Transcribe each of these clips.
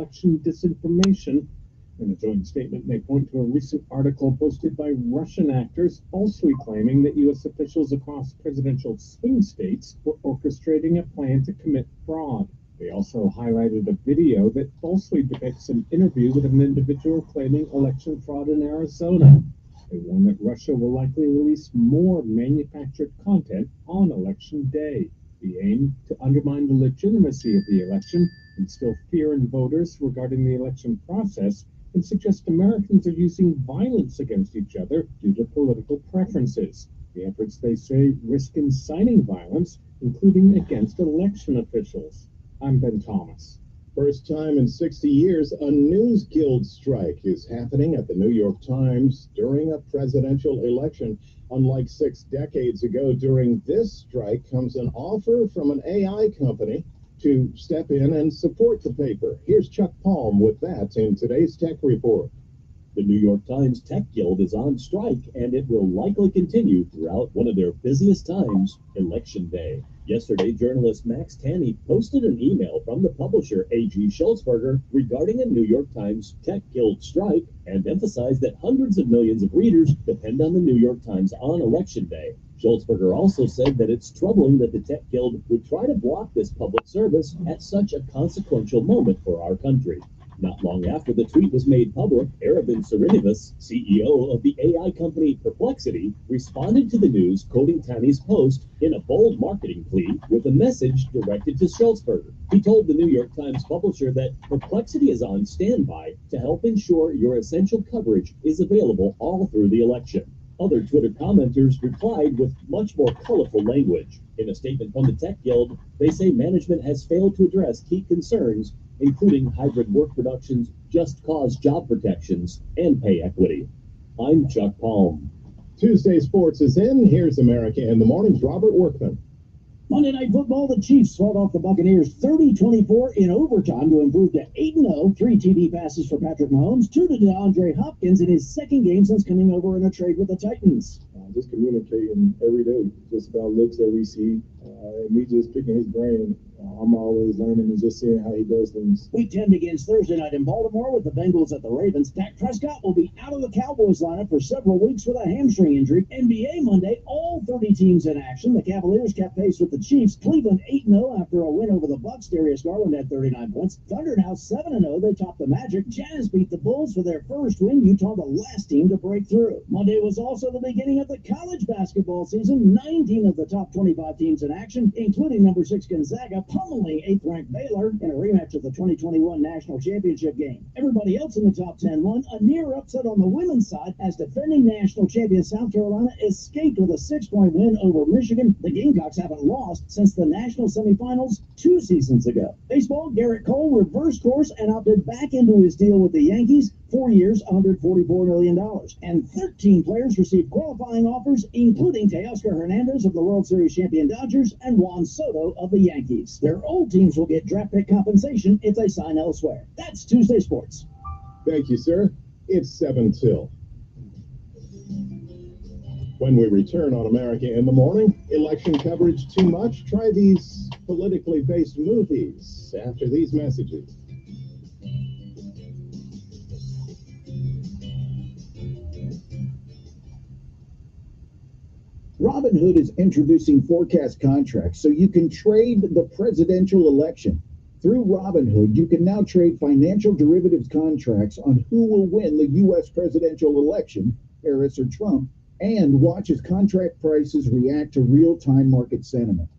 election disinformation. In a joint statement, they point to a recent article posted by Russian actors falsely claiming that U.S. officials across presidential swing states were orchestrating a plan to commit fraud. They also highlighted a video that falsely depicts an interview with an individual claiming election fraud in Arizona. They warn that Russia will likely release more manufactured content on Election Day. The aim to undermine the legitimacy of the election, instill fear in voters regarding the election process, and suggest Americans are using violence against each other due to political preferences. The efforts, they say, risk inciting violence, including against election officials. I'm Ben Thomas. First time in 60 years, a News Guild strike is happening at the New York Times during a presidential election. Unlike 6 decades ago, during this strike comes an offer from an AI company to step in and support the paper. Here's Chuck Palm with that in today's Tech Report. The New York Times Tech Guild is on strike, and it will likely continue throughout one of their busiest times, Election Day. Yesterday, journalist Max Tanney posted an email from the publisher A.G. Schultzberger regarding a New York Times Tech Guild strike and emphasized that hundreds of millions of readers depend on the New York Times on Election Day. Schultzberger also said that it's troubling that the Tech Guild would try to block this public service at such a consequential moment for our country. Not long after the tweet was made public, Arvind Srinivas, CEO of the AI company Perplexity, responded to the news, quoting Tanney's post in a bold marketing plea with a message directed to Schultzberger. He told the New York Times publisher that Perplexity is on standby to help ensure your essential coverage is available all through the election. Other Twitter commenters replied with much more colorful language. In a statement from the Tech Guild, they say management has failed to address key concerns, including hybrid work productions, just cause job protections, and pay equity. I'm Chuck Palm. Tuesday Sports is in. Here's America in the Morning's Robert Workman. Monday Night Football, the Chiefs fought off the Buccaneers 30-24 in overtime to improve to 8-0. 3 TD passes for Patrick Mahomes, 2 to DeAndre Hopkins in his second game since coming over in a trade with the Titans. Just communicating every day, just about looks that we see, and me just picking his brain. I'm always learning and just seeing how he does things. Week 10 begins Thursday night in Baltimore with the Bengals at the Ravens. Dak Prescott will be out of the Cowboys lineup for several weeks with a hamstring injury. NBA Monday, all 30 teams in action. The Cavaliers kept pace with the Chiefs. Cleveland 8-0 after a win over the Bucks. Darius Garland had 39 points. Thunder now 7-0. They topped the Magic. Jazz beat the Bulls for their first win. Utah the last team to break through. Monday was also the beginning of the college basketball season. 19 of the top 25 teams in action, including number 6 Gonzaga, pummeling 8th-ranked Baylor in a rematch of the 2021 National Championship game. Everybody else in the top 10 won. A near upset on the women's side as defending national champion South Carolina escaped with a 6-point win over Michigan. The Gamecocks haven't lost since the national semifinals 2 seasons ago. Baseball, Garrett Cole reversed course and opted back into his deal with the Yankees. 4 years, $144 million. And 13 players received qualifying offers, including Teoscar Hernandez of the World Series champion Dodgers and Juan Soto of the Yankees. Their old teams will get draft pick compensation if they sign elsewhere. That's Tuesday Sports. Thank you, sir. It's 7 till. When we return on America in the Morning, election coverage too much? Try these politically based movies after these messages. Robinhood is introducing forecast contracts so you can trade the presidential election. Through Robinhood, you can now trade financial derivatives contracts on who will win the U.S. presidential election, Harris or Trump, and watch as contract prices react to real-time market sentiment.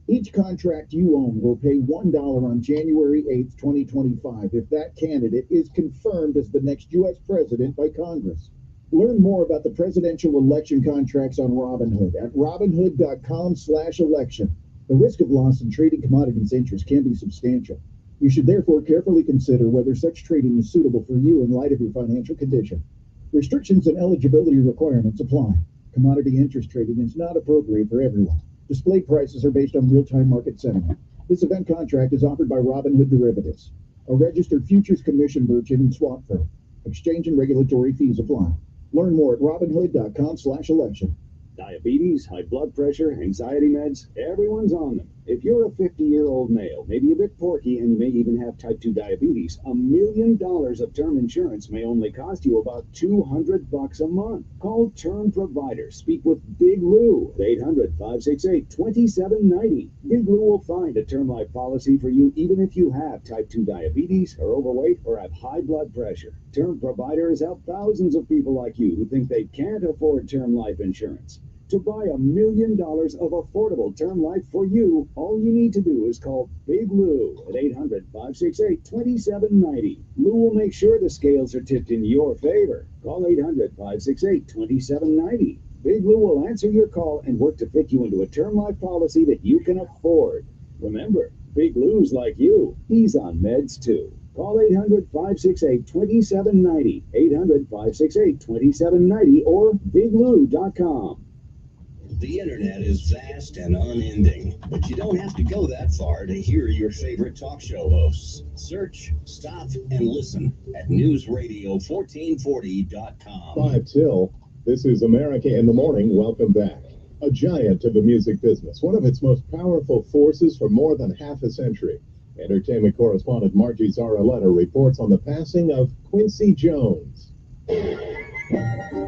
Each contract you own will pay $1 on January 8, 2025 if that candidate is confirmed as the next U.S. president by Congress. Learn more about the presidential election contracts on Robinhood at robinhood.com/election. The risk of loss in trading commodities interest can be substantial. You should therefore carefully consider whether such trading is suitable for you in light of your financial condition. Restrictions and eligibility requirements apply. Commodity interest trading is not appropriate for everyone. Display prices are based on real-time market sentiment. This event contract is offered by Robinhood Derivatives, a registered futures commission merchant and swap firm. Exchange and regulatory fees apply. Learn more at robinhood.com/election. Diabetes, high blood pressure, anxiety meds, everyone's on them. If you're a 50-year-old male, maybe a bit porky, and may even have type 2 diabetes, $1 million of term insurance may only cost you about $200 a month. Call Term Provider. Speak with Big Lou at 800-568-2790. Big Lou will find a term life policy for you even if you have type 2 diabetes, are overweight, or have high blood pressure. Term Provider has helped thousands of people like you who think they can't afford term life insurance. To buy $1 million of affordable term life for you, all you need to do is call Big Lou at 800-568-2790. Lou will make sure the scales are tipped in your favor. Call 800-568-2790. Big Lou will answer your call and work to fit you into a term life policy that you can afford. Remember, Big Lou's like you. He's on meds too. Call 800-568-2790, 800-568-2790, or biglou.com. The internet is vast and unending, but you don't have to go that far to hear your favorite talk show hosts. Search, stop, and listen at newsradio1440.com. 5 till. This is America in the Morning. Welcome back. A giant of the music business, one of its most powerful forces for more than half a century. Entertainment correspondent Margie Zaraletta reports on the passing of Quincy Jones.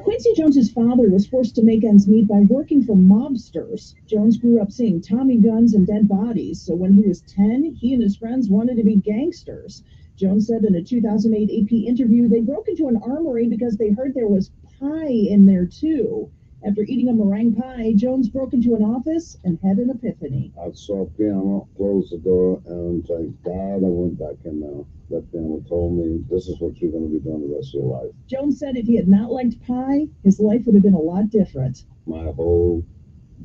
Quincy Jones's father was forced to make ends meet by working for mobsters. Jones grew up seeing Tommy guns and dead bodies, so when he was 10, he and his friends wanted to be gangsters. Jones said in a 2008 AP interview they broke into an armory because they heard there was pie in there too. After eating a meringue pie, Jones broke into an office and had an epiphany. I saw a piano, closed the door, and thank God I went back in there. That piano told me, this is what you're going to be doing the rest of your life. Jones said if he had not liked pie, his life would have been a lot different. My whole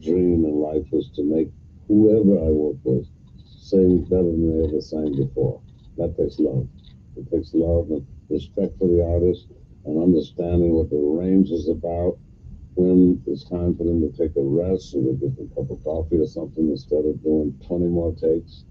dream in life was to make whoever I work with sing better than they ever sang before. That takes love. It takes love and respect for the artist and understanding what the range is about. When it's time for them to take a rest or they get a cup of coffee or something instead of doing 20 more takes.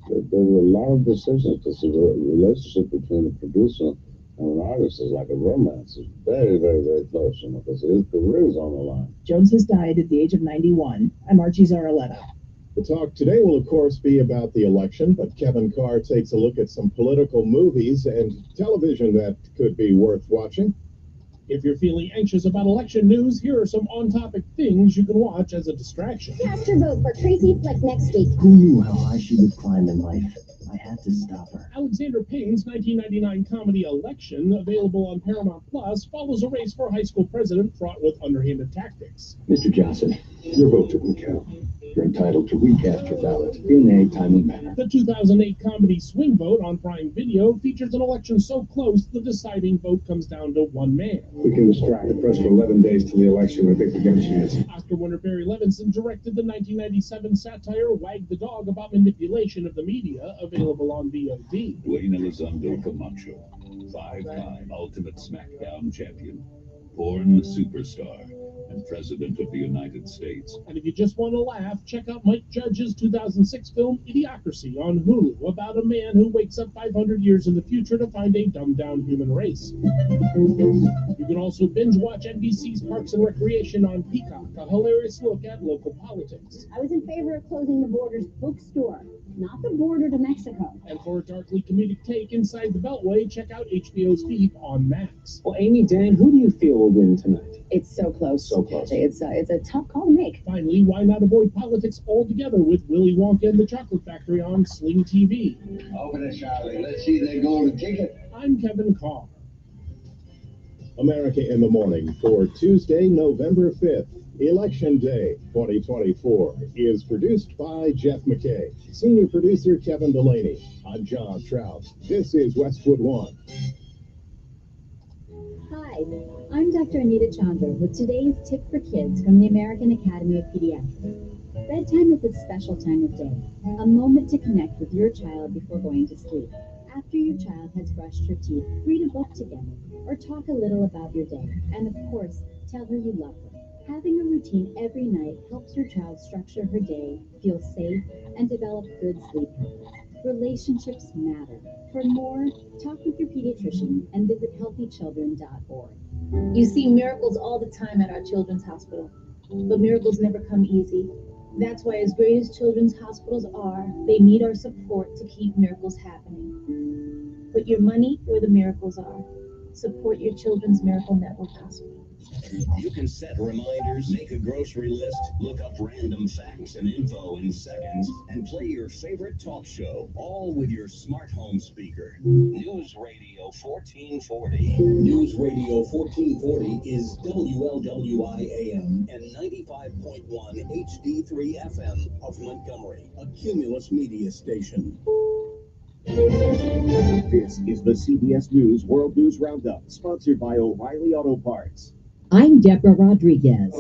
There's a lot of decisions. This is a relationship between a producer and an artist is like a romance. It's very, very, very close, because his career is on the line. Jones has died at the age of 91. I'm Archie Zaraletta. The talk today will, of course, be about the election, but Kevin Carr takes a look at some political movies and television that could be worth watching. If you're feeling anxious about election news, here are some on-topic things you can watch as a distraction. Cast your vote for Tracy Flick next week. Who knew how high she would climb in life? I had to stop her. Alexander Payne's 1999 comedy Election, available on Paramount Plus, follows a race for high school president fraught with underhanded tactics. Mr. Johnson, your vote didn't count. You're entitled to recast your ballot in a timely manner. The 2008 comedy Swing Vote on Prime Video features an election so close the deciding vote comes down to one man. We can distract the press for 11 days till the election. I think we got a chance. Oscar winner Barry Levinson directed the 1997 satire Wag the Dog about manipulation of the media, available on VOD. Dwayne Elizondo Camacho, 5-time Ultimate SmackDown champion, born superstar, and President of the United States. And if you just want to laugh, check out Mike Judge's 2006 film Idiocracy on Hulu, about a man who wakes up 500 years in the future to find a dumbed-down human race. You can also binge watch NBC's Parks and Recreation on Peacock, a hilarious look at local politics. I was in favor of closing the Borders bookstore, not the border to Mexico. And for a darkly comedic take inside the Beltway, check out HBO's Veep on Max. Well, Amy, Dan, who do you feel will win tonight? It's so close. So close. It's a tough call to make. Finally, why not avoid politics altogether with Willy Wonka and the Chocolate Factory on Sling TV? Open it, Charlie. Let's see the golden ticket. I'm Kevin Carr. America in the Morning for Tuesday, November 5th. Election Day 2024 is produced by Jeff McKay. Senior producer Kevin Delaney. I'm John Trout. This is Westwood One. Hi, I'm Dr. Anita Chandra with today's tip for kids from the American Academy of Pediatrics. Bedtime is a special time of day, a moment to connect with your child before going to sleep. After your child has brushed her teeth, read a book together, or talk a little about your day, and of course, tell her you love her. Having a routine every night helps your child structure her day, feel safe, and develop good sleep habits. Relationships matter. For more, talk with your pediatrician and visit healthychildren.org. You see miracles all the time at our children's hospital. But miracles never come easy. That's why, as great as children's hospitals are, they need our support to keep miracles happening. Put your money where the miracles are. Support your Children's Miracle Network Hospital. You can set reminders, make a grocery list, look up random facts and info in seconds, and play your favorite talk show, all with your smart home speaker. News Radio 1440. News Radio 1440 is WLWI AM and 95.1 HD3 FM of Montgomery, a Cumulus media station. This is the CBS News World News Roundup, sponsored by O'Reilly Auto Parts. I'm Deborah Rodriguez.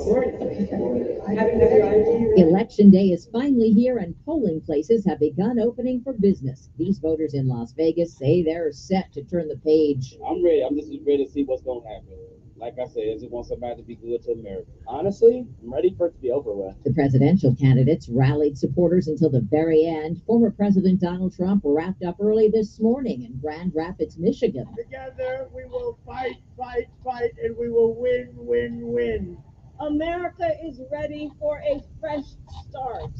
Election day is finally here and polling places have begun opening for business. These voters in Las Vegas say they're set to turn the page. I'm ready. I'm just ready to see what's going to happen. Like I said, I just want somebody to be good to America. Honestly, I'm ready for it to be over with. The presidential candidates rallied supporters until the very end. Former President Donald Trump wrapped up early this morning in Grand Rapids, Michigan. Together we will fight, fight, fight, and we will win, win, win. America is ready for a fresh start.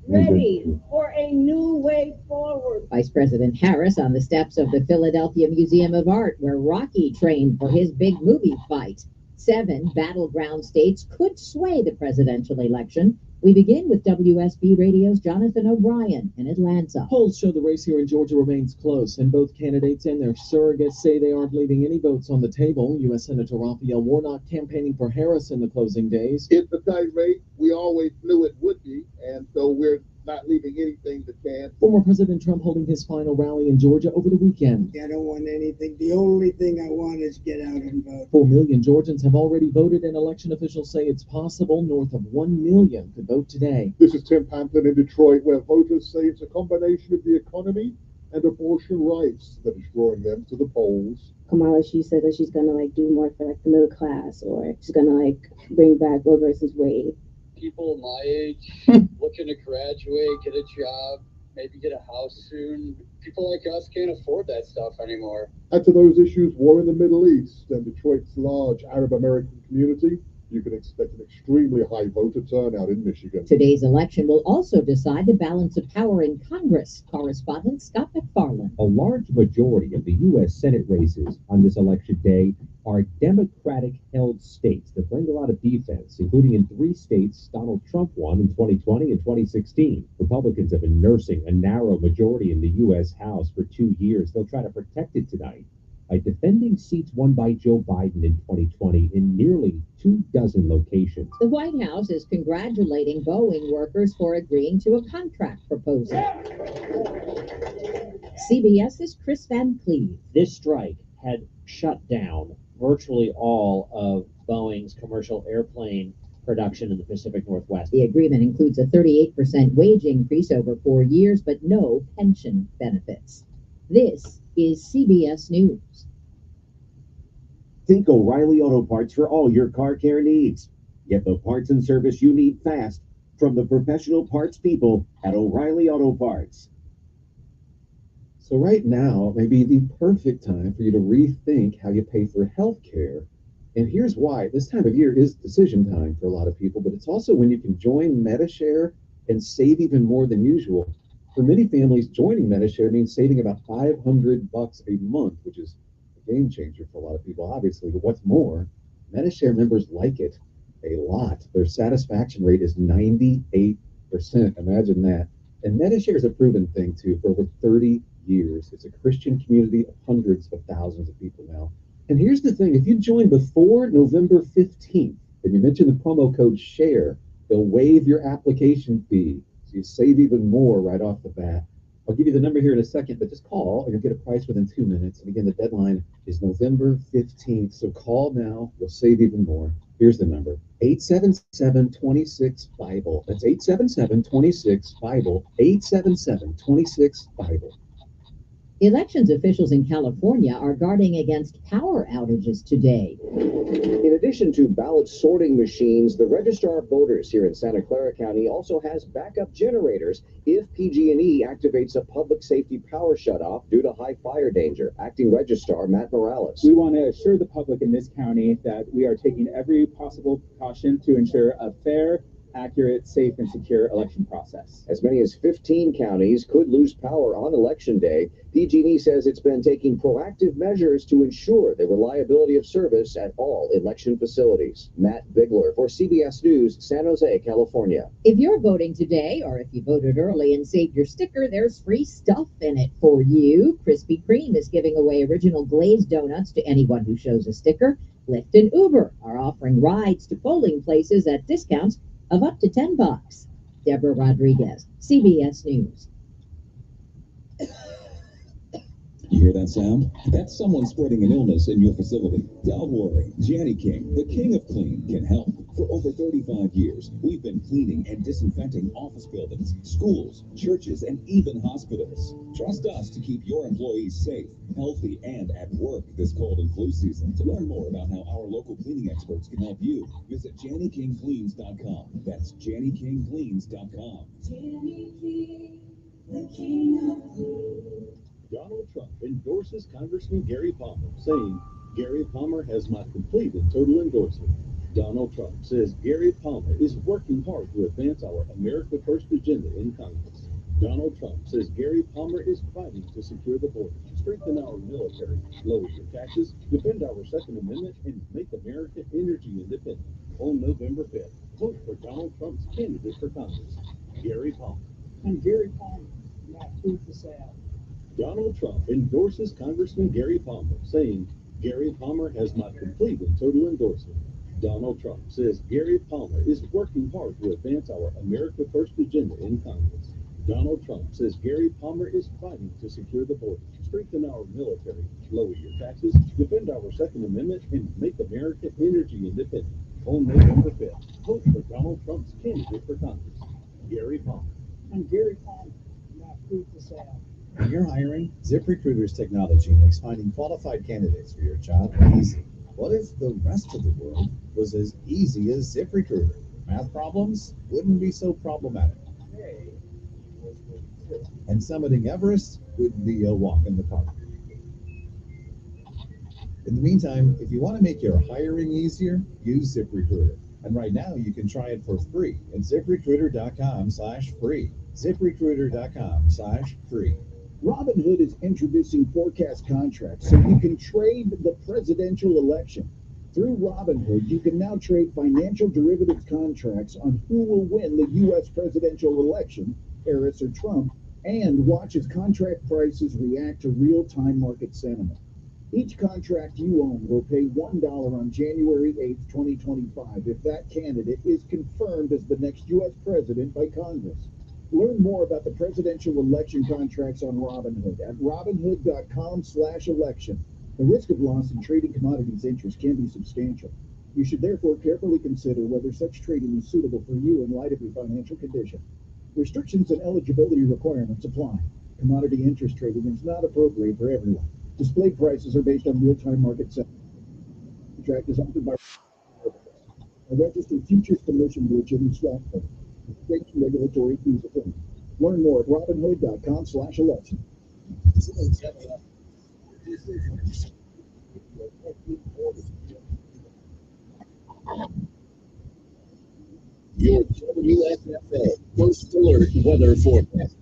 Ready for a new way forward. Vice President Harris on the steps of the Philadelphia Museum of Art, where Rocky trained for his big movie fight. 7 battleground states could sway the presidential election. We begin with WSB Radio's Jonathan O'Brien in Atlanta. Polls show the race here in Georgia remains close, and both candidates and their surrogates say they aren't leaving any votes on the table. U.S. Senator Raphael Warnock campaigning for Harris in the closing days. It's a tight race. We always knew it would be, and so we're not leaving anything to chance. Former President Trump holding his final rally in Georgia over the weekend. I don't want anything. The only thing I want is get out and vote. 4 million Georgians have already voted, and election officials say it's possible north of 1 million could vote today. This is Tim Pamplin in Detroit, where voters say it's a combination of the economy and abortion rights that is drawing them to the polls. Kamala, she said that she's going to do more for the middle class, or she's going to bring back Roe versus Wade. People my age looking to graduate, get a job, maybe get a house soon. People like us can't afford that stuff anymore. Add to those issues war in the Middle East and Detroit's large Arab American community, you can expect an extremely high voter turnout in Michigan. Today's election will also decide the balance of power in Congress. Correspondent Scott McFarland. A large majority of the U.S. Senate races on this election day are Democratic-held states that bring a lot of defense, including in 3 states Donald Trump won in 2020 and 2016. Republicans have been nursing a narrow majority in the U.S. House for 2 years. They'll try to protect it tonight by defending seats won by Joe Biden in 2020 in nearly 24 locations. The White House is congratulating Boeing workers for agreeing to a contract proposal. CBS's Chris Van Cleve. This strike had shut down virtually all of Boeing's commercial airplane production in the Pacific Northwest. The agreement includes a 38% wage increase over 4 years, but no pension benefits. This is CBS News. Think O'Reilly Auto Parts for all your car care needs. Get the parts and service you need fast from the professional parts people at O'Reilly Auto Parts. So right now may be the perfect time for you to rethink how you pay for health care. And here's why. This time of year is decision time for a lot of people, but it's also when you can join MediShare and save even more than usual. For many families, joining MediShare means saving about $500 a month, which is a game changer for a lot of people, obviously. But what's more, MediShare members like it a lot. Their satisfaction rate is 98%. Imagine that. And MediShare is a proven thing, too, for over 30 years. It's a Christian community of hundreds of thousands of people now. And here's the thing. If you join before November 15th, and you mention the promo code SHARE, they'll waive your application fee. So you save even more right off the bat. I'll give you the number here in a second, but just call and you'll get a price within 2 minutes. And again, the deadline is November 15th. So call now. You'll save even more. Here's the number. 877-26-BIBLE. That's 877-26-BIBLE. 877-26-BIBLE. Elections officials in California are guarding against power outages today. In addition to ballot sorting machines, the Registrar of Voters here in Santa Clara County also has backup generators if PG&E activates a public safety power shutoff due to high fire danger. Acting Registrar Matt Morales. We want to assure the public in this county that we are taking every possible precaution to ensure a fair, accurate, safe, and secure election process. As many as 15 counties could lose power on Election Day. PG&E says it's been taking proactive measures to ensure the reliability of service at all election facilities. Matt Bigler for CBS News, San Jose, California. If you're voting today, or if you voted early and saved your sticker, there's free stuff in it for you. Krispy Kreme is giving away original glazed donuts to anyone who shows a sticker. Lyft and Uber are offering rides to polling places at discounts of up to $10. Deborah Rodriguez, CBS News. You hear that sound? That's someone spreading an illness in your facility. Don't worry. Janny King, the king of clean, can help. For over 35 years, we've been cleaning and disinfecting office buildings, schools, churches, and even hospitals. Trust us to keep your employees safe, healthy, and at work this cold and flu season. To learn more about how our local cleaning experts can help you, visit JannyKingCleans.com. That's JannyKingCleans.com. Janny King, the king of clean. Donald Trump endorses Congressman Gary Palmer, saying, Gary Palmer has my complete and total endorsement. Donald Trump says Gary Palmer is working hard to advance our America First agenda in Congress. Donald Trump says Gary Palmer is fighting to secure the border, strengthen our military, lower your taxes, defend our Second Amendment, and make America energy independent. On November 5th, vote for Donald Trump's candidate for Congress, Gary Palmer. I'm Gary Palmer, not food for sale. Donald Trump endorses Congressman Gary Palmer, saying, Gary Palmer has my complete and total endorsement. Donald Trump says Gary Palmer is working hard to advance our America First agenda in Congress. Donald Trump says Gary Palmer is fighting to secure the border, strengthen our military, lower your taxes, defend our Second Amendment, and make America energy independent. On November 5th, vote for Donald Trump's candidate for Congress, Gary Palmer. I'm Gary Palmer, not food for sale. When you're hiring, ZipRecruiter's technology makes finding qualified candidates for your job easy. What if the rest of the world was as easy as ZipRecruiter? Math problems wouldn't be so problematic. And summiting Everest would be a walk in the park. In the meantime, if you want to make your hiring easier, use ZipRecruiter. And right now, you can try it for free at ZipRecruiter.com/free. ZipRecruiter.com/free. Robinhood is introducing forecast contracts so you can trade the presidential election. Through Robinhood, you can now trade financial derivatives contracts on who will win the U.S. presidential election, Harris or Trump, and watch as contract prices react to real-time market sentiment. Each contract you own will pay $1 on January 8th, 2025 if that candidate is confirmed as the next U.S. president by Congress. Learn more about the presidential election contracts on Robinhood at robinhood.com/election. The risk of loss in trading commodities interest can be substantial. You should therefore carefully consider whether such trading is suitable for you in light of your financial condition. Restrictions and eligibility requirements apply. Commodity interest trading is not appropriate for everyone. Display prices are based on real-time market sentiment. The contract is offered by a registered futures commission which in Stratford. State regulatory fees apply. Learn more at robinhood.com/election. Your WSFA First Alert Weather Forecast.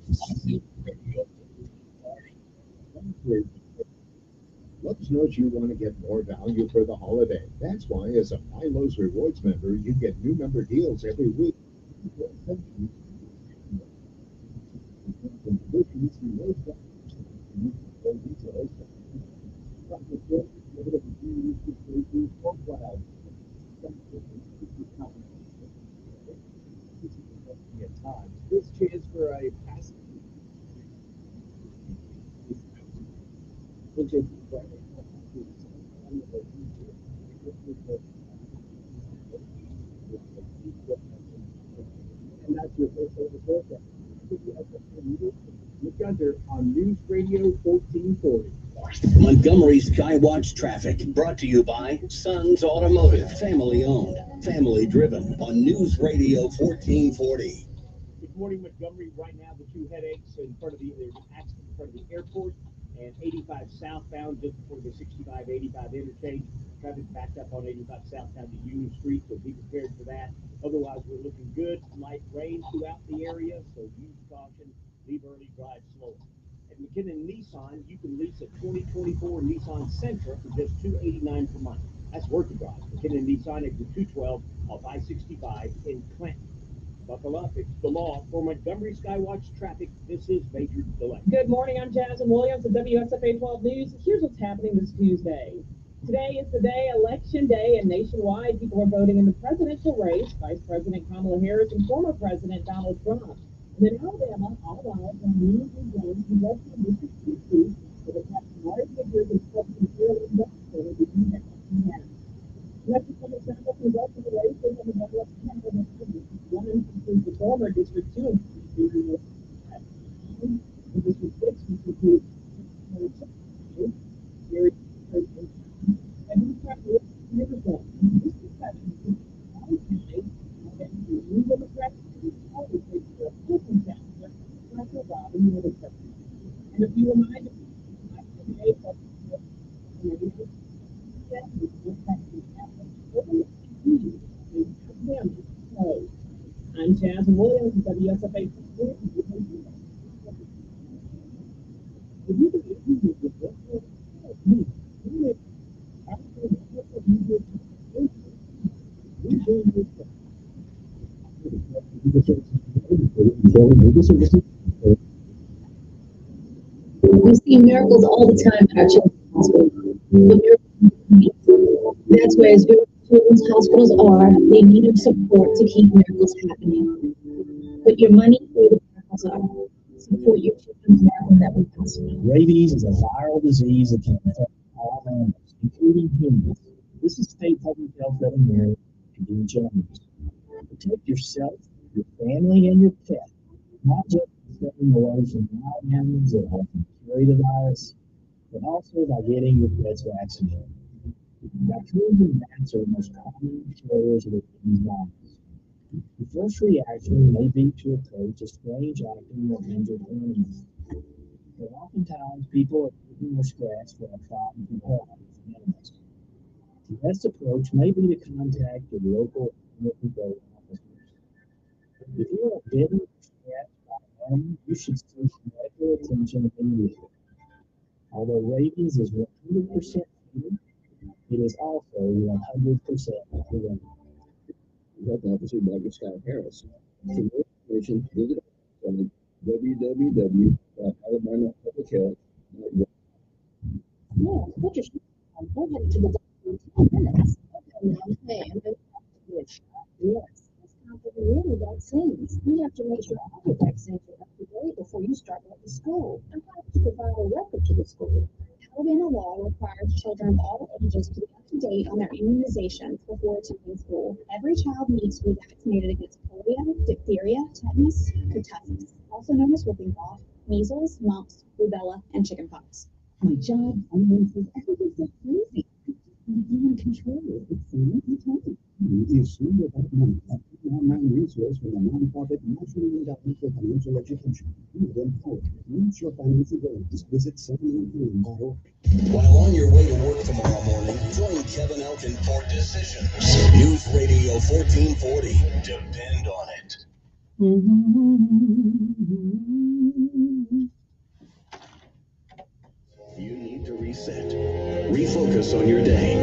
Lowe's knows you want to get more value for the holiday. That's why, as a My Lowe's Rewards member, you get new member deals every week. This chance for a passive. And that's your first order forecast. McGunter on News Radio 1440. Montgomery Skywatch traffic brought to you by Sons Automotive, family owned, family driven on News Radio 1440. Good morning, Montgomery. Right now, the two headaches in front of there's an accident in front of the airport and 85 southbound just before the 65-85 interchange. Traffic backed up on 85 southbound to Union Street, so be prepared for that. Otherwise, we're looking good. Light rain throughout the area, so use caution. Leave early, drive slow. At McKinnon Nissan, you can lease a 2024 Nissan Sentra for just $289 per month. That's worth the drive. McKinnon Nissan at 212 off I-65 in Clinton. Buckle up, it's the law. For Montgomery Skywatch traffic, this is Major Delay. Good morning, I'm Jasmine Williams at WSFA 12 News. Here's what's happening this Tuesday. Today is the day, Election Day, and nationwide people are voting in the presidential race, Vice President Kamala Harris and former President Donald Trump. And in Alabama, all eyes on New York congressional district 2 with a minority of your Republican fairly industrial to be met. Elected from the Senate congressional races and the Northwest Canada one includes the former District 2 and District 6, which includes Gary and Democrat Riverside. This discussion is New Democrats always take the open challenge Dr. Robin Williams. And if you remind us, I'm Jasmine Williams with WSFA. We see miracles all the time at our children's hospital. That's where as good as children's hospitals are, they need our support to keep miracles happening. Put your money where the miracles are. Support your children's medical hospital. Rabies is a viral disease that can affect all animals, including humans. This is State Public Health Veterinarian Dean Jones. Protect yourself, your family, and your pet, not just staying away from wild animals that often carry the virus, but also by getting your pets vaccinated. Raccoons and bats are the most common carriers of these viruses. The first reaction may be to approach a strange acting or injured animal. But oftentimes people are taking or scratched while trying to help these animals. The best approach may be to contact your local animal control officers. If you are bitten or scratched by an animal, you should seek medical attention immediately. Although rabies is 100% fatal, it is also 100% preventable. Health Officer Dr. Scott Harris. For more information, visit our website www.alabamapublichealth.gov. Yeah, put your on. We'll head to the doctor in 10 minutes. Okay, now, hey, I'm going to shot. Yes, that's not for really vaccines. You have to make sure all your vaccines are up to date before you start going to school. And have to provide a record to the school. Alabama law requires children of all ages to be up to date on their immunizations before attending school. Every child needs to be vaccinated against polio, diphtheria, tetanus, pertussis, also known as whooping cough, measles, mumps, rubella, and chickenpox. My job, everything's so crazy. You can't control it. It's so easy. You see about money. An online resource from the nonprofit National Endowment for Financial Education. You empower. Reach your financial goals. Visit 711.org. While on your way to work tomorrow morning, join Kevin Elkins for Decisions. News Radio 1440. Depend on it. You need to reset. Refocus on your day.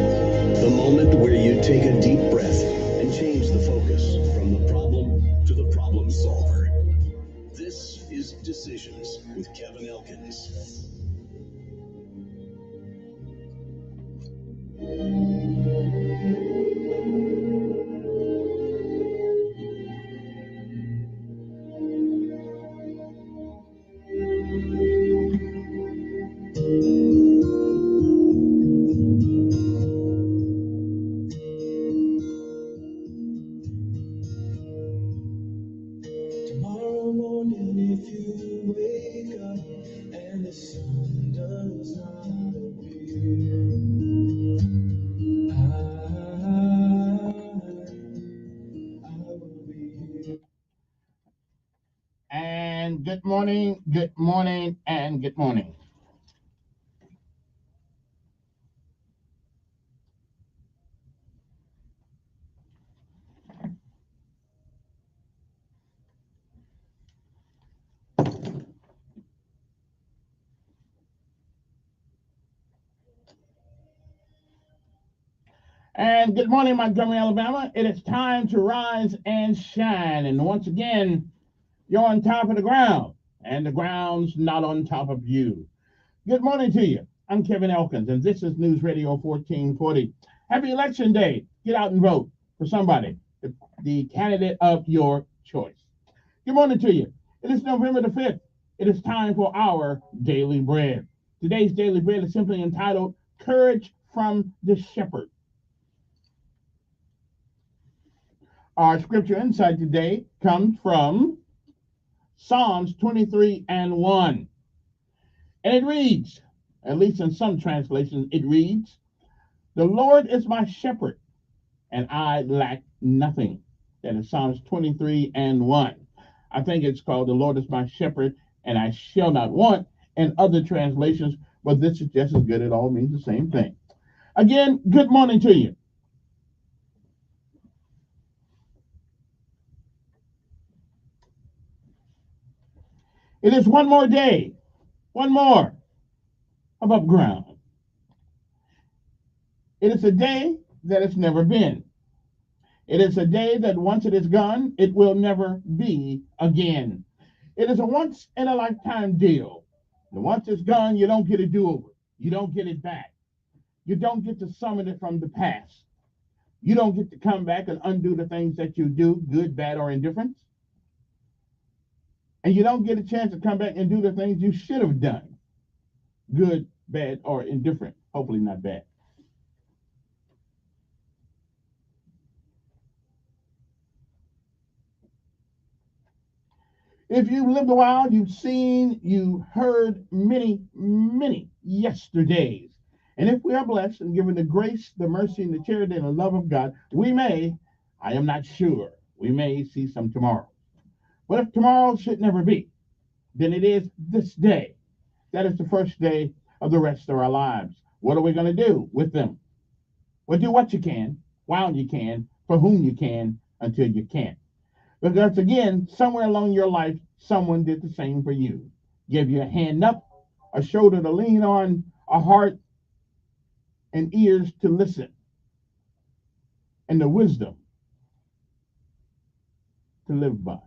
The moment where you take a deep breath and change the focus from the problem to the problem solver. This is Decisions with Kevin Elkins. Tomorrow morning, if you wake up morning, and good morning. And good morning, Montgomery, Alabama. It is time to rise and shine. And once again, you're on top of the ground, and the ground's not on top of you. Good morning to you. I'm Kevin Elkins, and this is News Radio 1440. Happy Election Day. Get out and vote for somebody, the candidate of your choice. Good morning to you. It is November the 5th. It is time for our Daily Bread. Today's Daily Bread is simply entitled Courage from the Shepherd. Our scripture insight today comes from Psalms 23 and 1. And it reads, at least in some translations, it reads, "The Lord is my shepherd, and I lack nothing." That is Psalms 23 and 1. I think it's called "The Lord is my shepherd, and I shall not want" in other translations, but this is just as good. It all means the same thing. Again, good morning to you. It is one more day, one more above ground. It is a day that has never been. It is a day that once it is gone, it will never be again. It is a once in a lifetime deal. And once it's gone, you don't get a do-over. You don't get it back. You don't get to summon it from the past. You don't get to come back and undo the things that you do, good, bad, or indifferent. And you don't get a chance to come back and do the things you should have done, good, bad, or indifferent. Hopefully not bad. If you've lived a while, you've seen, you heard many, many yesterdays. And if we are blessed and given the grace, the mercy, and the charity and the love of God, we may, I am not sure, we may see some tomorrow. But if tomorrow should never be, then it is this day. That is the first day of the rest of our lives. What are we going to do with them? Well, do what you can, while you can, for whom you can, until you can't. Because again, somewhere along your life, someone did the same for you. Give you a hand up, a shoulder to lean on, a heart and ears to listen, and the wisdom to live by.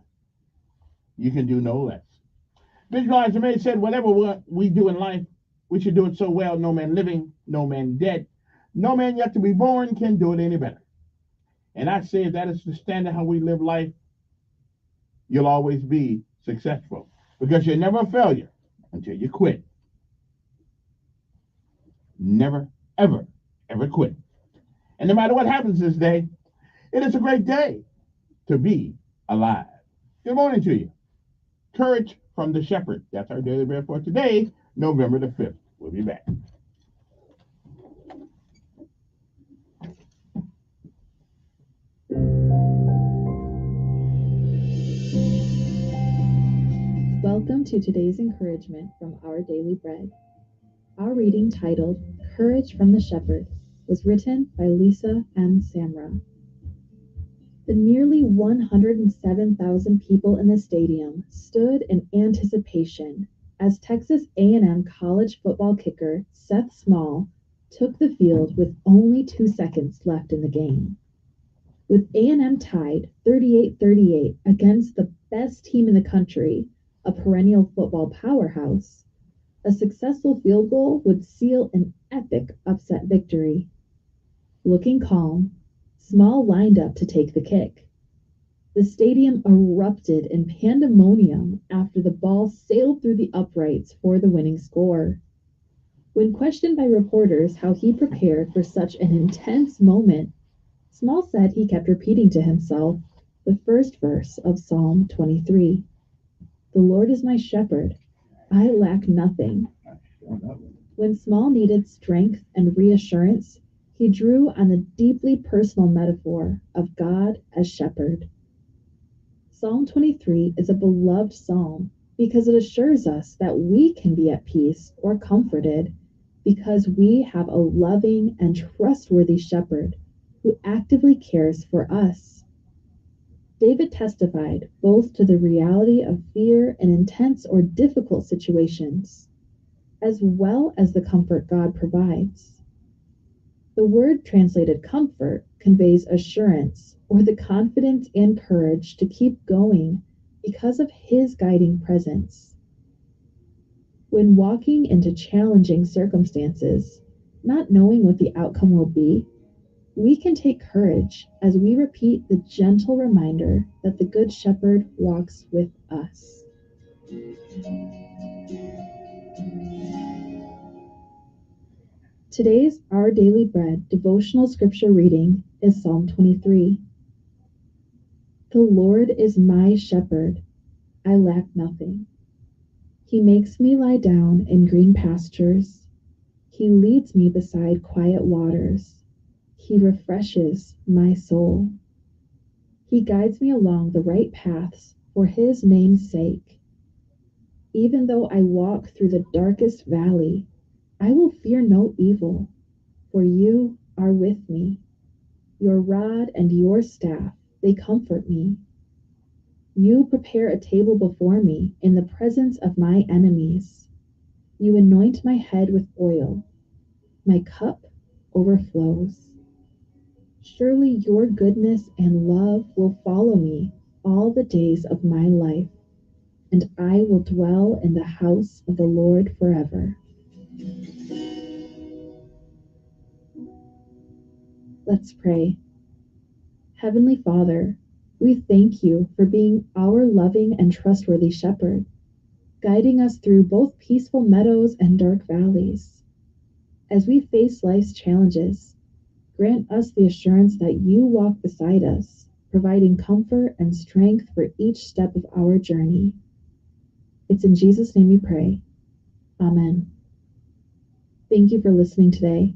You can do no less. Visualize the man said, whatever we do in life, we should do it so well, no man living, no man dead, no man yet to be born can do it any better. And I say if that is the standard how we live life, you'll always be successful. Because you're never a failure until you quit. Never, ever, ever quit. And no matter what happens this day, it is a great day to be alive. Good morning to you. Courage from the Shepherd. That's our daily bread for today, November the 5th. We'll be back. Welcome to today's encouragement from Our Daily Bread. Our reading, titled Courage from the Shepherd, was written by Lisa M. Samra. The nearly 107,000 people in the stadium stood in anticipation as Texas A&M college football kicker Seth Small took the field with only 2 seconds left in the game. With A&M tied 38-38 against the best team in the country, a perennial football powerhouse, a successful field goal would seal an epic upset victory. Looking calm, Small lined up to take the kick. The stadium erupted in pandemonium after the ball sailed through the uprights for the winning score. When questioned by reporters how he prepared for such an intense moment, Small said he kept repeating to himself the first verse of Psalm 23. "The Lord is my shepherd, I lack nothing." When Small needed strength and reassurance, he drew on the deeply personal metaphor of God as shepherd. Psalm 23 is a beloved psalm because it assures us that we can be at peace or comforted because we have a loving and trustworthy shepherd who actively cares for us. David testified both to the reality of fear in intense or difficult situations, as well as the comfort God provides. The word translated comfort conveys assurance or the confidence and courage to keep going because of His guiding presence. When walking into challenging circumstances, not knowing what the outcome will be, we can take courage as we repeat the gentle reminder that the Good Shepherd walks with us. Today's Our Daily Bread devotional scripture reading is Psalm 23. The Lord is my shepherd, I lack nothing. He makes me lie down in green pastures. He leads me beside quiet waters. He refreshes my soul. He guides me along the right paths for His name's sake. Even though I walk through the darkest valley, I will fear no evil, for You are with me. Your rod and Your staff, they comfort me. You prepare a table before me in the presence of my enemies. You anoint my head with oil. My cup overflows. Surely Your goodness and love will follow me all the days of my life, and I will dwell in the house of the Lord forever. Let's pray. Heavenly Father, we thank You for being our loving and trustworthy shepherd, guiding us through both peaceful meadows and dark valleys. As we face life's challenges, grant us the assurance that You walk beside us, providing comfort and strength for each step of our journey. It's in Jesus' name we pray. Amen. Thank you for listening today.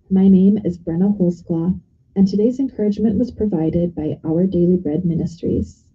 My name is Brenna Holsclaw, and today's encouragement was provided by Our Daily Bread Ministries.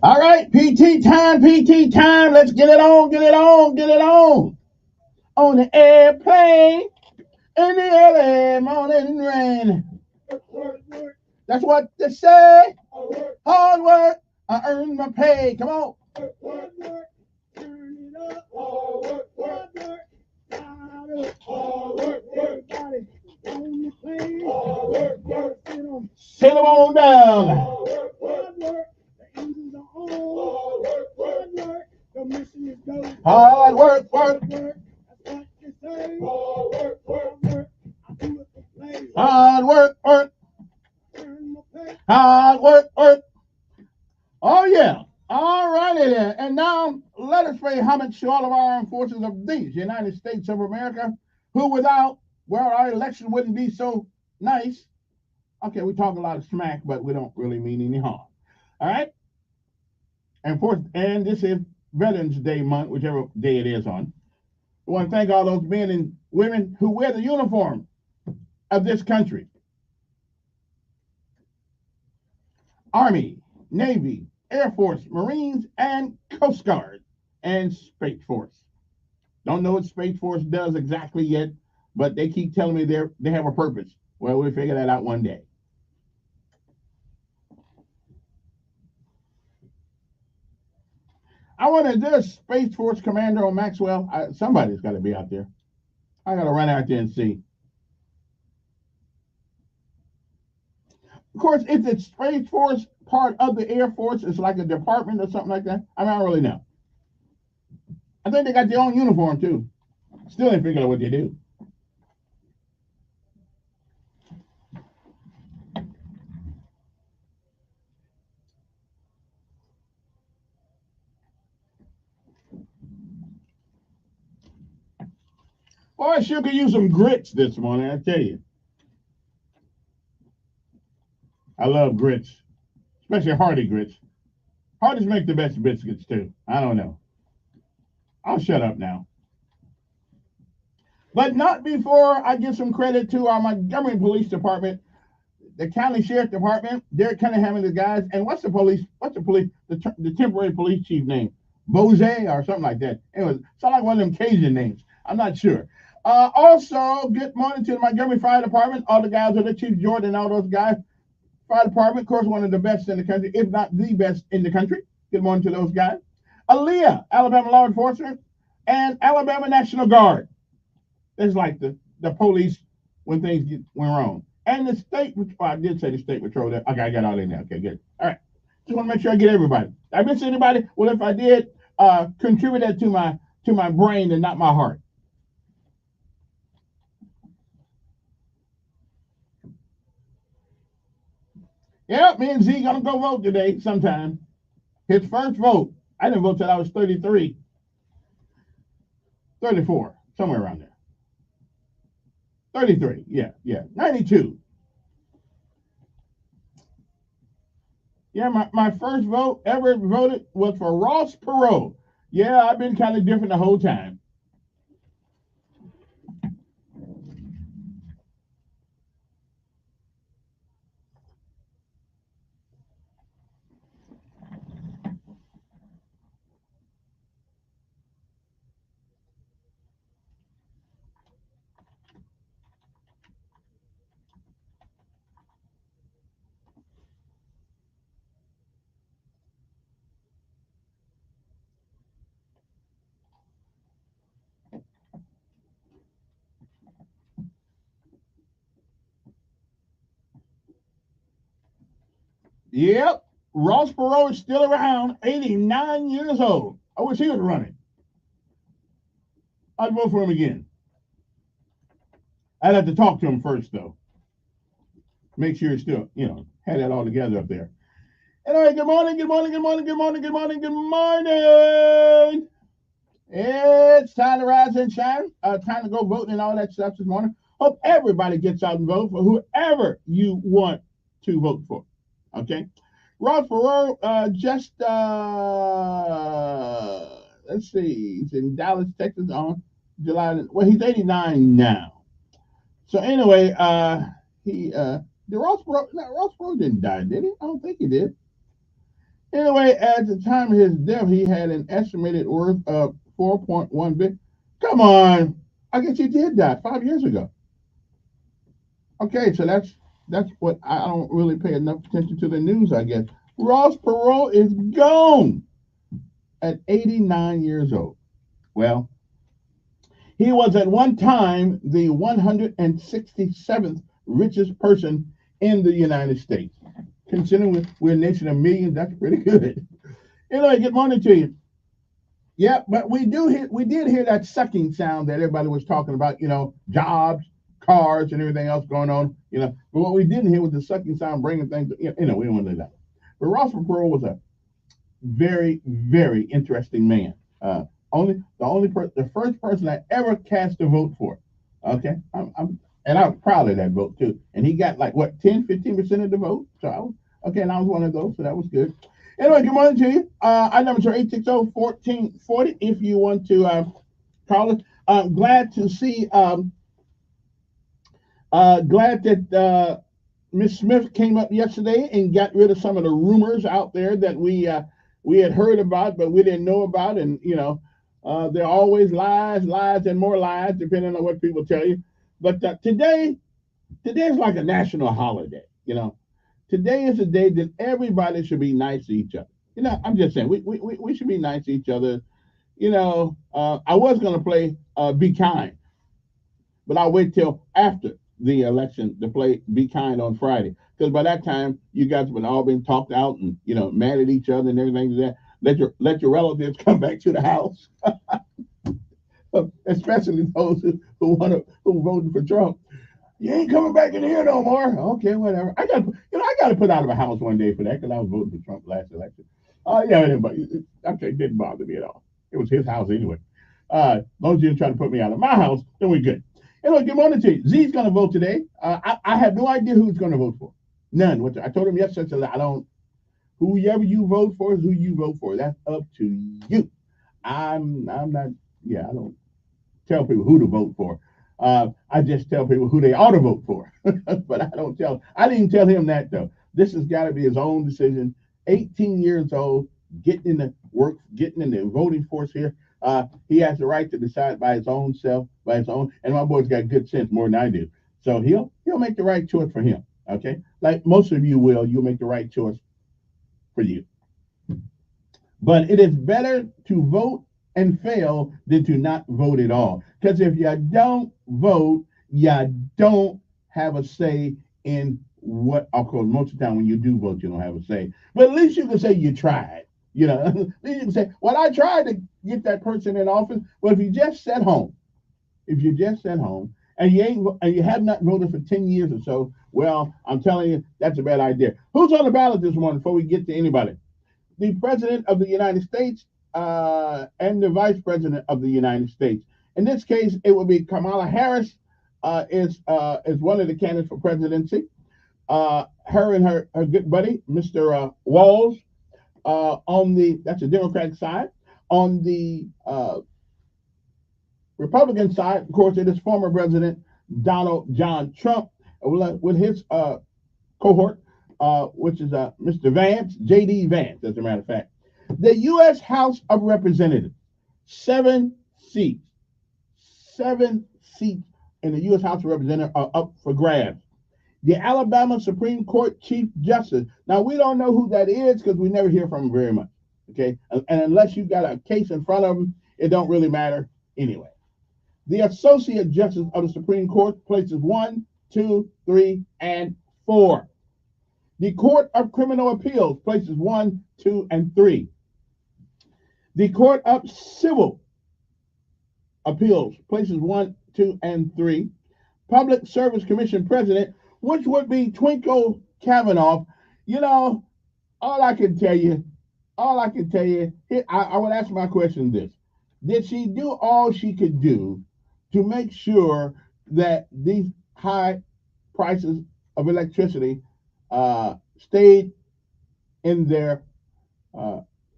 All right, PT time, PT time. Let's get it on, get it on, get it on. On the airplane in the early morning rain. That's what they say. Hard work, I earn my pay. Come on. Sit them on down. Hard work, work. Hard work, work. Hard work, work. Oh, yeah. All righty then. And now let us pay homage to all of our armed forces of these United States of America, who without, well, our election wouldn't be so nice. Okay, we talk a lot of smack, but we don't really mean any harm. All right? And this is Veterans Day month, whichever day it is on. We want to thank all those men and women who wear the uniform of this country. Army, Navy, Air Force, Marines, and Coast Guard, and Space Force. Don't know what Space Force does exactly yet, but they keep telling me they have a purpose. Well, we'll figure that out one day. I wonder, is there a Space Force commander on Maxwell? Somebody's got to be out there. I got to run out there and see. Of course, if it's Space Force part of the Air Force, it's like a department or something like that. I mean, I don't really know. I think they got their own uniform too. Still ain't figuring out what they do. Boy, I sure could use some grits this morning, I tell you. I love grits, especially hearty grits. Hardee's make the best biscuits too. I don't know. I'll shut up now. But not before I give some credit to our Montgomery Police Department, the County Sheriff Department. They're kind of having the guys. And the temporary police chief name? Bose or something like that. Anyway, sound like one of them Cajun names. I'm not sure. Also, good morning to the Montgomery Fire Department. All the guys are the Chief Jordan, all those guys. Fire Department, of course, one of the best in the country, if not the best in the country. Good morning to those guys. Aaliyah, Alabama Law Enforcement, and Alabama National Guard. It's like the police when things went wrong. And the state, I did say the state patrol there. Okay, I got all in there. Okay, good. All right. Just want to make sure I get everybody. Did I miss anybody? Well, if I did, contribute that to my brain and not my heart. Yeah, me and Z gonna go vote today sometime. His first vote. I didn't vote till I was 33. 34, somewhere around there. 33, yeah. 92. Yeah, my first vote ever voted was for Ross Perot. Yeah, I've been kind of different the whole time. Yep, Ross Perot is still around, 89 years old. I wish he was running. I'd vote for him again. I'd have to talk to him first, though. Make sure he's still, had that all together up there. Anyway, good morning. It's time to rise and shine. Time to go voting and all that stuff this morning. Hope everybody gets out and vote for whoever you want to vote for. Okay? Ross Perot, let's see, he's in Dallas, Texas on July. Well, he's 89 now. So anyway, Ross Perot didn't die, did he? I don't think he did. Anyway, at the time of his death, he had an estimated worth of $4.1 billion. Come on, I guess he did die 5 years ago. Okay, so that's what I don't really pay enough attention to the news, I guess. Ross Perot is gone at 89 years old. Well, he was at one time the 167th richest person in the United States. Considering we're a nation of millions, that's pretty good. Anyway, good morning to you. Yeah, but we did hear that sucking sound that everybody was talking about, jobs, cars, and everything else going on, But what we didn't hear was the sucking sound bringing things, we don't want to do that. But Ross Perot was a very, very interesting man. The first person I ever cast a vote for. Okay, I'm proud of that vote too. And he got 10-15% of the vote. So and I was one of those, so that was good. Anyway, good morning to you. Our numbers are 860-1440 if you want to call us. Glad to see. Glad that Miss Smith came up yesterday and got rid of some of the rumors out there that we had heard about, but we didn't know about, and there are always lies, lies, and more lies, depending on what people tell you. But today is like a national holiday. Today is a day that everybody should be nice to each other. I'm just saying we should be nice to each other. I was gonna play "Be Kind," but I'll wait till after the election to play "Be Kind" on Friday, because by that time you guys have all been talked out and mad at each other and everything like that. Let your relatives come back to the house, especially those who voted for Trump. You ain't coming back in here no more. Okay, whatever. I got to put out of a house one day for that because I was voting for Trump last election. Yeah, anybody. Okay, it didn't bother me at all. It was his house anyway. As long as you didn't try to put me out of my house, then we're good. Anyway, good morning to you. Z's going to vote today. I have no idea who he's going to vote for. None. Which I told him yesterday. I don't. Whoever you vote for is who you vote for. That's up to you. I'm not. Yeah, I don't tell people who to vote for. I just tell people who they ought to vote for. But I don't tell. I didn't tell him that though. This has got to be his own decision. 18 years old, getting in the work, getting in the voting force here. He has the right to decide by his own self, by his own. And my boy's got good sense more than I do. So he'll make the right choice for him. Okay, like most of you will. You'll make the right choice for you. But it is better to vote and fail than to not vote at all. Because if you don't vote, you don't have a say in what, of course, most of the time when you do vote, you don't have a say. But at least you can say you tried. At least you can say, well, I tried to get that person in office. Well, if you just sat home, and you have not voted for 10 years or so, well, I'm telling you, that's a bad idea. Who's on the ballot this morning before we get to anybody? The President of the United States and the Vice President of the United States. In this case, it will be Kamala Harris is one of the candidates for presidency. Her and her good buddy, Mr. Walz, that's the Democratic side. On the Republican side, of course, it is former President Donald John Trump with his cohort, which is Mr. Vance, J.D. Vance, as a matter of fact. The U.S. House of Representatives, 7 seats in the U.S. House of Representatives are up for grabs. The Alabama Supreme Court Chief Justice. Now, we don't know who that is because we never hear from him very much. Okay, and unless you got a case in front of him, it don't really matter anyway. The Associate Justice of the Supreme Court, places 1, 2, 3, and 4. The Court of Criminal Appeals, places 1, 2, and 3. The Court of Civil Appeals, places 1, 2, and 3. Public Service Commission President, which would be Twinkle Kavanaugh. All I can tell you, I would ask my question this. Did she do all she could do to make sure that these high prices of electricity stayed in their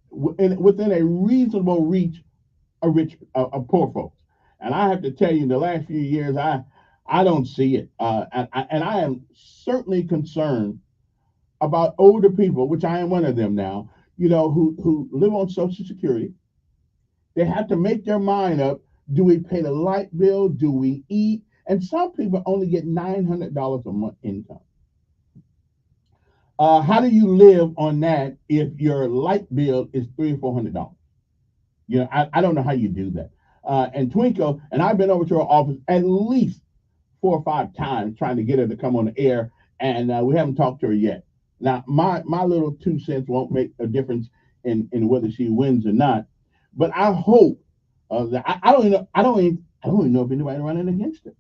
within a reasonable reach of poor folks? And I have to tell you, in the last few years, I don't see it, and I am certainly concerned about older people, which I am one of them now. Who live on Social Security. They have to make their mind up. Do we pay the light bill? Do we eat? And some people only get $900 a month income. How do you live on that if your light bill is $300 or $400? I don't know how you do that. And Twinkle, and I've been over to her office at least 4 or 5 times trying to get her to come on the air, and we haven't talked to her yet. Now, my little 2 cents won't make a difference in whether she wins or not, but I hope that I don't even know if anybody running against her.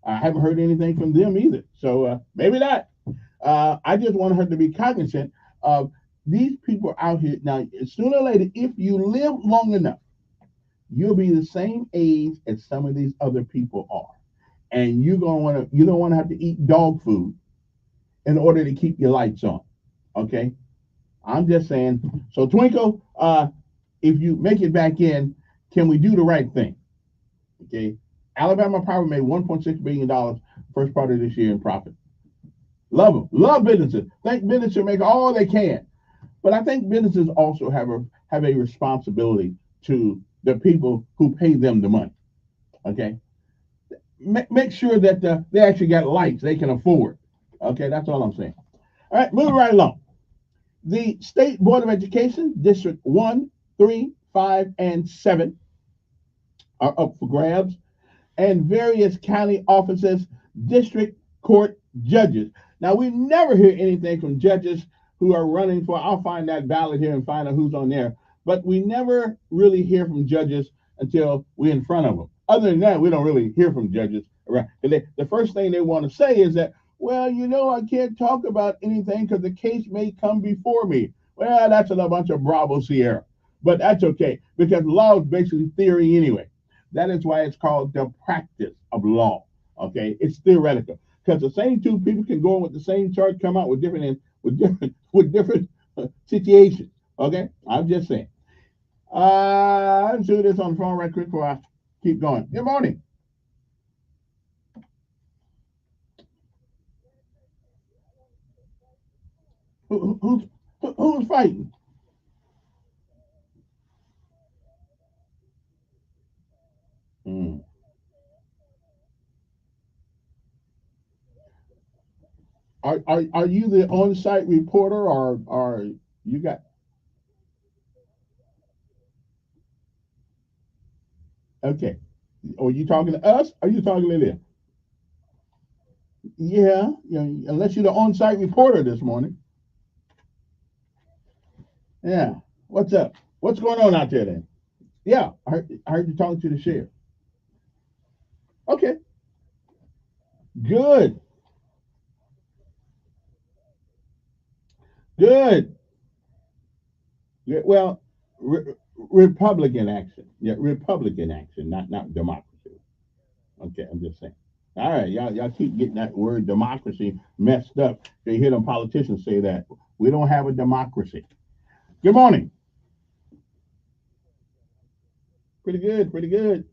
I haven't heard anything from them either, so maybe not. I just want her to be cognizant of these people out here. Now, sooner or later, if you live long enough, you'll be the same age as some of these other people are, and you don't want to have to eat dog food in order to keep your lights on. Okay, I'm just saying. So Twinkle, if you make it back in, can we do the right thing? Okay, Alabama Power made $1.6 billion first part of this year in profit. Love them. Love businesses. Think businesses should make all they can. But I think businesses also have a responsibility to the people who pay them the money. Okay, make sure that they actually got lights they can afford. Okay, that's all I'm saying. All right, moving right along. The State Board of Education, District 1, 3, 5, and 7 are up for grabs, and various county offices, district court judges. Now, we never hear anything from judges who are running for, I'll find that ballot here and find out who's on there, but we never really hear from judges until we're in front of them. Other than that, we don't really hear from judges. Right? The first thing they want to say is that, well, I can't talk about anything because the case may come before me. Well, that's a bunch of Bravo Sierra, but that's okay because law is basically theory anyway. That is why it's called the practice of law. Okay, it's theoretical because the same two people can go in with the same chart, come out with different situations. Okay, I'm just saying. Let's do this on the phone right quick before I keep going. Good morning. Who's fighting? Hmm. Are you the on-site reporter or you got? Okay. Are you talking to us? Or are you talking to them? Yeah, unless you're the on-site reporter this morning. Yeah. What's up? What's going on out there then? Yeah, I heard you talking to the sheriff. Okay. Good. Good. Yeah, well, Republican action. Yeah, Republican action, not democracy. Okay, I'm just saying. All right, y'all keep getting that word democracy messed up. You hear them politicians say that. We don't have a democracy. Good morning. Pretty good, pretty good.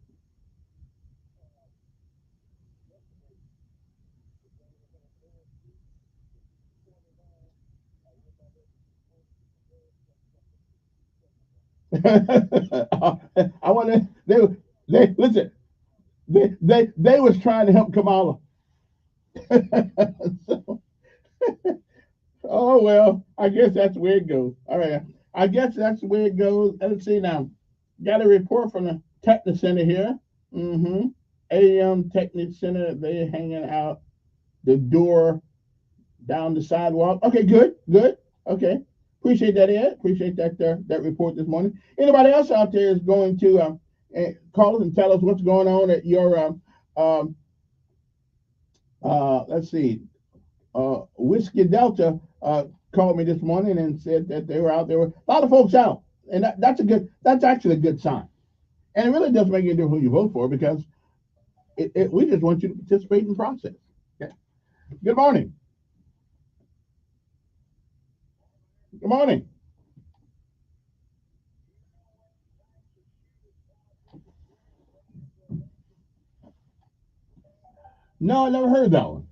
I want to. They listen. They was trying to help Kamala. So, oh well, I guess that's where it goes. All right, I guess that's the way it goes. Let's see now. Got a report from the Technic Center here. Mm-hmm. AM Technic Center. They hanging out the door down the sidewalk. Okay, good, good. Okay, appreciate that, Ed. Appreciate that report this morning. Anybody else out there is going to call us and tell us what's going on at your let's see, Whiskey Delta called me this morning and said that they were out there. A lot of folks out, and that's actually a good sign. And it really doesn't make any difference who you vote for because we just want you to participate in the process. Okay. Good morning. Good morning. No, I never heard that one.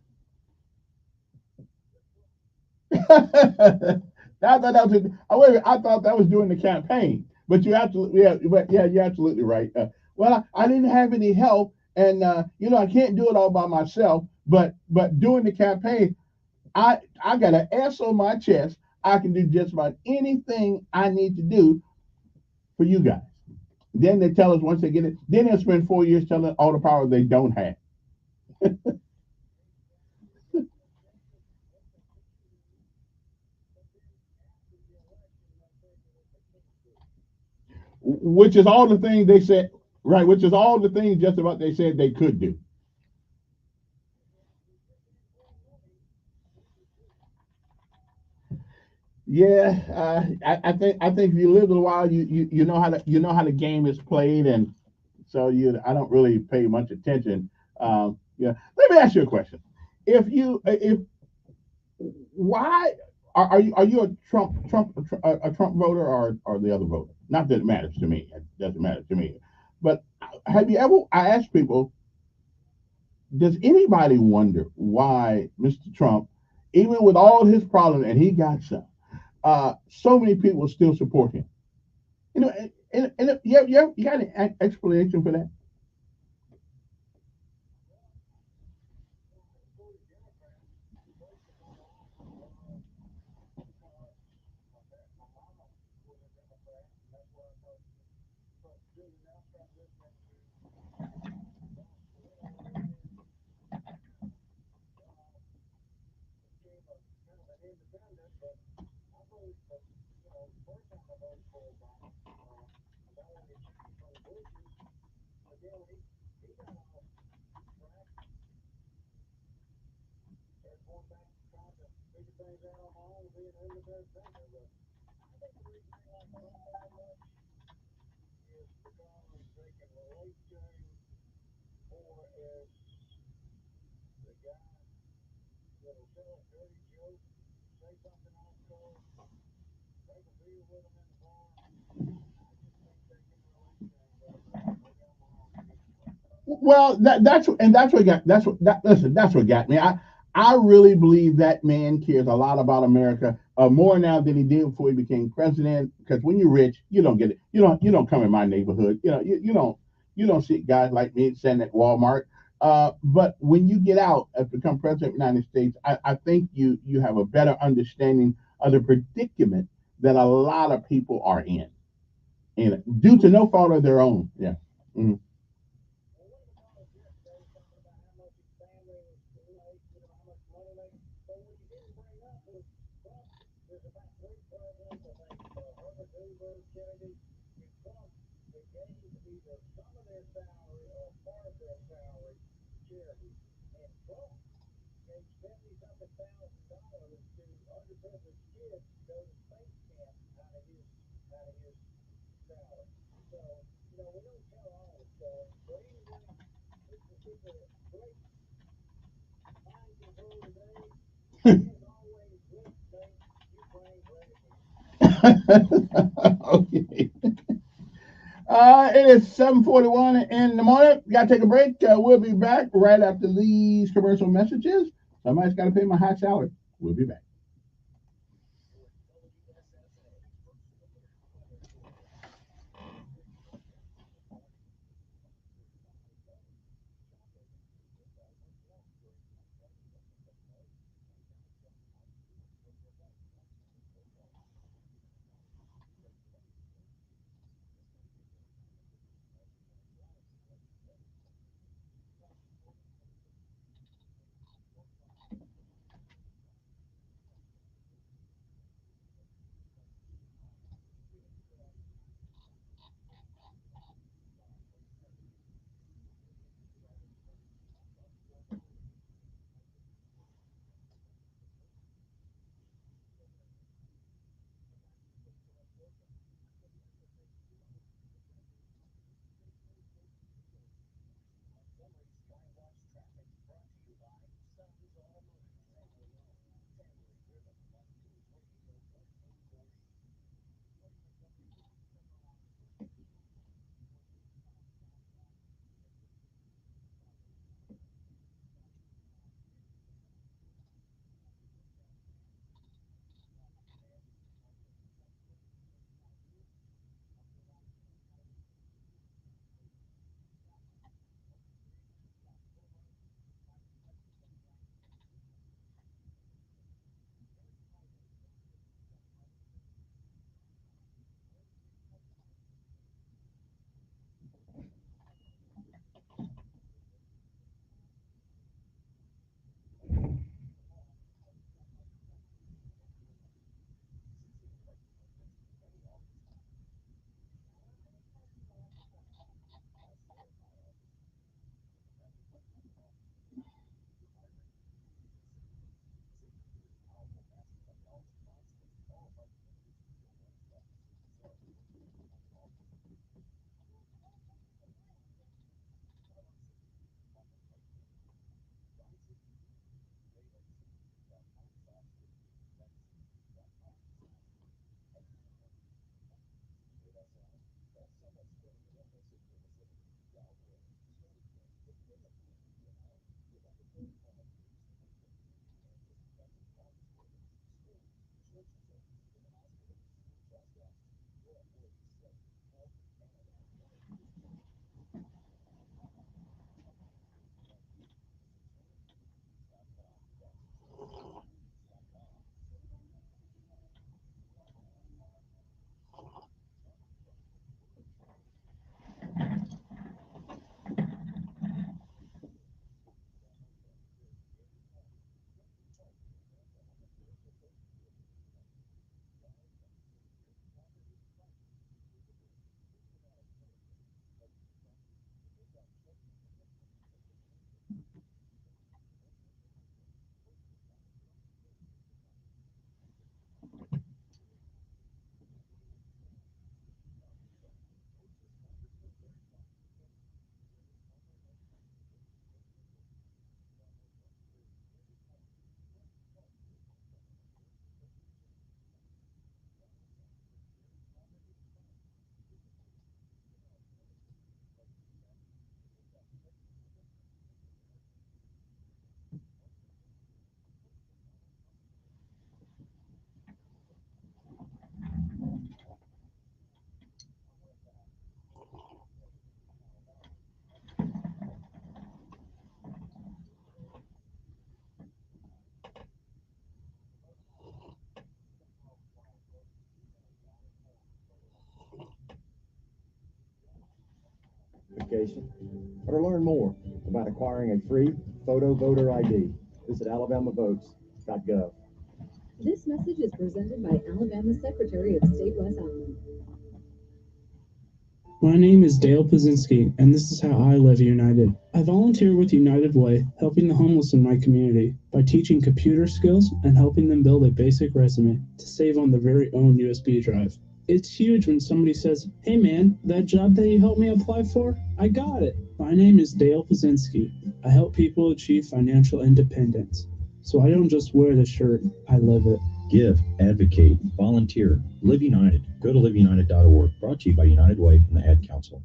I thought that was. I thought that was during the campaign. But you absolutely, yeah, you're absolutely right. Well, I didn't have any help, and I can't do it all by myself. But during the campaign, I got an S on my chest. I can do just about anything I need to do for you guys. Then they tell us once they get it. Then they'll spend 4 years telling all the power they don't have. Which is all the things they said, right? Which is all the things just about they said they could do. Yeah, I think if you live a while, you know how the game is played, and so I don't really pay much attention. Yeah, let me ask you a question. If why are you a Trump voter or the other voter? Not that it matters to me. It doesn't matter to me. But have you ever? I ask people, does anybody wonder why Mr. Trump Even with all his problems, and he got some, so many people still support him. You know, you got an explanation for that? Well, that's what got that's what that listen that's what got me. I really believe that man cares a lot about America, more now than he did before he became president. Because when you're rich, you don't get it. You don't come in my neighborhood. You don't see guys like me standing at Walmart. But when you get out and become president of the United States, I think you have a better understanding of the predicament that a lot of people are in, and due to no fault of their own. Yeah. Mhm. Okay. It is 7:41 in the morning. Got to take a break. We'll be back right after these commercial messages. Somebody's got to pay my high salary. We'll be back. Vacation, or to learn more about acquiring a free photo voter ID, visit alabamavotes.gov. This message is presented by Alabama Secretary of State Wes Allen. My name is Dale Pazinski, and this is how I live United. I volunteer with United Way, helping the homeless in my community by teaching computer skills and helping them build a basic resume to save on their very own USB drive. It's huge when somebody says, "Hey man, that job that you helped me apply for, I got it." My name is Dale Pazinski. I help people achieve financial independence. So I don't just wear the shirt, I live it. Give, advocate, volunteer. Live United. Go to liveunited.org. Brought to you by United Way and the Ad Council.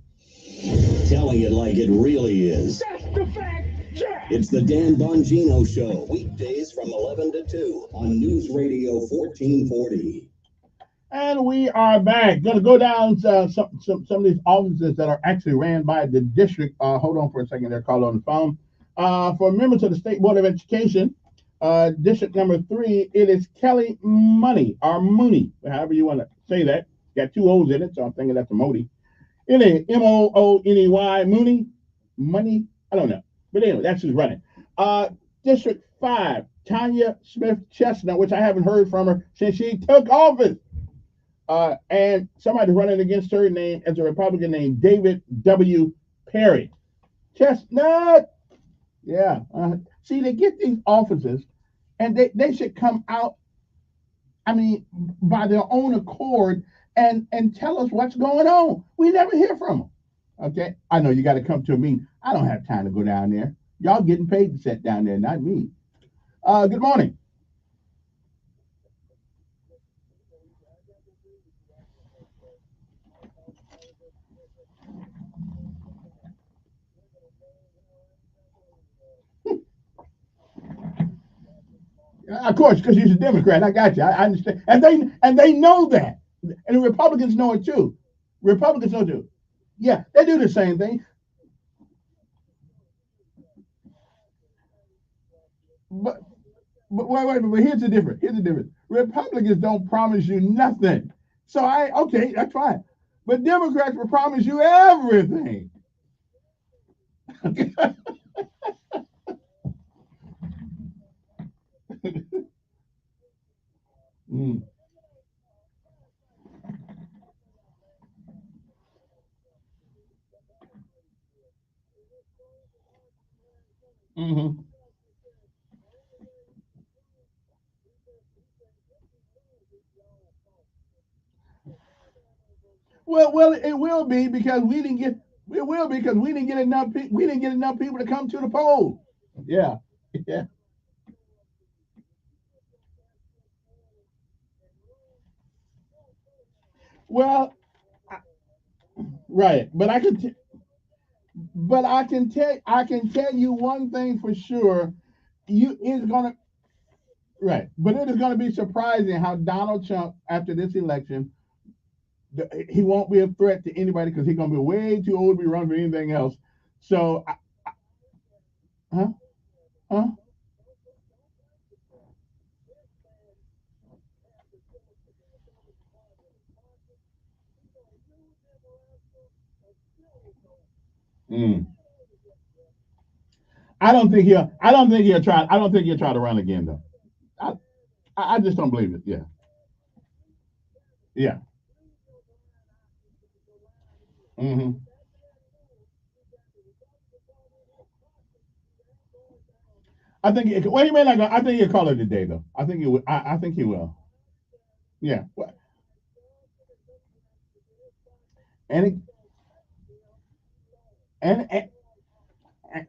Telling it like it really is. That's the fact, Jack. It's the Dan Bongino Show, weekdays from 11 to 2 on News Radio 1440. And we are back. Going to go down some of these offices that are actually ran by the district. Hold on for a second. They're called on the phone. For members of the State Board of Education, district number 3, it is Kelly Money, or Mooney, however you want to say that. Got 2 O's in it, so I'm thinking that's a Modi. It is Mooney, Mooney, Money, I don't know. But anyway, that's who's running. District 5, Tanya Smith Chestnut, which I haven't heard from her since she took office. And somebody's running against her name as a Republican named David W. Perry. Chestnut! Yeah. See, they get these offices, and they should come out, by their own accord and tell us what's going on. We never hear from them. Okay? I know you got to come to a meeting. I don't have time to go down there. Y'all getting paid to sit down there, not me. Good morning. Of course, because he's a Democrat. I got you. I understand. And they know that. And the Republicans know it too. Republicans know it too. Yeah, they do the same thing. But wait, but here's the difference. Republicans don't promise you nothing. So okay, that's fine. But Democrats will promise you everything. Mm. Mm-hmm. Well, it will be because we didn't get. It will be because we didn't get enough. We didn't get enough people to come to the polls. Yeah, yeah. Well, right. But I can tell you one thing for sure. You is gonna right, but it is gonna be surprising how Donald Trump after this election, he won't be a threat to anybody because he's gonna be way too old to be running for anything else. So, huh, huh. Mm. I don't think he'll. I don't think he'll try. I don't think he'll try to run again though. I, I just don't believe it. Yeah, yeah. Hmm. I think. Well, he may not go. I think he'll call it a day though. I think he will. I think he will. Yeah. And it, and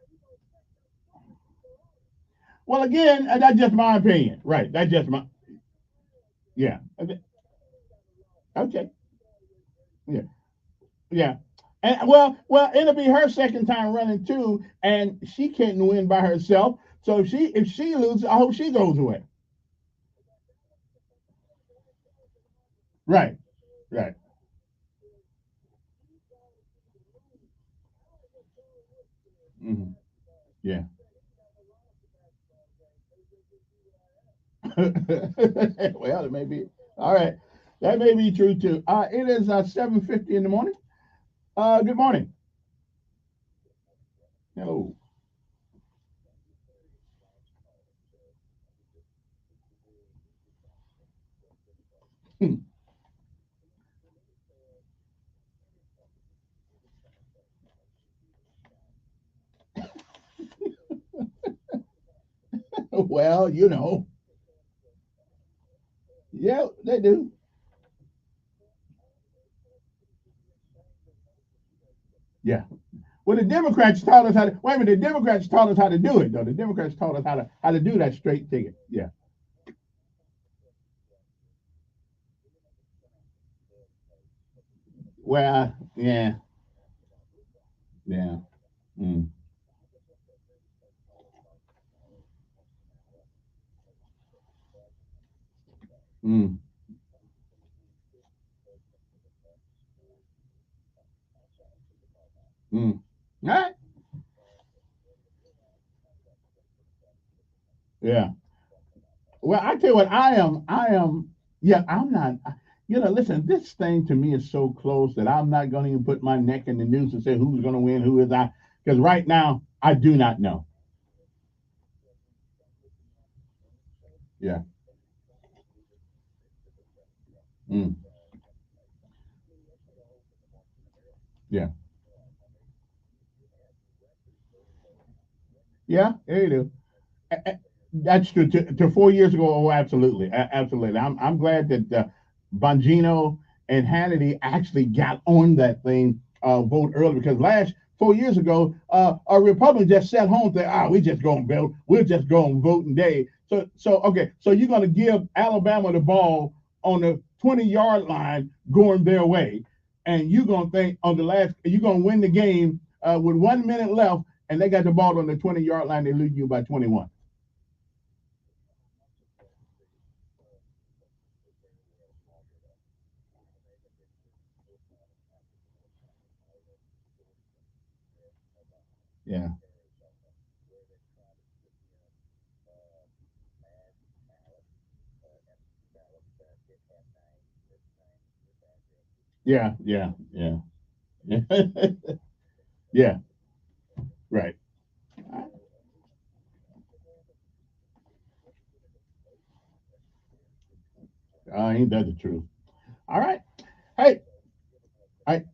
well, again, that's just my opinion. Right. That's just my. Yeah. Okay. Yeah. Yeah. And it'll be her second time running too, and she can't win by herself. So if she loses, I hope she goes away. Right. Right. Hmm. Yeah. Well, it may be. All right. That may be true too. It is 7:50 in the morning. Good morning. Hello. Well, yeah, they do. Yeah. Well, the Democrats taught us how to. Wait a minute. The Democrats taught us how to do it, though. The Democrats taught us how to do that straight ticket. Yeah. Well, yeah, yeah. Mm, mm, mm. All right. Yeah. Well, I tell you what, I am. Yeah, I'm not. Listen, this thing to me is so close that I'm not going to even put my neck in the news and say who's going to win, who is I, because right now I do not know. Yeah. Mm, yeah. Yeah. There you do. That's true. To 4 years ago, oh, absolutely, absolutely. I'm glad that Bongino and Hannity actually got on that thing vote early because last 4 years ago, a Republican just sat home and said, we just gonna vote. We'll just go and vote day. So okay, so you're gonna give Alabama the ball on the 20-yard line going their way, and you're gonna think on the last you're gonna win the game with 1 minute left, and they got the ball on the 20-yard line. They lead you by 21. Yeah. Yeah, yeah, yeah, yeah. Right. Ain't that the truth? All right. Hey,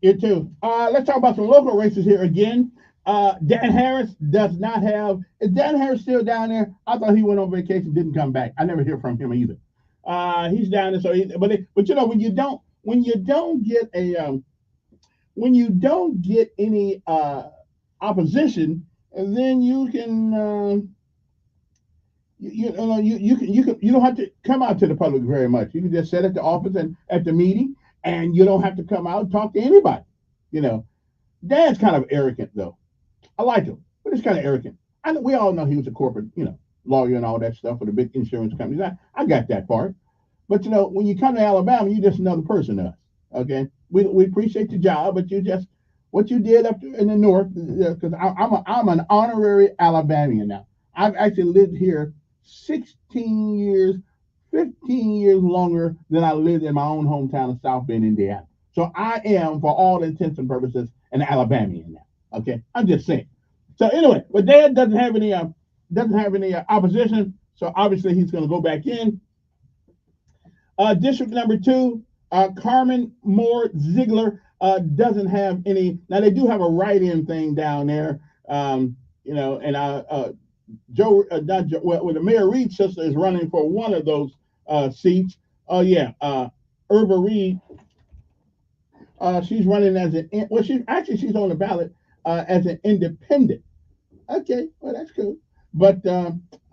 you too. Let's talk about some local races here again. Dan Harris does not have. Is Dan Harris still down there? I thought he went on vacation, didn't come back. I never hear from him either. He's down there, but when you don't get any opposition, and then you can. You don't have to come out to the public very much. You can just sit at the office and at the meeting, and you don't have to come out and talk to anybody. You know, Dad's kind of arrogant though. I like him, but he's kind of arrogant. We all know he was a corporate, lawyer and all that stuff for the big insurance companies. I got that part. But when you come to Alabama, you're just another person to us. Okay, we appreciate your job, but you just what you did up in the north. Because I'm an honorary Alabamian now. I've actually lived here 16 years, 15 years longer than I lived in my own hometown of South Bend, Indiana. So I am, for all intents and purposes, an Alabamian now. Okay, I'm just saying. So anyway, but Dad doesn't have any opposition. So obviously he's going to go back in. District number two, Carmen Moore Ziegler doesn't have any. Now they do have a write-in thing down there, and Joe, not Joe, well, the Mayor Reed's sister is running for one of those seats. Oh yeah, Irva Reed. She's running as she's on the ballot as an independent. Okay, well that's cool, but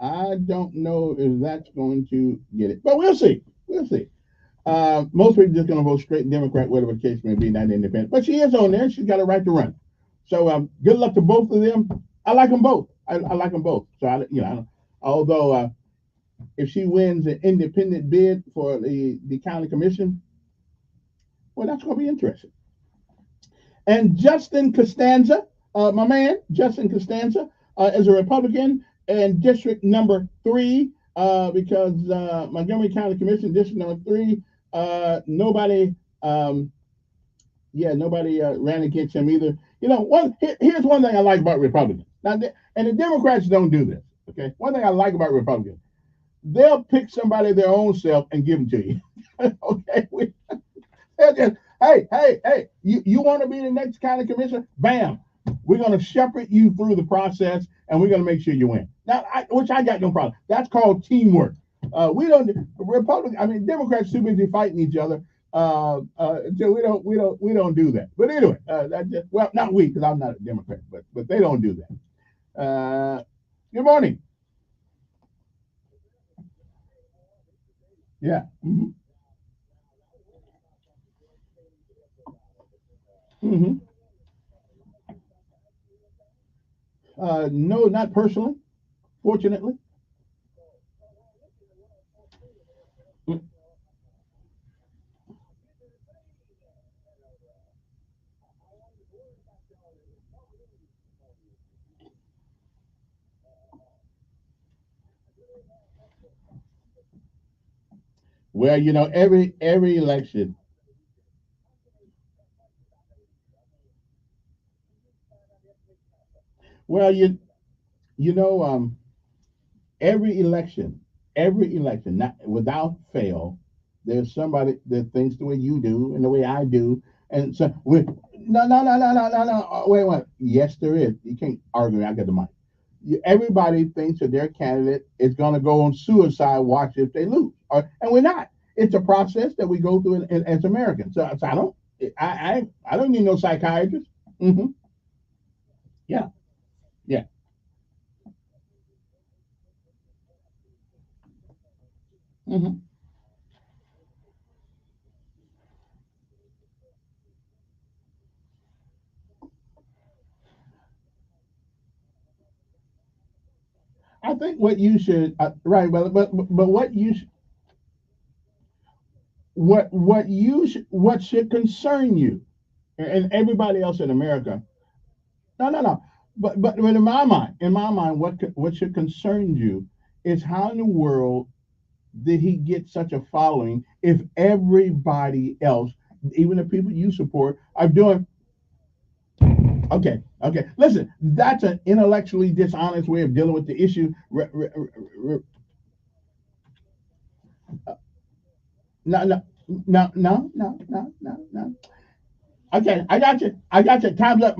I don't know if that's going to get it, but we'll see. We'll see. Most people just going to vote straight Democrat, whatever the case may be, not independent. But she is on there. She's got a right to run. So good luck to both of them. I like them both. I like them both. So although if she wins an independent bid for the county commission, well, that's going to be interesting. And Justin Costanza, my man, Justin Costanza, is a Republican in District number 3 because Montgomery County Commission, District number 3, nobody, nobody ran against him either. Here's one thing I like about Republicans. Now, and the Democrats don't do this. Okay, one thing I like about Republicans, they'll pick somebody their own self and give them to you. Okay, they'll just, hey, you want to be the next county commissioner? Bam, we're going to shepherd you through the process, and we're going to make sure you win. Now, which I got no problem. That's called teamwork. We don't Democrats too busy fighting each other. So we don't do that. But anyway, not we, because I'm not a Democrat, but they don't do that. Good morning. Yeah. Mm-hmm. Mm-hmm. No, not personally, fortunately. Mm. Well, every election. Well, you know, every election, not without fail, there's somebody that thinks the way you do and the way I do, and so we no. Wait. Yes, there is. You can't argue. I got the mic. Everybody thinks that their candidate is going to go on suicide watch if they lose, and we're not. It's a process that we go through as Americans. So I don't need no psychiatrist. Hmm. Yeah, yeah. Hmm. I think what you should right, but what should concern you and everybody else in America. No. But in my mind, what should concern you is how in the world did he get such a following if everybody else, even the people you support, are doing okay. Listen, that's an intellectually dishonest way of dealing with the issue. No, no, no. Okay, I got you. Time's up.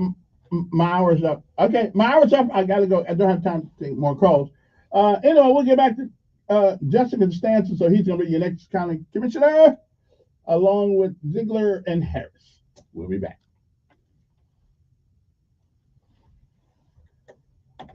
My hour's up. Okay, my hour's up. I gotta go. I don't have time to take more calls. Anyway, we'll get back to Jessica Stanton. So he's gonna be your next county commissioner, along with Ziegler and Harris. We'll be back.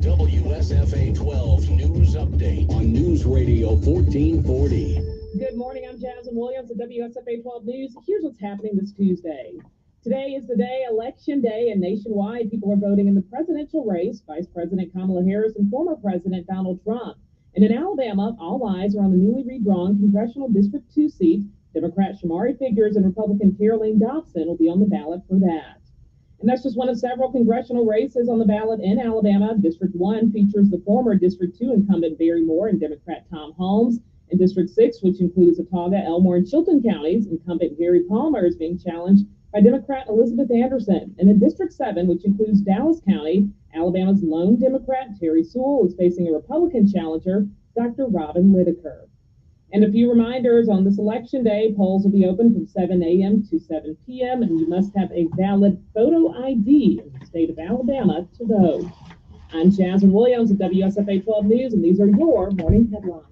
WSFA 12 News Update on News Radio 1440. Good morning, I'm Jasmine Williams at WSFA 12 News. Here's what's happening this Tuesday. Today is the day, Election Day, and nationwide people are voting in the presidential race, Vice President Kamala Harris and former President Donald Trump. And in Alabama, all eyes are on the newly redrawn Congressional District 2 seat. Democrat Shamari Figures and Republican Caroline Dobson will be on the ballot for that. And that's just one of several congressional races on the ballot in Alabama. District 1 features the former District 2 incumbent Barry Moore and Democrat Tom Holmes. In District 6, which includes Autauga, Elmore, and Chilton counties, incumbent Gary Palmer is being challenged by Democrat Elizabeth Anderson. And in District 7, which includes Dallas County, Alabama's lone Democrat Terry Sewell is facing a Republican challenger, Dr. Robin Whitaker. And a few reminders on this election day, polls will be open from 7 a.m. to 7 p.m. and you must have a valid photo ID in the state of Alabama to vote. I'm Jasmine Williams at WSFA 12 News, and these are your morning headlines.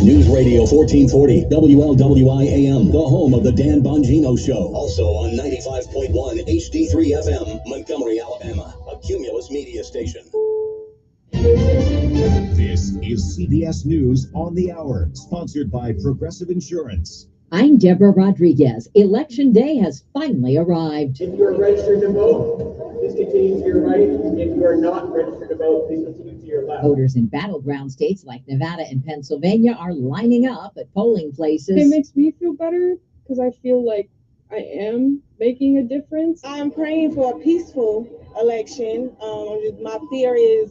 News Radio 1440, WLWI AM, the home of the Dan Bongino Show. Also on 95.1 HD3 FM, Montgomery, Alabama, a Cumulus media station. This is CBS News on the Hour, sponsored by Progressive Insurance. I'm Deborah Rodriguez. Election Day has finally arrived. If you are registered to vote, please continue to your right. If you are not registered to vote, please continue to your left. Voters in battleground states like Nevada and Pennsylvania are lining up at polling places. It makes me feel better because I feel like I am making a difference. I'm praying for a peaceful election. My fear is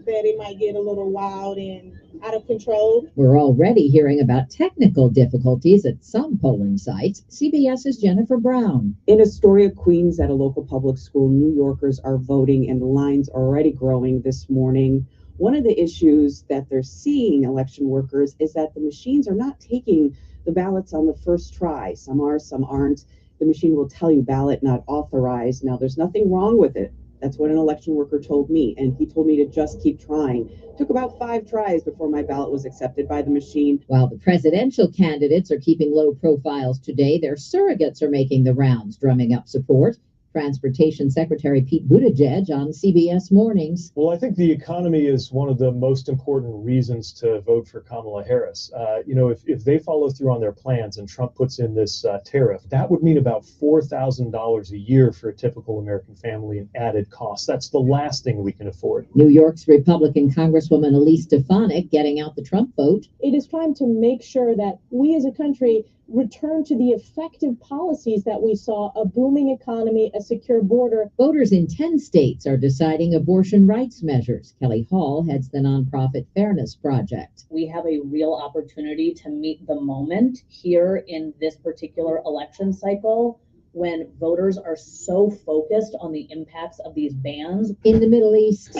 that it might get a little wild and out of control. We're already hearing about technical difficulties at some polling sites. CBS's Jennifer Brown. In Astoria, Queens, at a local public school, New Yorkers are voting and the lines are already growing this morning. One of the issues that they're seeing, election workers, is that the machines are not taking the ballots on the first try. Some are, some aren't. The machine will tell you ballot not authorized. Now, there's nothing wrong with it. That's what an election worker told me, and he told me to just keep trying. Took about 5 tries before my ballot was accepted by the machine. While the presidential candidates are keeping low profiles today, their surrogates are making the rounds, drumming up support. Transportation Secretary Pete Buttigieg on CBS Mornings. Well, I think the economy is one of the most important reasons to vote for Kamala Harris. If they follow through on their plans and Trump puts in this tariff, that would mean about $4,000 a year for a typical American family in added costs. That's the last thing we can afford. New York's Republican Congresswoman Elise Stefanik getting out the Trump vote. It is time to make sure that we as a country return to the effective policies that we saw: a booming economy, a secure border. Voters in 10 states are deciding abortion rights measures. Kelly Hall heads the nonprofit Fairness Project. We have a real opportunity to meet the moment here in this particular election cycle, when voters are so focused on the impacts of these bans. In the Middle East,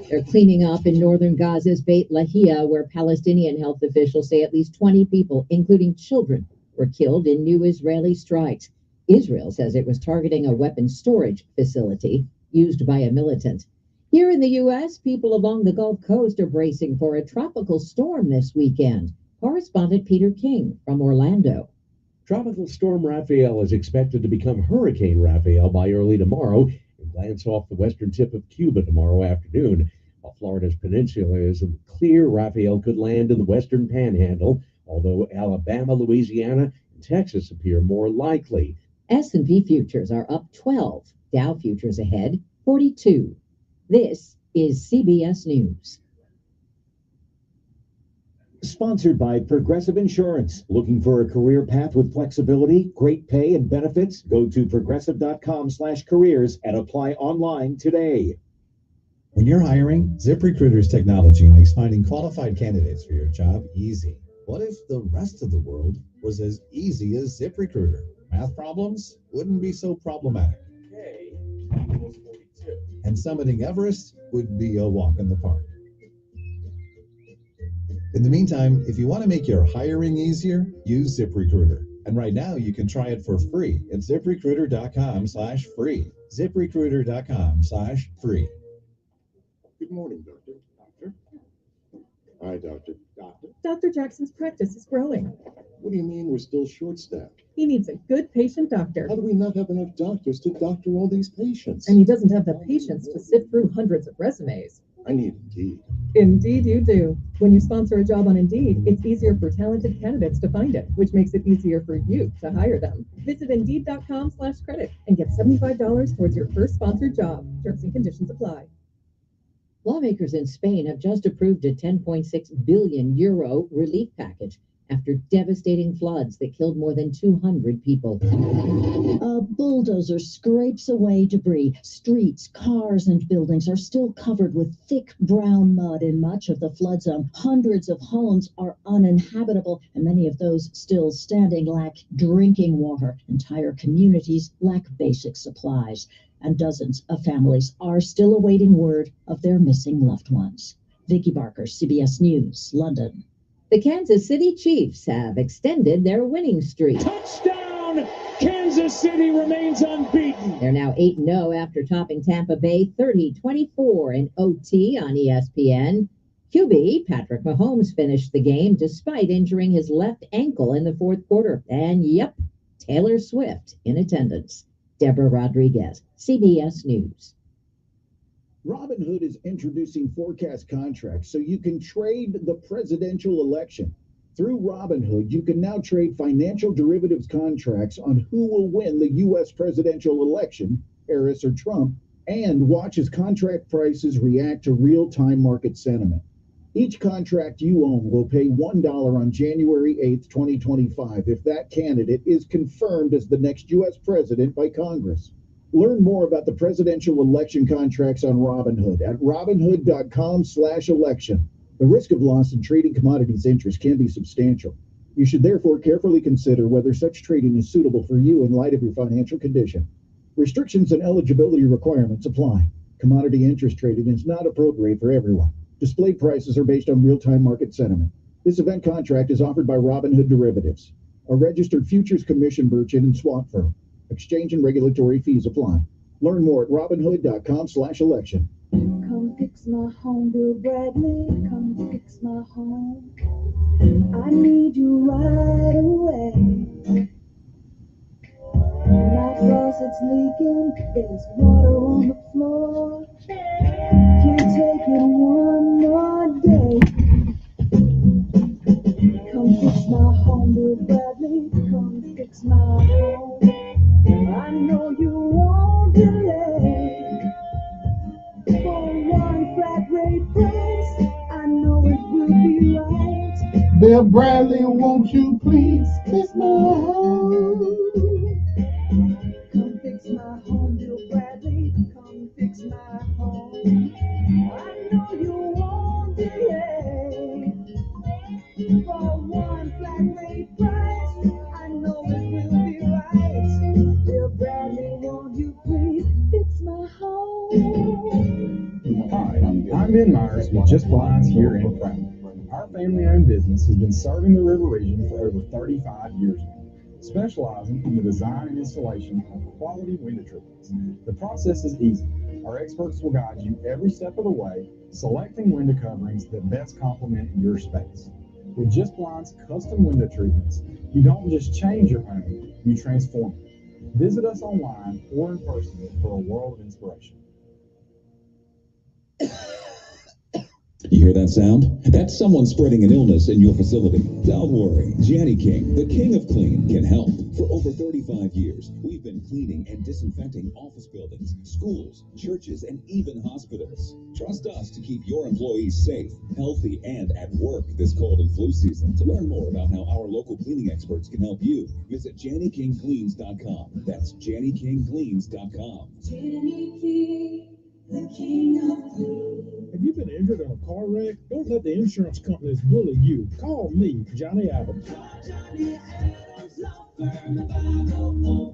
they're cleaning up in northern Gaza's Beit Lahia, where Palestinian health officials say at least 20 people, including children, were killed in new Israeli strikes. Israel says it was targeting a weapons storage facility used by a militant. Here in the U.S., people along the Gulf Coast are bracing for a tropical storm this weekend. Correspondent Peter King from Orlando. Tropical Storm Rafael is expected to become Hurricane Rafael by early tomorrow and glance off the western tip of Cuba tomorrow afternoon. While Florida's peninsula is clear, Rafael could land in the western panhandle, although Alabama, Louisiana, and Texas appear more likely. S&P futures are up 12. Dow futures ahead 42. This is CBS News. Sponsored by Progressive Insurance. Looking for a career path with flexibility, great pay, and benefits? Go to progressive.com/careers and apply online today. When you're hiring, ZipRecruiter's technology makes finding qualified candidates for your job easy. What if the rest of the world was as easy as ZipRecruiter? Math problems wouldn't be so problematic. K equals 42. And summiting Everest would be a walk in the park. In the meantime, if you want to make your hiring easier, use ZipRecruiter. And right now you can try it for free at ZipRecruiter.com/free. ZipRecruiter.com/free. Good morning, Doctor. Doctor? Hi, Doctor. Doctor? Dr. Jackson's practice is growing. What do you mean we're still short-staffed? He needs a good patient doctor. How do we not have enough doctors to doctor all these patients? And he doesn't have the patience to sift through hundreds of resumes. I need Indeed. Indeed you do. When you sponsor a job on Indeed, it's easier for talented candidates to find it, which makes it easier for you to hire them. Visit Indeed.com/credit and get $75 towards your first sponsored job. Terms and conditions apply. Lawmakers in Spain have just approved a €10.6 billion relief package after devastating floods that killed more than 200 people. A bulldozer scrapes away debris. Streets, cars, and buildings are still covered with thick brown mud in much of the flood zone. Hundreds of homes are uninhabitable, and many of those still standing lack drinking water. Entire communities lack basic supplies, and dozens of families are still awaiting word of their missing loved ones. Vicki Barker, CBS News, London. The Kansas City Chiefs have extended their winning streak. Touchdown! Kansas City remains unbeaten. They're now 8-0 after topping Tampa Bay 30-24 in OT on ESPN. QB Patrick Mahomes finished the game despite injuring his left ankle in the fourth quarter. And yep, Taylor Swift in attendance. Deborah Rodriguez, CBS News. Robinhood is introducing forecast contracts so you can trade the presidential election. Through Robinhood, you can now trade financial derivatives contracts on who will win the U.S. presidential election, Harris or Trump, and watch as contract prices react to real-time market sentiment. Each contract you own will pay $1 on January 8th, 2025, if that candidate is confirmed as the next U.S. president by Congress. Learn more about the presidential election contracts on Robinhood at robinhood.com/election. The risk of loss in trading commodities interest can be substantial. You should therefore carefully consider whether such trading is suitable for you in light of your financial condition. Restrictions and eligibility requirements apply. Commodity interest trading is not appropriate for everyone. Displayed prices are based on real-time market sentiment. This event contract is offered by Robinhood Derivatives, a registered futures commission merchant and swap firm. Exchange and regulatory fees apply. Learn more at robinhood.com/election. Come fix my home, Bill Bradley. Come fix my home. I need you right away. My faucet's leaking. There's water on the floor. Can't take it one more day. Come fix my home, Bill Bradley. Come fix my home. I know you won't delay. For one flat rate price, I know it will be right. Bill Bradley, won't you please fix my home? Come fix my home, Bill Bradley. Come fix my home. I know you won't delay. For one flat rate price, I know it will be right. Bill Bradley, won't you please fix my home? Hi, I'm Ben Myers with Just Blinds here in Prattville. Our family-owned business has been serving the river region for over 35 years now, specializing in the design and installation of quality window treatments. The process is easy. Our experts will guide you every step of the way, selecting window coverings that best complement your space. With Just Blinds custom window treatments, you don't just change your home, you transform it. Visit us online or in person for a world of inspiration. You hear that sound? That's someone spreading an illness in your facility. Don't worry. Janny King, the king of clean, can help. For over 35 years, we've been cleaning and disinfecting office buildings, schools, churches, and even hospitals. Trust us to keep your employees safe, healthy, and at work this cold and flu season. To learn more about how our local cleaning experts can help you, visit JannyKingCleans.com. That's JannyKingCleans.com. Janny King, the king of clean. Have you been injured in a car wreck? Don't let the insurance companies bully you. Call me, Johnny Adams. No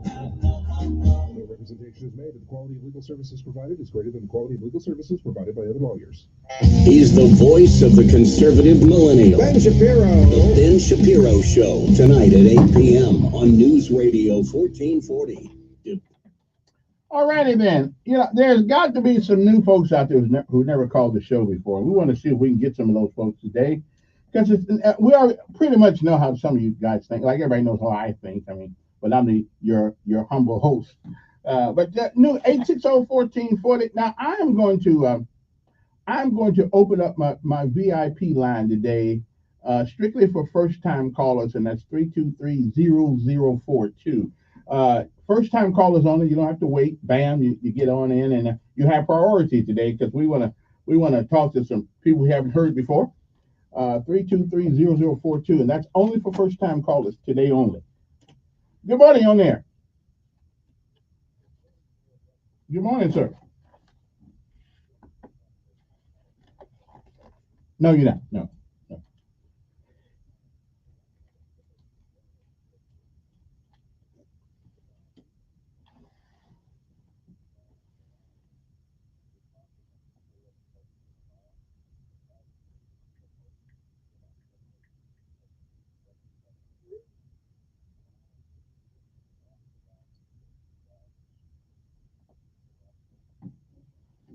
representation is made that the quality of legal services provided is greater than the quality of legal services provided by other lawyers. He's the voice of the conservative millennial. Ben Shapiro. The Ben Shapiro Show, tonight at 8 p.m. on News Radio 1440. All righty then. You know, there's got to be some new folks out there who never called the show before. We want to see if we can get some of those folks today, because we already pretty much know how some of you guys think. Like everybody knows how I think. I mean, but I'm your humble host. But that new 860-1440. Now I'm going to open up my VIP line today, strictly for first time callers, and that's 323-0042. First-time callers only. You don't have to wait. Bam, you get on in, and you have priority today because we want to talk to some people we haven't heard before. 323-0042, and that's only for first-time callers today only. Good morning on there. Good morning, sir. No, you're not. No.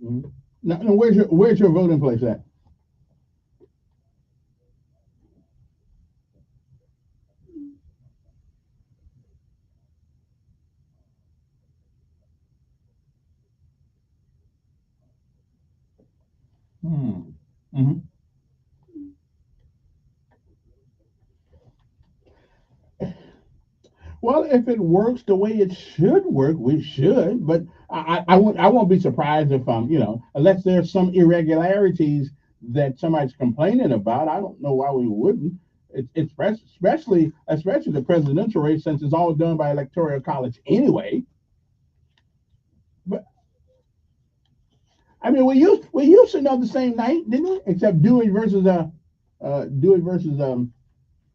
Mm-hmm. Now, where's your voting place at? Mm-hmm. Well, if it works the way it should work, we should. But I won't be surprised if unless there's some irregularities that somebody's complaining about. I don't know why we wouldn't. It's especially the presidential race, since it's all done by electoral college anyway. I mean, we used to know the same night, didn't we? Except Dewey versus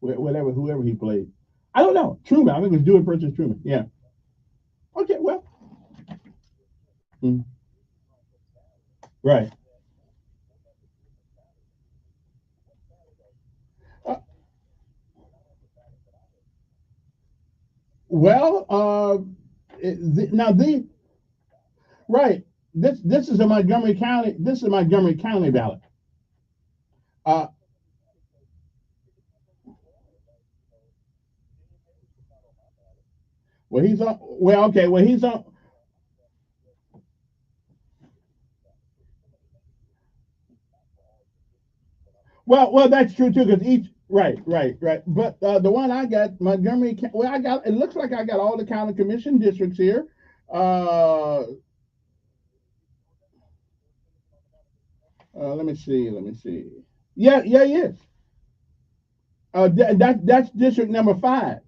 whatever whoever he played. I don't know. Truman. I think it was Dewey versus Truman. Yeah. Okay. Well. mm, Right. Uh, well. Now the right. This is a Montgomery County. This is Montgomery County ballot. Uh. Well, he's on. Well, okay. Well, he's on. Well, that's true too. Because each. Right. But the one I got, Montgomery. Well, I got. It looks like I got all the county commission districts here. Uh, let me see. Let me see. Yeah, he is. That's district number 5.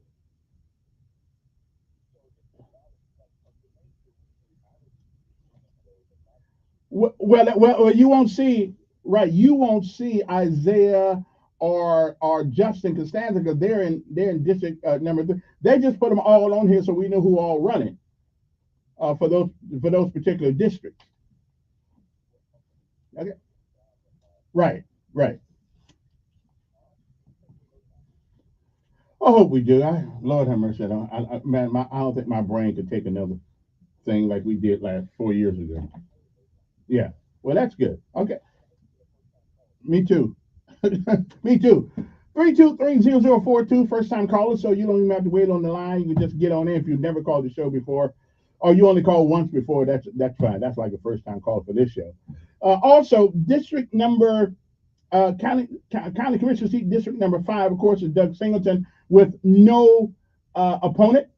Well, you won't see. Right, you won't see Isaiah or Justin Costanza because they're in district number 3. They just put them all on here so we know who all running for those particular districts. Okay. Right. Right. I hope we do. Lord have mercy. Man, I don't think my brain could take another thing like we did last 4 years ago. Yeah. Well, that's good. Okay. Me too. Me too. 3230042, first time caller, so you don't even have to wait on the line. You can just get on in if you've never called the show before, or you only called once before. That's fine. That's like a first time call for this show. Also, district number county commission seat district number 5, of course, is Doug Singleton with no opponent.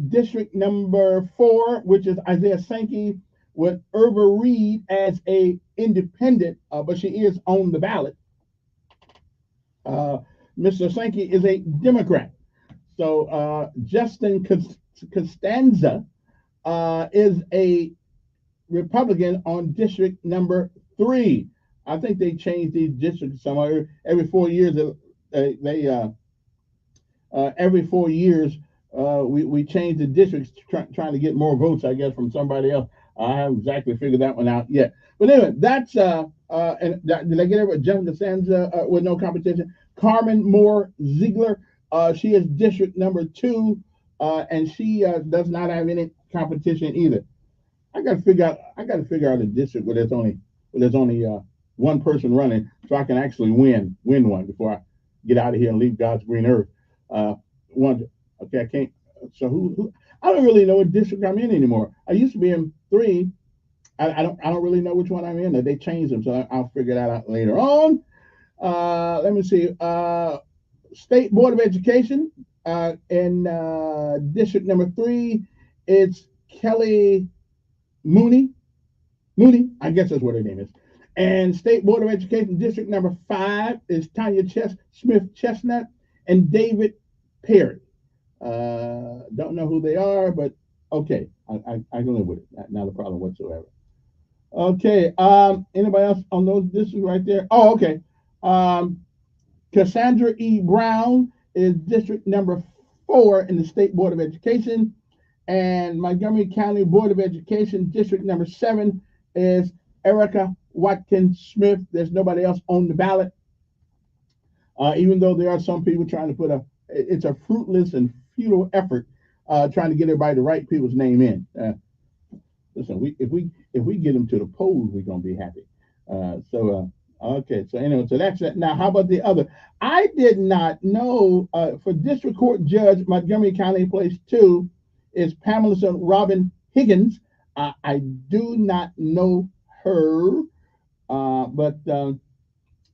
District number 4, which is Isaiah Sankey with Irva Reed as a independent, but she is on the ballot. Mr. Sankey is a Democrat. So Justin Costanza is a Republican on district number 3. I think they changed these districts somewhere every 4 years. Every 4 years we change the districts, trying to get more votes, I guess, from somebody else. I haven't exactly figured that one out yet. But anyway, that's and did I get it? Justin Costanza with no competition. Carmen Moore Ziegler, she is district number 2, and she does not have any competition either. I got to figure out a district where there's only one person running, so I can actually win one before I get out of here and leave God's green earth. One, okay, I can't. So who? I don't really know what district I'm in anymore. I used to be in 3. I don't really know which one I'm in. They changed them, so I'll figure that out later on. Let me see. State Board of Education in district number 3. It's Kelly Mooney, I guess that's what her name is. And State Board of Education District number 5 is Tanya Smith Chestnut and David Perry. Don't know who they are, but okay, I can live with it. Not a problem whatsoever. Okay, anybody else on those districts right there? Oh, okay. Cassandra E. Brown is district number 4 in the State Board of Education. And Montgomery County Board of Education, district number 7 is Erica Watkins Smith. There's nobody else on the ballot. Even though there are some people trying to it's a fruitless and futile effort trying to get everybody to write people's name in. Listen, if we get them to the polls, we're gonna be happy. Okay. So anyway, so that's it. Now, how about the other? I did not know for District Court Judge Montgomery County Place 2 is Pamela Robin Higgins. I do not know her, but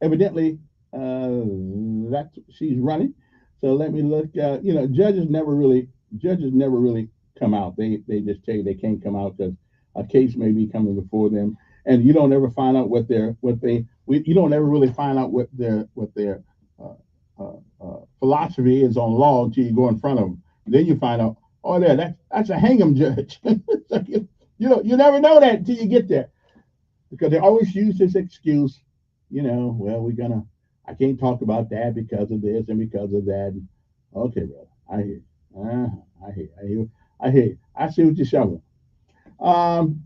evidently that's she's running. So let me look. Judges never really come out. They just tell you they can't come out because a case may be coming before them, and you don't ever find out you don't ever really find out what their philosophy is on law until you go in front of them. Then you find out, oh, that's a hang 'em judge. So you never know that until you get there. because they always use this excuse, well, I can't talk about that because of this and because of that. Okay, brother, I hear you. I hear you. I hear you. I hear you. I see what you're showing. Um,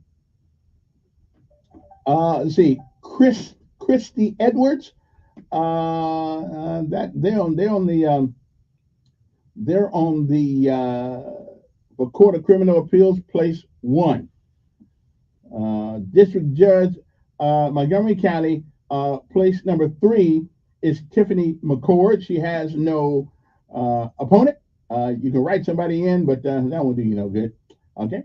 let's see, Christy Edwards. That they're on the for Court of Criminal Appeals, place one. District Judge, Montgomery County, place number three is Tiffany McCord. She has no opponent. You can write somebody in, but that won't do you no good. Okay.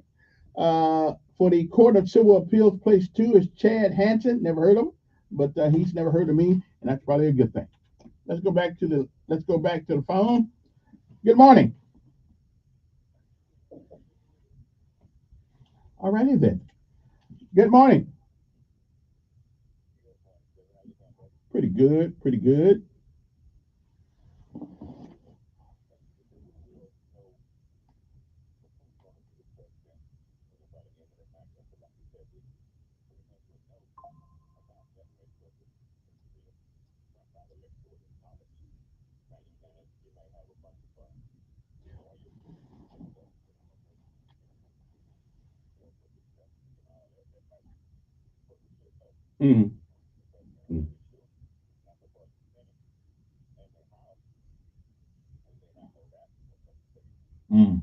For the Court of Civil Appeals, place two is Chad Hansen. Never heard of him, but he's never heard of me, and that's probably a good thing. Let's go back to the phone. Good morning. All righty then. Good morning. Pretty good. Pretty good. Mm. Mm. Mm.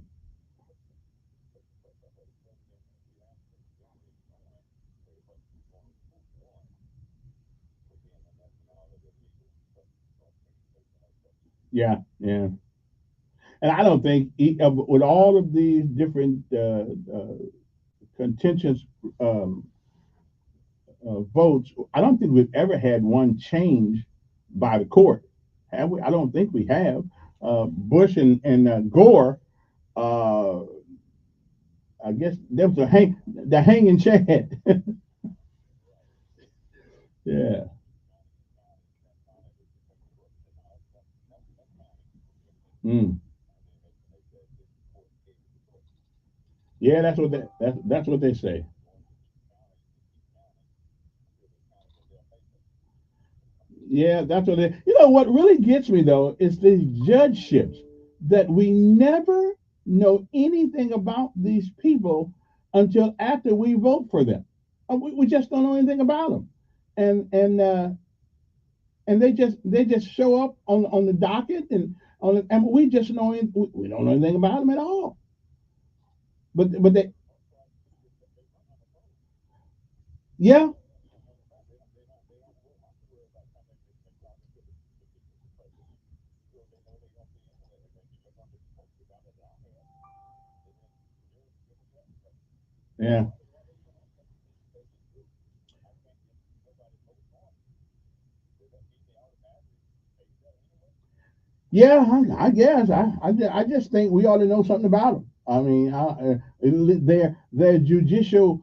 Yeah, yeah. And I don't think with all of these different contentious um, votes, I don't think we've ever had one change by the court. Have we? I don't think we have. Bush and Gore, uh, I guess there was the hanging chad. Yeah. Mm. Yeah, that's what they say. Yeah, that's what they. What really gets me though is these judgeships that we never know anything about these people until after we vote for them. We just don't know anything about them, and they just show up on the docket and we just know we don't know anything about them at all. But they yeah, yeah. Yeah, I guess. I just think we ought to know something about them. I mean, their judicial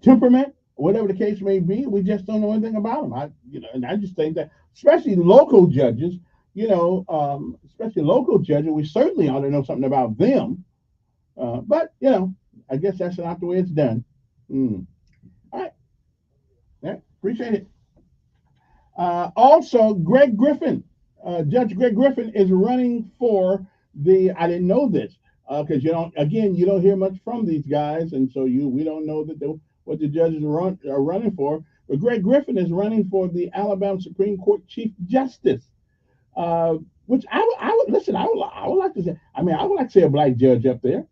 temperament, whatever the case may be, we just don't know anything about them. And I just think that, especially local judges, especially local judges, we certainly ought to know something about them. But I guess that's not the way it's done. Mm. All right, yeah, appreciate it. Also, Greg Griffin, Judge Greg Griffin is running for the. I didn't know this because you don't hear much from these guys, and so we don't know what the judges are running for. But Greg Griffin is running for the Alabama Supreme Court Chief Justice, uh, which I would listen. I would like to say. I mean, I would like to see a black judge up there.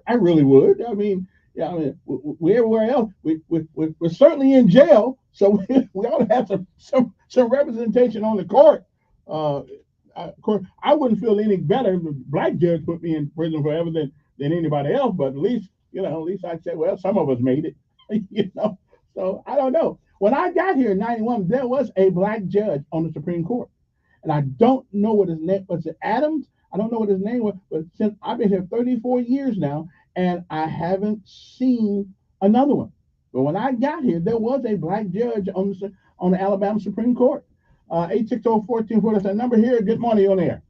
I really would. I mean, yeah. I mean, we everywhere else, we're certainly in jail, so we ought to have some representation on the court. Uh, of course, I wouldn't feel any better if a black judge put me in prison forever than anybody else. But at least I'd say, well, some of us made it. you know. So I don't know. When I got here in '91, there was a black judge on the Supreme Court and I don't know what his name was. It Adams? I don't know what his name was, but since I've been here 34 years now, and I haven't seen another one. But when I got here, there was a black judge on the Alabama Supreme Court. 860-1440 is that number here. Good morning on air.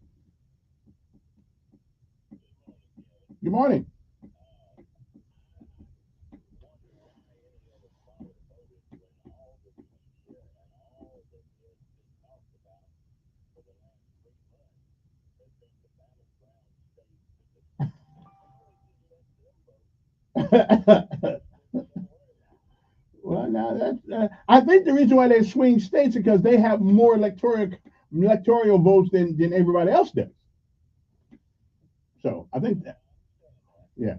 Good morning. Well, now that's. I think the reason why they swing states is because they have more electoral votes than everybody else does. So I think that. Yeah.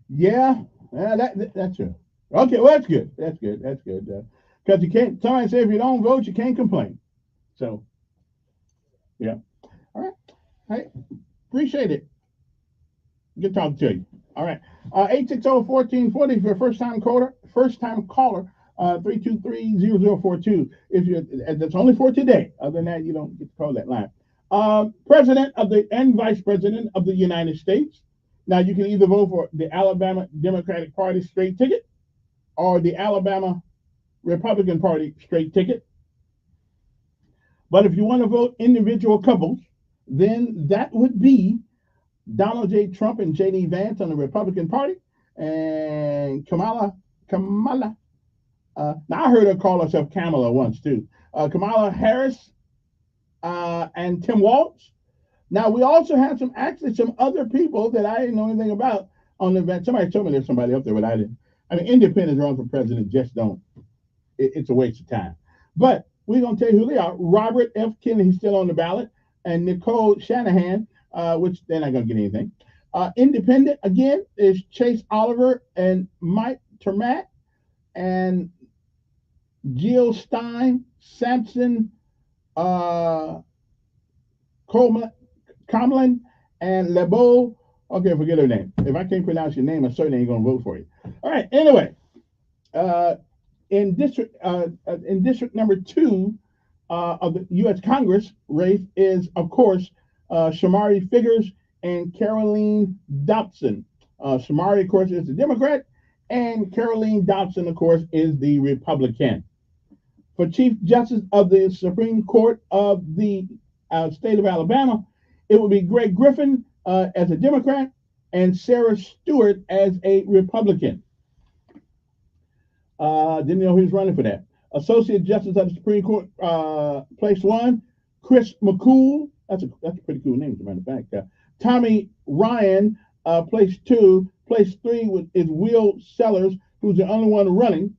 Yeah. Yeah. That's true. Okay. Well, that's good. That's good. That's good. Because you can't. Somebody say if you don't vote, you can't complain. So yeah. All right. Hey, appreciate it. Good talking to you. All right. 860-1440 for first time caller, 323-0042. If you That's only for today. Other than that, you don't get to call that line. President of the and Vice President of the United States. Now you can either vote for the Alabama Democratic Party straight ticket or the Alabama Republican Party straight ticket. But if you want to vote individual couples, then that would be Donald J. Trump and J.D. Vance on the Republican Party, and Kamala. Now I heard her call herself Kamala once too. Kamala Harris and Tim Walz. Now we also have some other people that I didn't know anything about on the event. Somebody told me there's somebody up there, but I didn't. I mean, independents run for president just don't. It's a waste of time. But we're gonna tell you who they are. Robert F. Kennedy, he's still on the ballot, and Nicole Shanahan, which they're not gonna get anything. Independent again is Chase Oliver and Mike Termat and Jill Stein, Sampson, Coleman, Comlin, and LeBeau. Okay, forget her name. If I can't pronounce your name, I certainly ain't gonna vote for you. All right. Anyway, in district number 2 of the U.S. Congress race is, of course, Shamari Figures and Caroline Dobson. Shamari, of course, is the Democrat, and Caroline Dobson, of course, is the Republican. For Chief Justice of the Supreme Court of the state of Alabama, it would be Greg Griffin as a Democrat and Sarah Stewart as a Republican. Didn't know who's running for that. Associate Justice of the Supreme Court, place 1, Chris McCool. That's a pretty cool name, as a matter of fact. Tommy Ryan, place 2. Place 3 is Will Sellers, who's the only one running.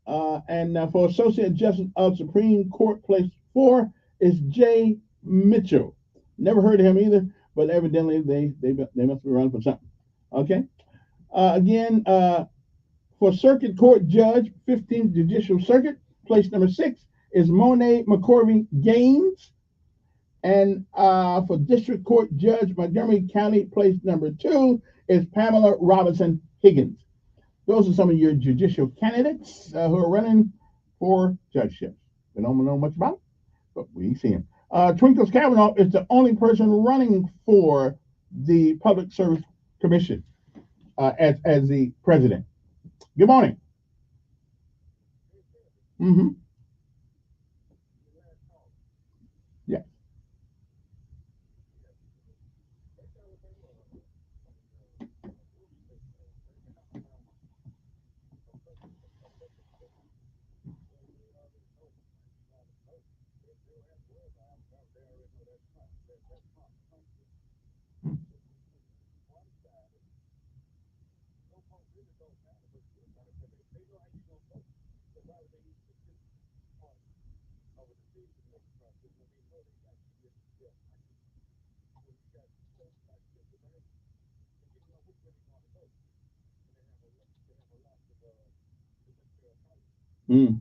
And for Associate Justice of Supreme Court, place 4 is Jay Mitchell. Never heard of him either, but evidently they must be running for something. Okay. Again, for Circuit Court Judge, 15th Judicial Circuit, place number 6 is Monet McCorvey Gaines. And for District Court Judge, Montgomery County, place number 2 is Pamela Robinson Higgins. Those are some of your judicial candidates who are running for judgeships. We don't know much about it, but we see him. Twinkles Kavanaugh is the only person running for the Public Service Commission as the president. Good morning. Mm-hmm. Yeah. Mm.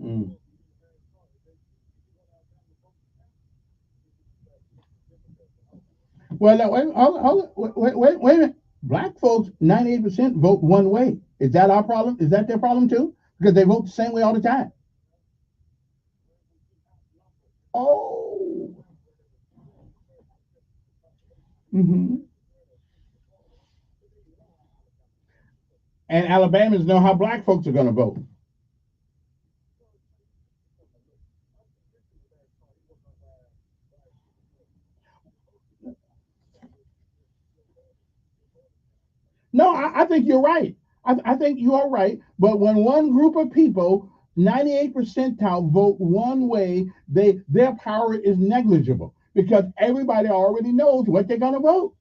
Mm. Well, now, wait a minute. Black folks, 98% vote one way. Is that our problem? Is that their problem too? Because they vote the same way all the time. Oh. Hmm. And Alabamans know how black folks are going to vote. No, I think you're right. I think you are right. But when one group of people, 98 percentile, vote one way, their power is negligible because everybody already knows what they're going to vote.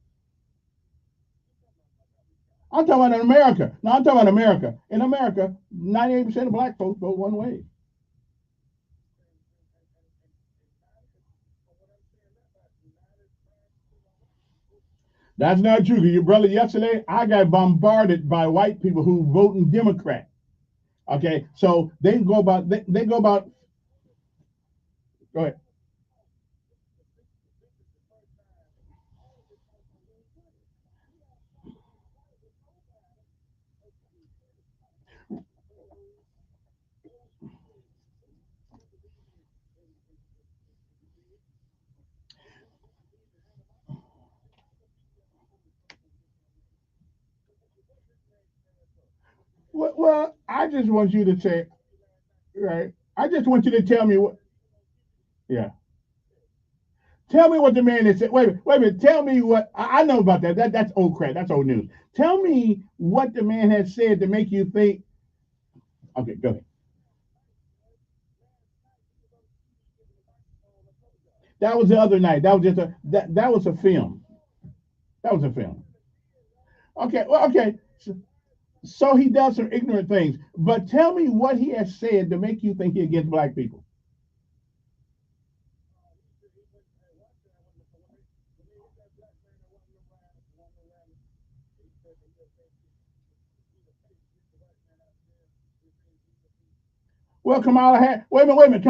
I'm talking about in America. No, I'm talking about America. In America, 98% of black folks vote one way. That's not true. Your brother, yesterday, I got bombarded by white people who voting Democrat. Okay, so they go about they go about. Go ahead. Well, I just want you to say, right? I just want you to tell me what. Yeah. Tell me what the man is said. Wait a minute. Tell me what I know about that. That's old crap. That's old news. Tell me what the man has said to make you think. Okay, go ahead. That was the other night. That was just a that was a film. That was a film. Okay, well, okay. So he does some ignorant things. But tell me what he has said to make you think he against black people. Well, wait a minute.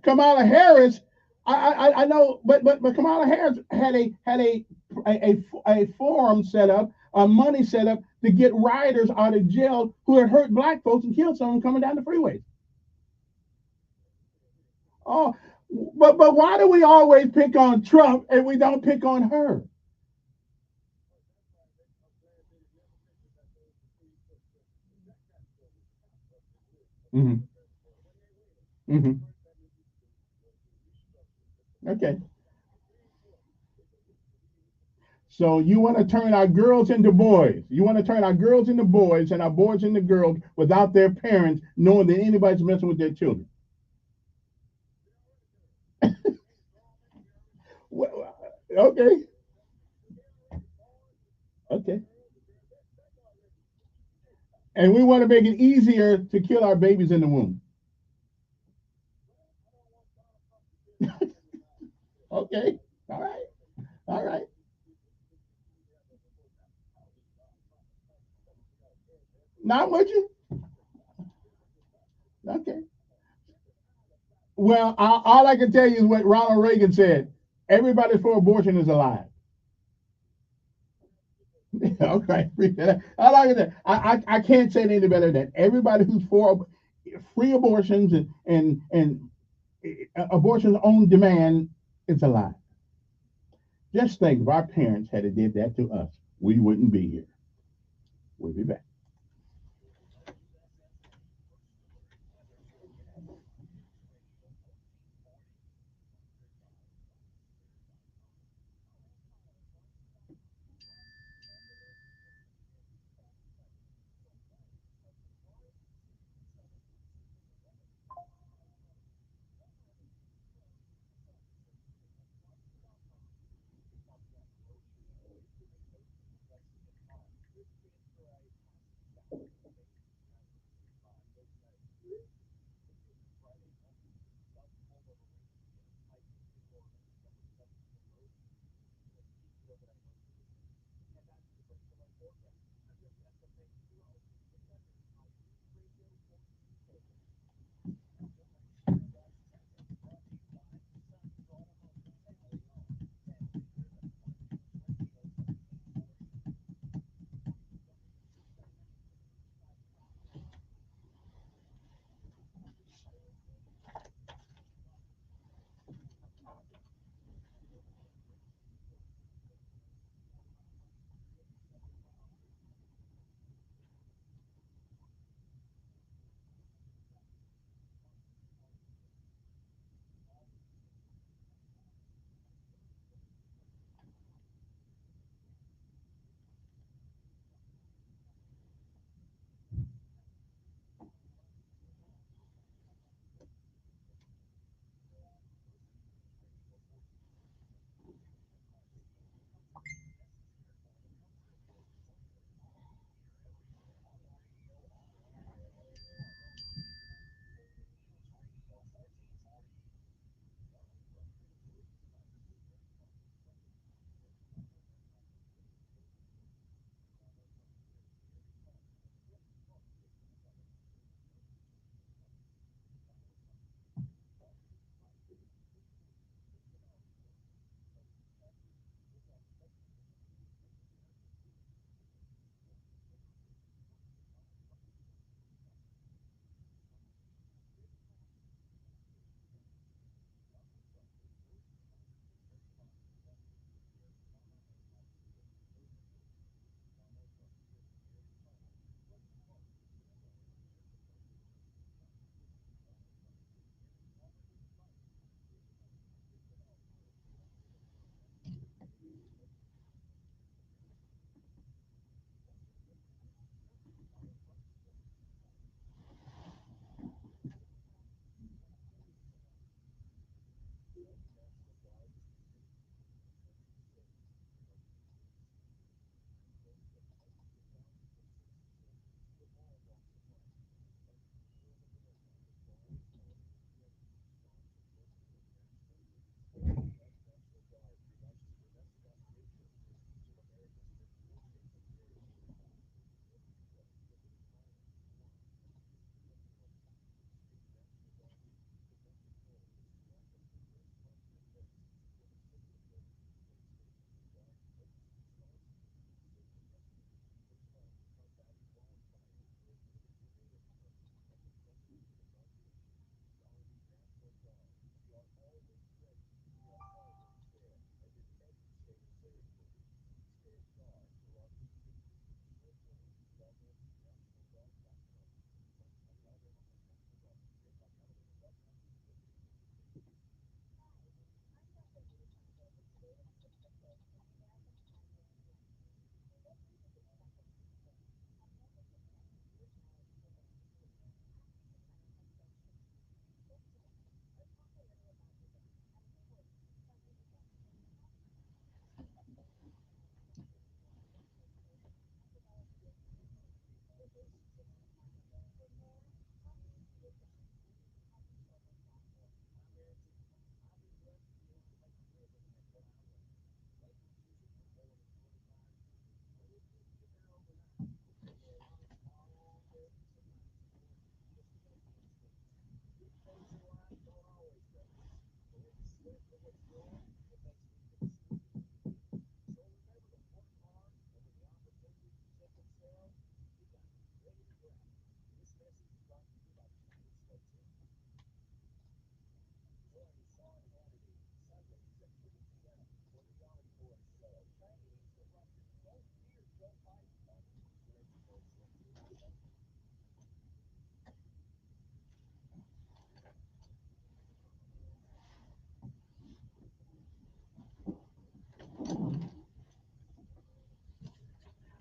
Kamala Harris. I know, but Kamala Harris had a forum set up, money set up to get rioters out of jail who had hurt black folks and killed someone coming down the freeways. Oh, but why do we always pick on Trump and we don't pick on her? Hmm. Hmm. Okay. So you want to turn our girls into boys. You want to turn our girls into boys and our boys into girls without their parents knowing that anybody's messing with their children. Well, okay. Okay. And we want to make it easier to kill our babies in the womb. Okay. All right. All right. Not with you. Okay. Well, all I can tell you is what Ronald Reagan said. Everybody for abortion is alive. Okay. All I, can say, I can't say it any better than that. Everybody who's for free abortions and abortions on demand is alive. Just think if our parents had did that to us, we wouldn't be here. We'll be back.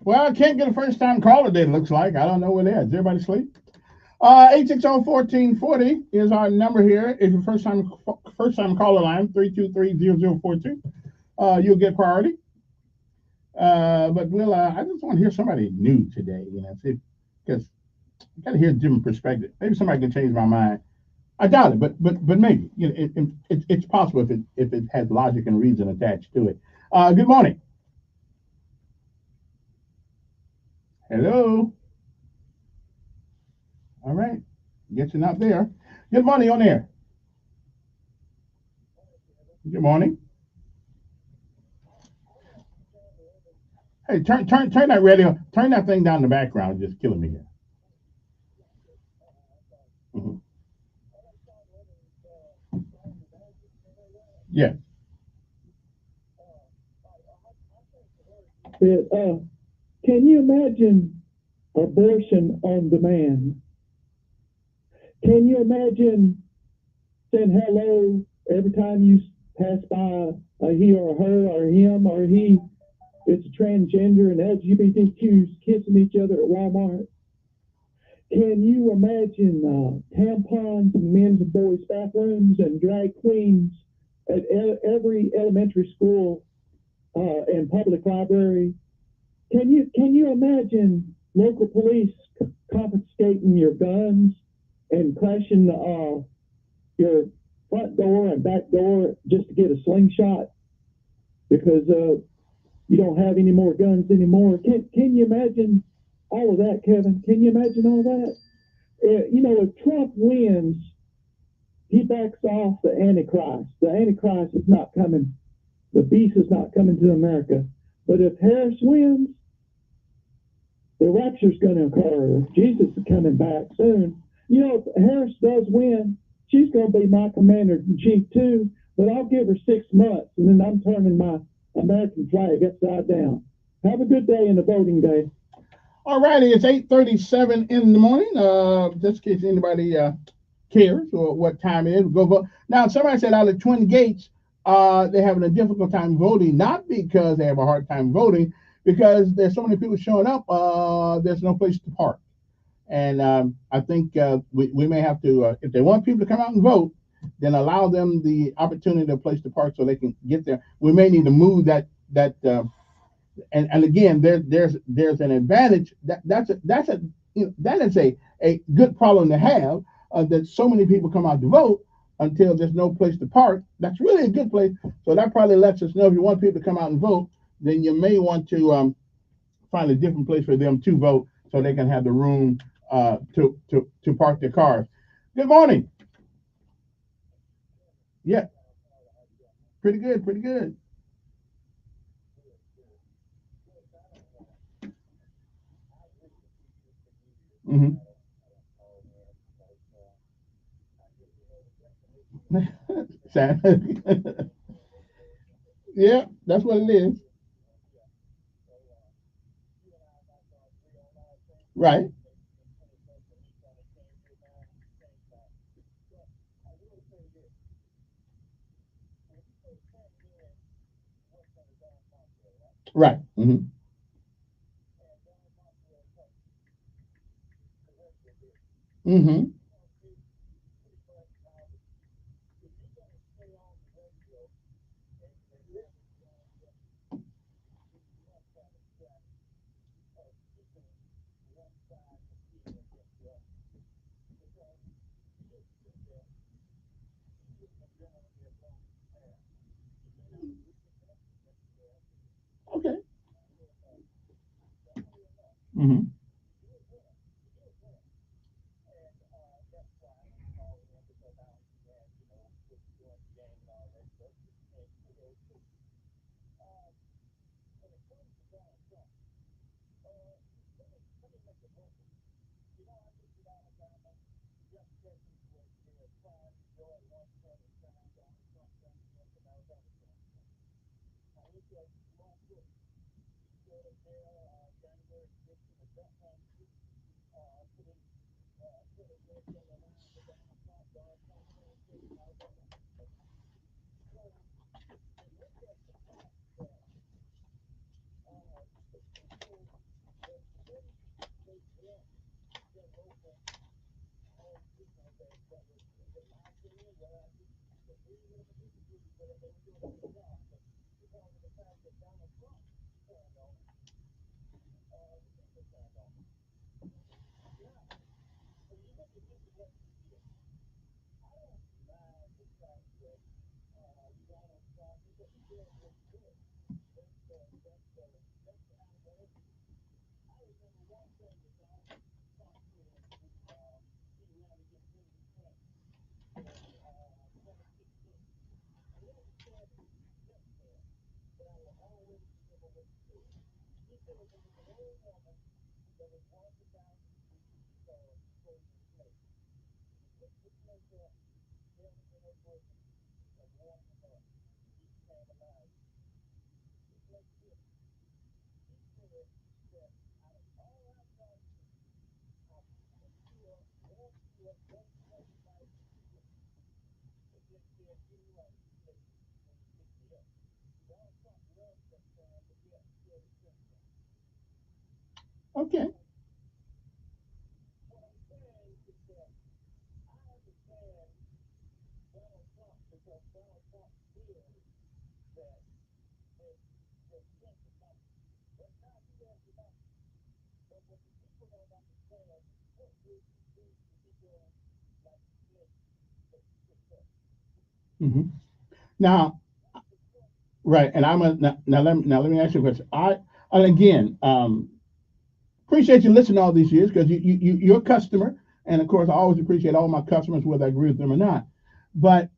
Well, I can't get a first time caller today, it looks like. I don't know where they're at. Is everybody asleep? 860-1440 is our number here. If you're first time caller line, 323-0042. You'll get priority. But I just want to hear somebody new today, because I got to hear a different perspective. Maybe somebody can change my mind. I doubt it, but maybe it's possible if it has logic and reason attached to it. Good morning. Hello. All right. Guess you're not there. Good morning on air. Good morning. Hey, turn that radio, turn that thing down in the background. It's just killing me here. Mhm. Yeah. Can you imagine abortion on demand? Can you imagine saying hello every time you pass by a he or a her or him or he? It's a transgender and LGBTQs kissing each other at Walmart. Can you imagine tampons in men's and boys' bathrooms and drag queens at every elementary school and public library? Can you imagine local police confiscating your guns and crashing your front door and back door just to get a slingshot because you don't have any more guns anymore? Can you imagine all of that, Kevin? Can you imagine all that? If Trump wins, he backs off the Antichrist. The Antichrist is not coming. The beast is not coming to America. But if Harris wins, the rapture's going to occur. Jesus is coming back soon. If Harris does win, she's going to be my commander in chief too. But I'll give her 6 months, and then I'm turning my American flag upside down. Have a good day in the voting day. All righty, it's 8:37 in the morning. Just in case anybody cares or what time it is, go vote. Now, somebody said out of Twin Gates, they're having a difficult time voting, not because they have a hard time voting, because there's so many people showing up, there's no place to park. And I think we may have to, if they want people to come out and vote, then allow them the opportunity of a place to park so they can get there. We may need to move and again, there's an advantage that is a good problem to have, that so many people come out to vote until there's no place to park. That's really a good place. So that probably lets us know if you want people to come out and vote, then you may want to find a different place for them to vote so they can have the room to park their cars. Good morning. Yeah, pretty good, pretty good. Hmm. Yeah, that's what it is. Right. Right. Hmm. Hmm. Okay. Hmm. Okay. hmm Now, right, and I'm a now let me ask you a question. And again, appreciate you listening all these years because you're a customer, and of course I always appreciate all my customers whether I agree with them or not. But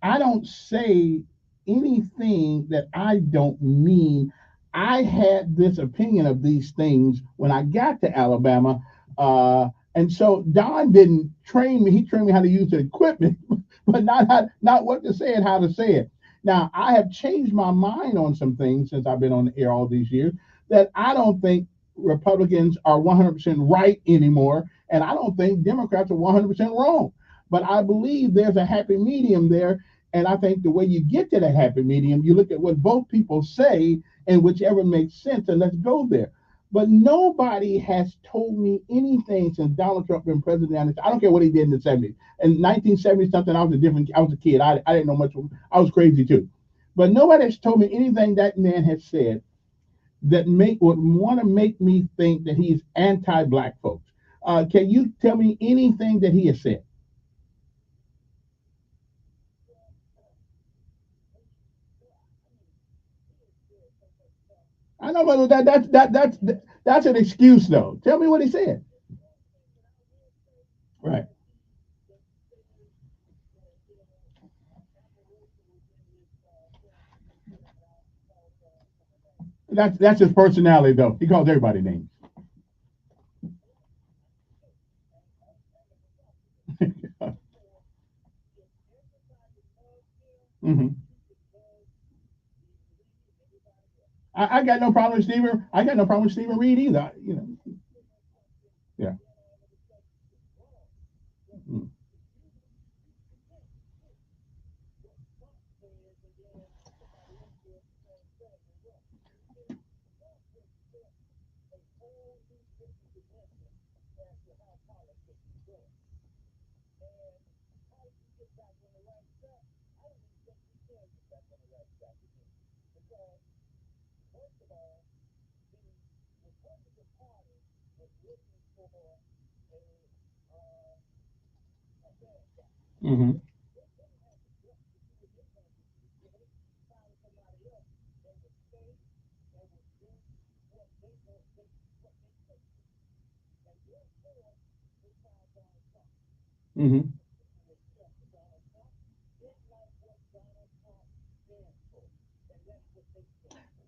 I don't say anything that I don't mean. I had this opinion of these things when I got to Alabama, and so Don didn't train me. He trained me how to use the equipment, but not what to say and how to say it. Now I have changed my mind on some things since I've been on the air all these years. That I don't think Republicans are 100% right anymore, and I don't think Democrats are 100% wrong. But I believe there's a happy medium there. And I think the way you get to that happy medium, you look at what both people say and whichever makes sense, and let's go there. But nobody has told me anything since Donald Trump been president. I don't care what he did in the 70s. In 1970 something, I was a kid. I didn't know much. I was crazy too. But nobody has told me anything that man has said that would want to make me think that he's anti-black folks. Can you tell me anything that he has said? I know, but that's an excuse though. Tell me what he said. Right. That's his personality though. He calls everybody names. hmm I got no problem with Stephen. I got no problem with Stephen Reed either. Yeah. Mm. hmm hmm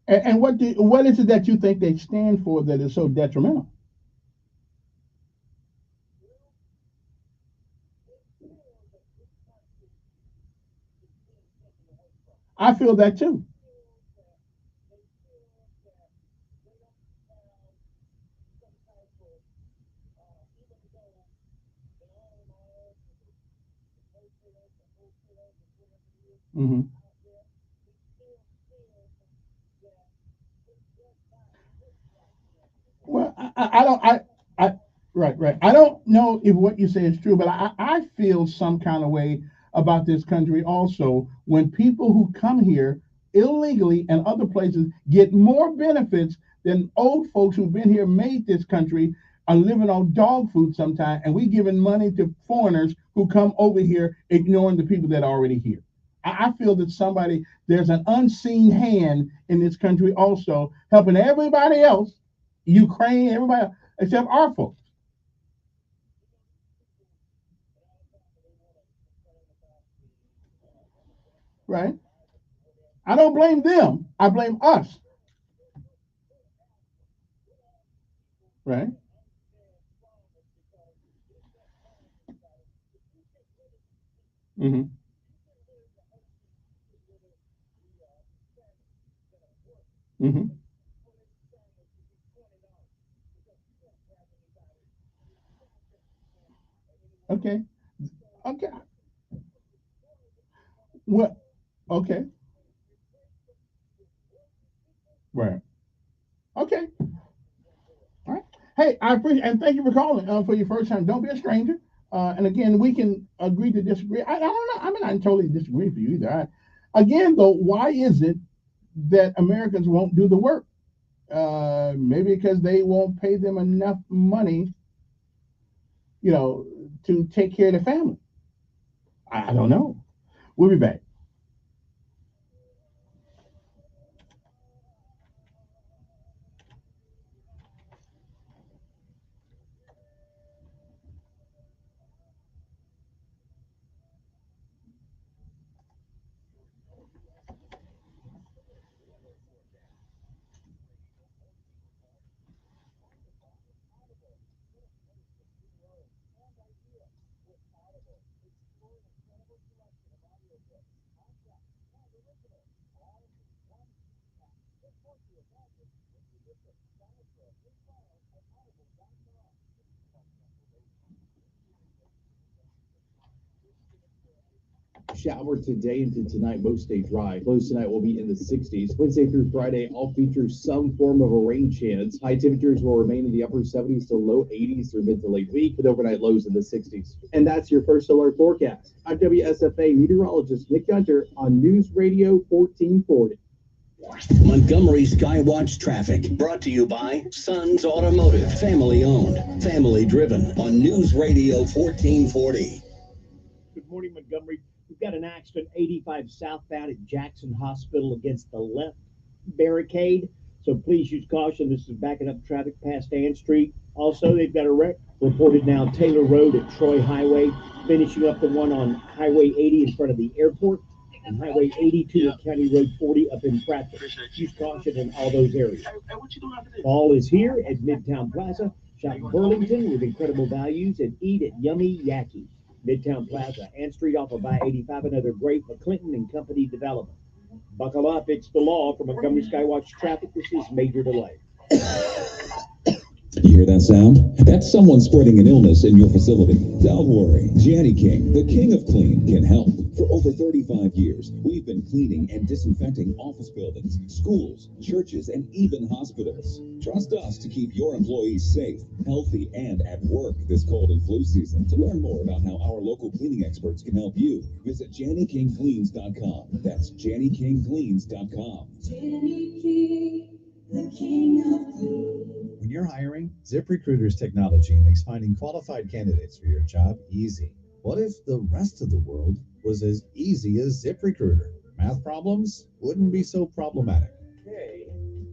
And what is it that you think they stand for that is so detrimental? I feel that too. hmm Well, I don't. I Right, right. I don't know if what you say is true, but I feel some kind of way about this country also when people who come here illegally and other places get more benefits than old folks who've been here, made this country, are living on dog food sometimes, and we giving money to foreigners who come over here ignoring the people that are already here. I feel that there's an unseen hand in this country also helping everybody else, Ukraine, everybody, except our folks. Right? I don't blame them. I blame us. Right? Mm-hmm. Mm-hmm. Okay. Okay. Well, okay. Right. Okay. All right. Hey, I appreciate and thank you for calling for your first time. Don't be a stranger. And again, we can agree to disagree. I don't know. I mean, I totally disagree with you either. Again, though, why is it that Americans won't do the work? Maybe because they won't pay them enough money, to take care of the family. I don't know. We'll be back. Shower today into tonight, most stay dry. Lows tonight will be in the 60s. Wednesday through Friday, all feature some form of a rain chance. High temperatures will remain in the upper 70s to low 80s through mid to late week, with overnight lows in the 60s. And that's your first alert forecast. I'm WSFA meteorologist Nick Gunter on News Radio 1440. Montgomery Skywatch traffic brought to you by Sons Automotive, family owned, family driven on News Radio 1440. Good morning, Montgomery. We've got an accident 85 southbound at Jackson Hospital against the left barricade. So please use caution. This is backing up traffic past Ann Street. Also, they've got a wreck reported now Taylor Road at Troy Highway, finishing up the one on Highway 80 in front of the airport, and Highway 82 at County Road 40 up in Prattville. Use caution in all those areas. Fall is here at Midtown Plaza. Shop Burlington with incredible values and eat at Yummy Yaki. Midtown Plaza, Ann Street off of I-85, another great McClinton and Company development. Buckle up, it's the law. For Montgomery Skywatch traffic, this is major delay. You hear that sound? That's someone spreading an illness in your facility. Don't worry. Janny King, the king of clean, can help. For over 35 years, we've been cleaning and disinfecting office buildings, schools, churches, and even hospitals. Trust us to keep your employees safe, healthy, and at work this cold and flu season. To learn more about how our local cleaning experts can help you, visit JannyKingCleans.com. That's JannyKingCleans.com. Jenny King, the king of clean. When you're hiring, ZipRecruiter's technology makes finding qualified candidates for your job easy. What if the rest of the world was as easy as ZipRecruiter? Math problems wouldn't be so problematic. K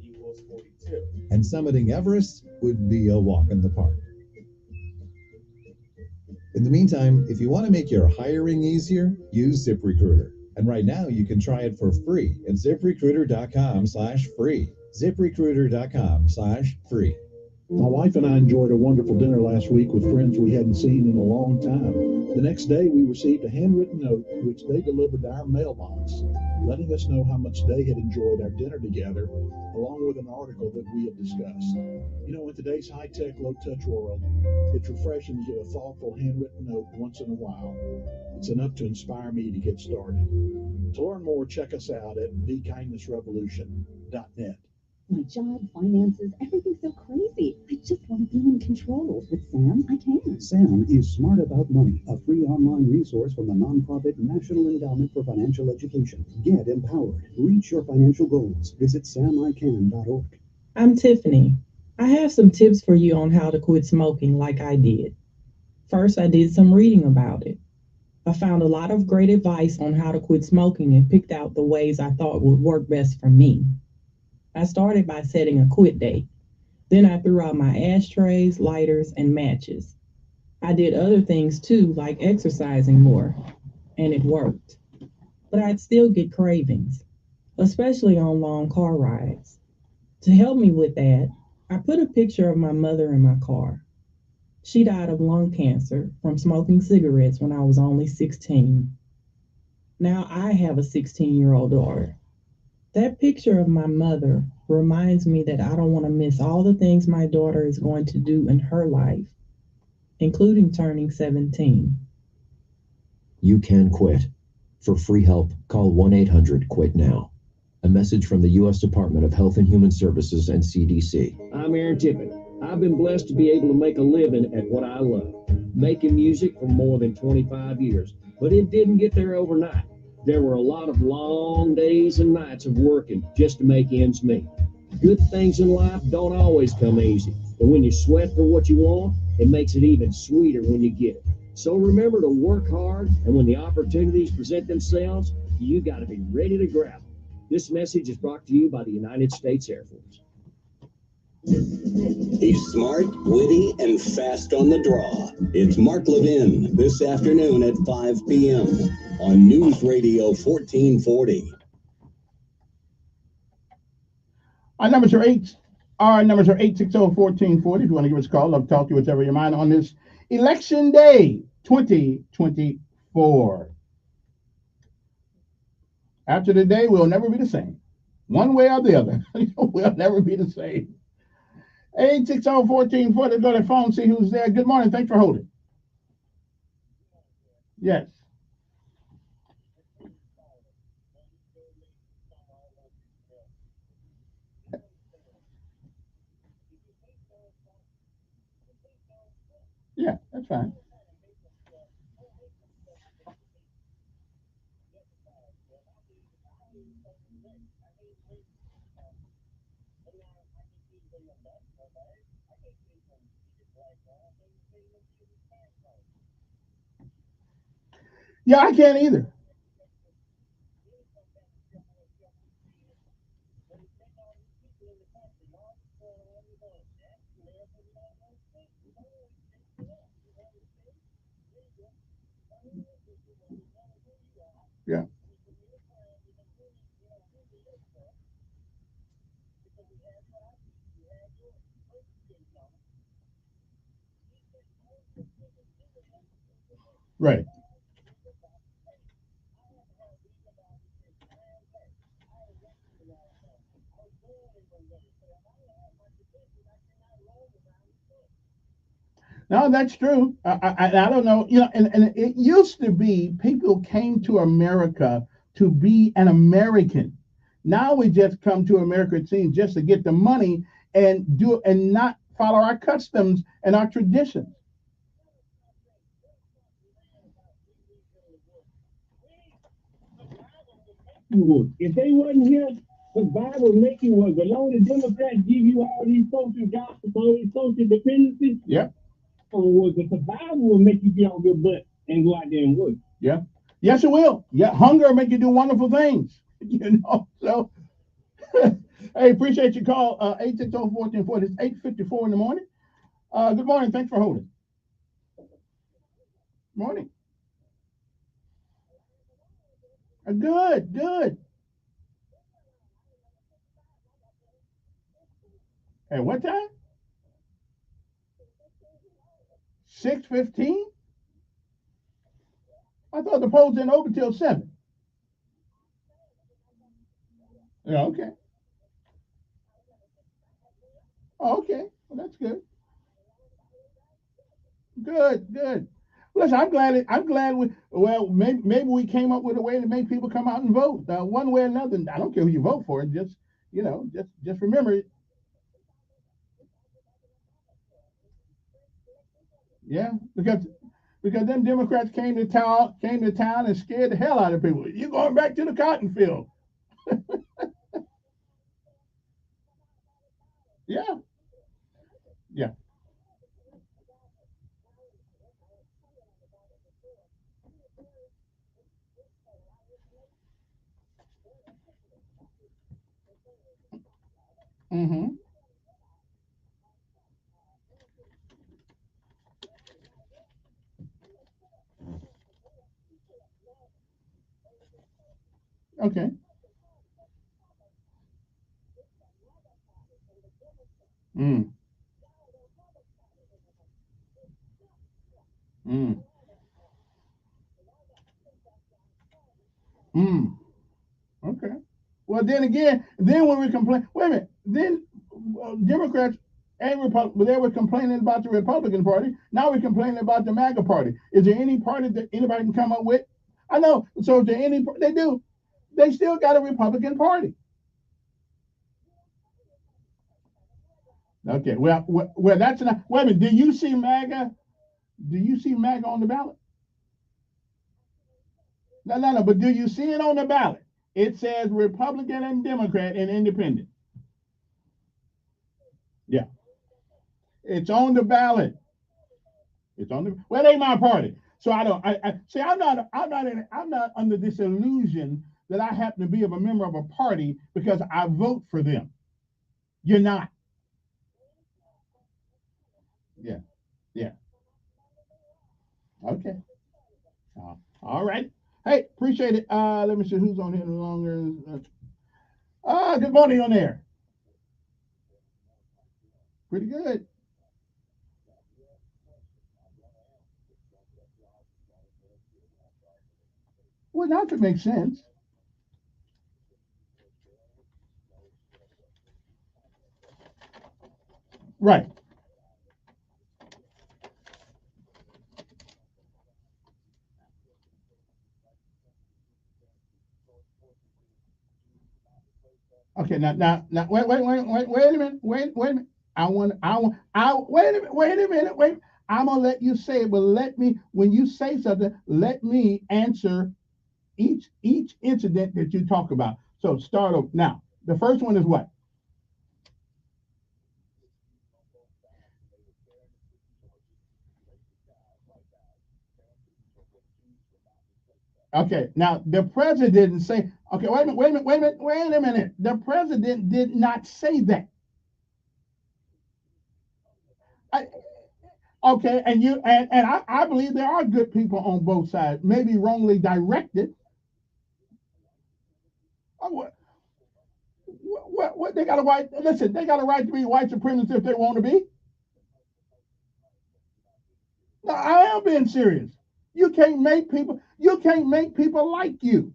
equals 42. And summiting Everest would be a walk in the park. In the meantime, if you want to make your hiring easier, use ZipRecruiter. And right now you can try it for free at ZipRecruiter.com/free. ZipRecruiter.com/free. My wife and I enjoyed a wonderful dinner last week with friends we hadn't seen in a long time. The next day, we received a handwritten note which they delivered to our mailbox, letting us know how much they had enjoyed our dinner together, along with an article that we had discussed. You know, in today's high-tech, low-touch world, it's refreshing to get a thoughtful handwritten note once in a while. It's enough to inspire me to get started. To learn more, check us out at thekindnessrevolution.net. My job, finances, everything's so crazy. I just want to feel in control. With Sam, I can. Sam is Smart About Money, a free online resource from the nonprofit National Endowment for Financial Education. Get empowered. Reach your financial goals. Visit samican.org. I'm Tiffany. I have some tips for you on how to quit smoking like I did. First, I did some reading about it. I found a lot of great advice on how to quit smoking and picked out the ways I thought would work best for me. I started by setting a quit date. Then I threw out my ashtrays, lighters, and matches. I did other things too, like exercising more, and it worked. But I'd still get cravings, especially on long car rides. To help me with that, I put a picture of my mother in my car. She died of lung cancer from smoking cigarettes when I was only 16. Now I have a 16-year-old daughter. That picture of my mother reminds me that I don't want to miss all the things my daughter is going to do in her life, including turning 17. You can quit. For free help, call 1-800-QUIT-NOW. A message from the U.S. Department of Health and Human Services and CDC. I'm Aaron Tippett. I've been blessed to be able to make a living at what I love, making music for more than 25 years. But it didn't get there overnight. There were a lot of long days and nights of working just to make ends meet. Good things in life don't always come easy, but when you sweat for what you want, it makes it even sweeter when you get it. So remember to work hard, and when the opportunities present themselves, you got to be ready to grab them. This message is brought to you by the United States Air Force. He's smart, witty, and fast on the draw. It's Mark Levin this afternoon at 5 p.m. on News Radio 1440. Our numbers are 860-1440. If you want to give us a call, I'll talk to you whatever your mind on this Election Day 2024. After the day, we'll never be the same. One way or the other. We'll never be the same. 860-1440. Go to the phone, see who's there. Good morning. Thanks for holding. Yes. Yeah, that's fine. Yeah, I can't either. Yeah. Right. No, that's true. I don't know. And it used to be people came to America to be an American. Now we just come to America, it seems, just to get the money and do and not follow our customs and our traditions. If they wasn't here, the Bible making was the only Democrats give you all these social gospel, all these social dependencies. Yeah. Or was the Bible will make you get on your butt and go out there and work? Yeah. Yes, it will. Yeah, hunger will make you do wonderful things. So hey, appreciate your call. 860-1440. It's 8:54 in the morning. Good morning. Thanks for holding. Morning. Good. At what time? 6:15? I thought the polls didn't open till 7. Yeah, okay. Oh, okay. Well, that's good. Good. Listen, I'm glad maybe we came up with a way to make people come out and vote one way or another. I don't care who you vote for. Just just remember, yeah, because them Democrats came to town and scared the hell out of people. You going back to the cotton field? Yeah, yeah. Mm-hmm. Okay. Mm. Mm. Mm. Okay. Well, then again, then when we complain, wait a minute, then Democrats and Republicans, they were complaining about the Republican Party. Now we're complaining about the MAGA Party. Is there any party that anybody can come up with? I know. So is there any? They do. They still got a Republican Party. Okay. Well, that's not. Wait a minute. Do you see MAGA? Do you see MAGA on the ballot? No. But do you see it on the ballot? It says Republican and Democrat and Independent. Yeah. It's on the ballot. It's on the well, it ain't my party. So I don't I see I'm not under this illusion that I happen to be of a member of a party because I vote for them. You're not. Yeah. Yeah. Okay. All right. Hey, appreciate it. Let me see who's on here no longer. Good morning on there. Pretty good. Well, now it makes sense. Right. Okay, now, wait a minute, wait a minute. Wait a minute, wait. I'm gonna let you say it, but let me, when you say something, let me answer each incident that you talk about. So start over. Now, the first one is what? Okay, now the president didn't say, okay, wait a minute. The president did not say that. I, okay, and I believe there are good people on both sides, maybe wrongly directed. Oh, what they got a right? Listen, they got a right to be white supremacists if they want to be. No, I am being serious. You can't make people like you.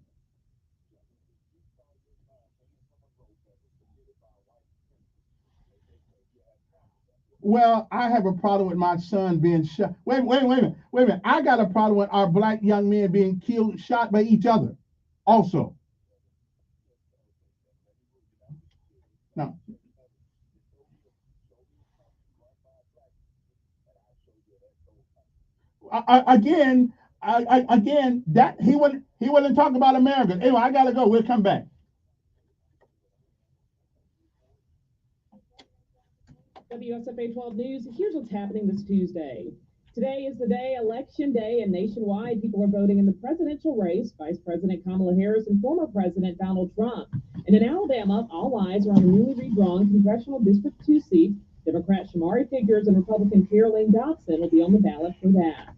Well, I have a problem with my son being shot. Wait a minute. I got a problem with our black young men being killed, shot by each other. Also, now again, again that he wouldn't talk about America. Anyway, I gotta go. We'll come back. WSFA 12 News, here's what's happening this Tuesday. Today is the day, Election Day, and nationwide people are voting in the presidential race, Vice President Kamala Harris and former President Donald Trump. And in Alabama, all eyes are on the newly redrawn Congressional District 2 seat. Democrat Shamari Figures and Republican Caroline Dobson will be on the ballot for that.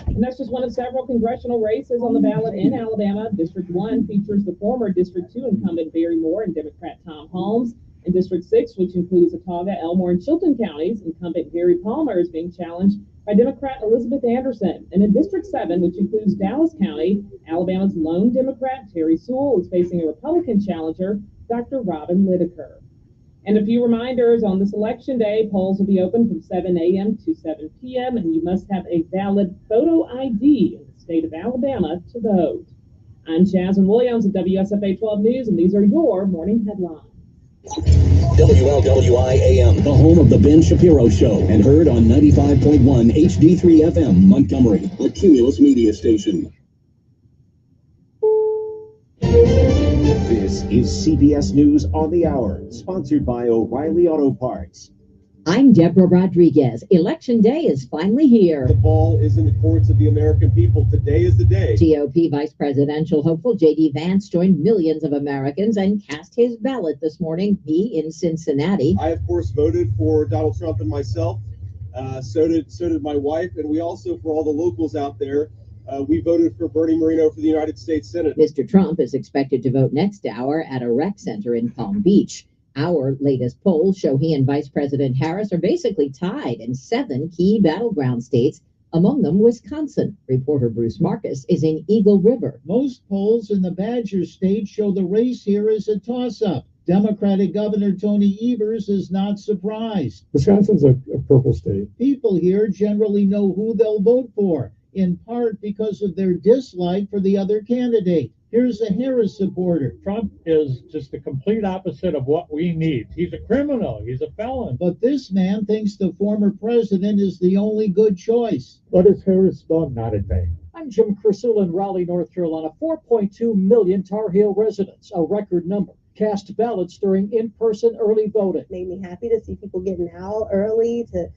And that's just one of several congressional races on the ballot in Alabama. District 1 features the former District 2 incumbent Barry Moore and Democrat Tom Holmes. In District 6, which includes Autauga, Elmore, and Chilton counties, incumbent Gary Palmer is being challenged by Democrat Elizabeth Anderson. And in District 7, which includes Dallas County, Alabama's lone Democrat Terry Sewell is facing a Republican challenger, Dr. Robin Whitaker. And a few reminders on this election day, polls will be open from 7 a.m. to 7 p.m., and you must have a valid photo ID in the state of Alabama to vote. I'm Jasmine Williams of WSFA 12 News, and these are your morning headlines. WLWI AM, the home of the Ben Shapiro Show, and heard on 95.1 HD3 FM, Montgomery, a Cumulus media station. This is CBS News on the Hour, sponsored by O'Reilly Auto Parts. I'm Deborah Rodriguez. Election Day is finally here. The ball is in the courts of the American people. Today is the day. GOP vice presidential hopeful J.D. Vance joined millions of Americans and cast his ballot this morning. He in Cincinnati. I, of course, voted for Donald Trump and myself. So did my wife. And we also, for all the locals out there, we voted for Bernie Moreno for the United States Senate. Mr. Trump is expected to vote next hour at a rec center in Palm Beach. Our latest polls show he and Vice President Harris are basically tied in 7 key battleground states, among them Wisconsin. Reporter Bruce Marcus is in Eagle River. Most polls in the Badger State show the race here is a toss-up. Democratic Governor Tony Evers is not surprised. Wisconsin's a purple state. People here generally know who they'll vote for, in part because of their dislike for the other candidate. Here's a Harris supporter. Trump is just the complete opposite of what we need. He's a criminal. He's a felon. But this man thinks the former president is the only good choice. What has Harris done? Not a thing. I'm Jim Crisell in Raleigh, North Carolina. 4.2 million Tar Heel residents, a record number, cast ballots during in-person early voting. It made me happy to see people getting out early to,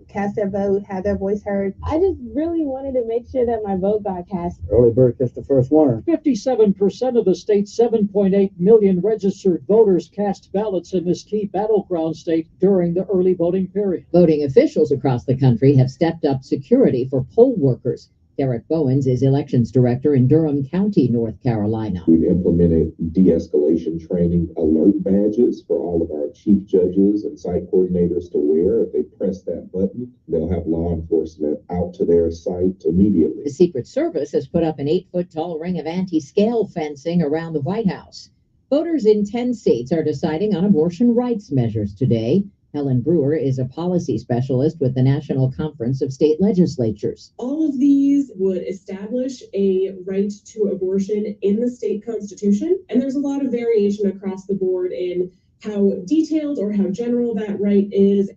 cast their vote, have their voice heard. I just really wanted to make sure that my vote got cast. Early bird gets the first winner. 57% of the state's 7.8 million registered voters cast ballots in this key battleground state during the early voting period. Voting officials across the country have stepped up security for poll workers. Derek Bowens is elections director in Durham County, North Carolina. We've implemented de-escalation training alert badges for all of our chief judges and site coordinators to wear. If they press that button, they'll have law enforcement out to their site immediately. The Secret Service has put up an 8-foot-tall ring of anti-scale fencing around the White House. Voters in 10 states are deciding on abortion rights measures today. Helen Brewer is a policy specialist with the National Conference of State Legislatures. All of these would establish a right to abortion in the state constitution, and there's a lot of variation across the board in how detailed or how general that right is.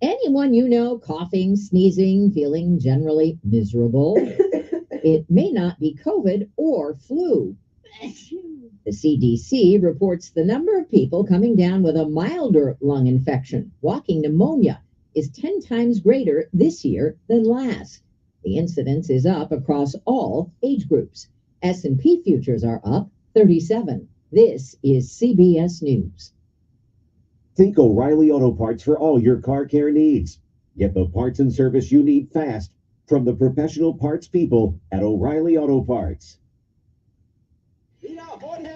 Anyone you know coughing, sneezing, feeling generally miserable? It may not be COVID or flu. The CDC reports the number of people coming down with a milder lung infection, walking pneumonia, is 10 times greater this year than last. The incidence is up across all age groups. S&P futures are up 37. This is CBS News. Think O'Reilly Auto Parts for all your car care needs. Get the parts and service you need fast from the professional parts people at O'Reilly Auto Parts.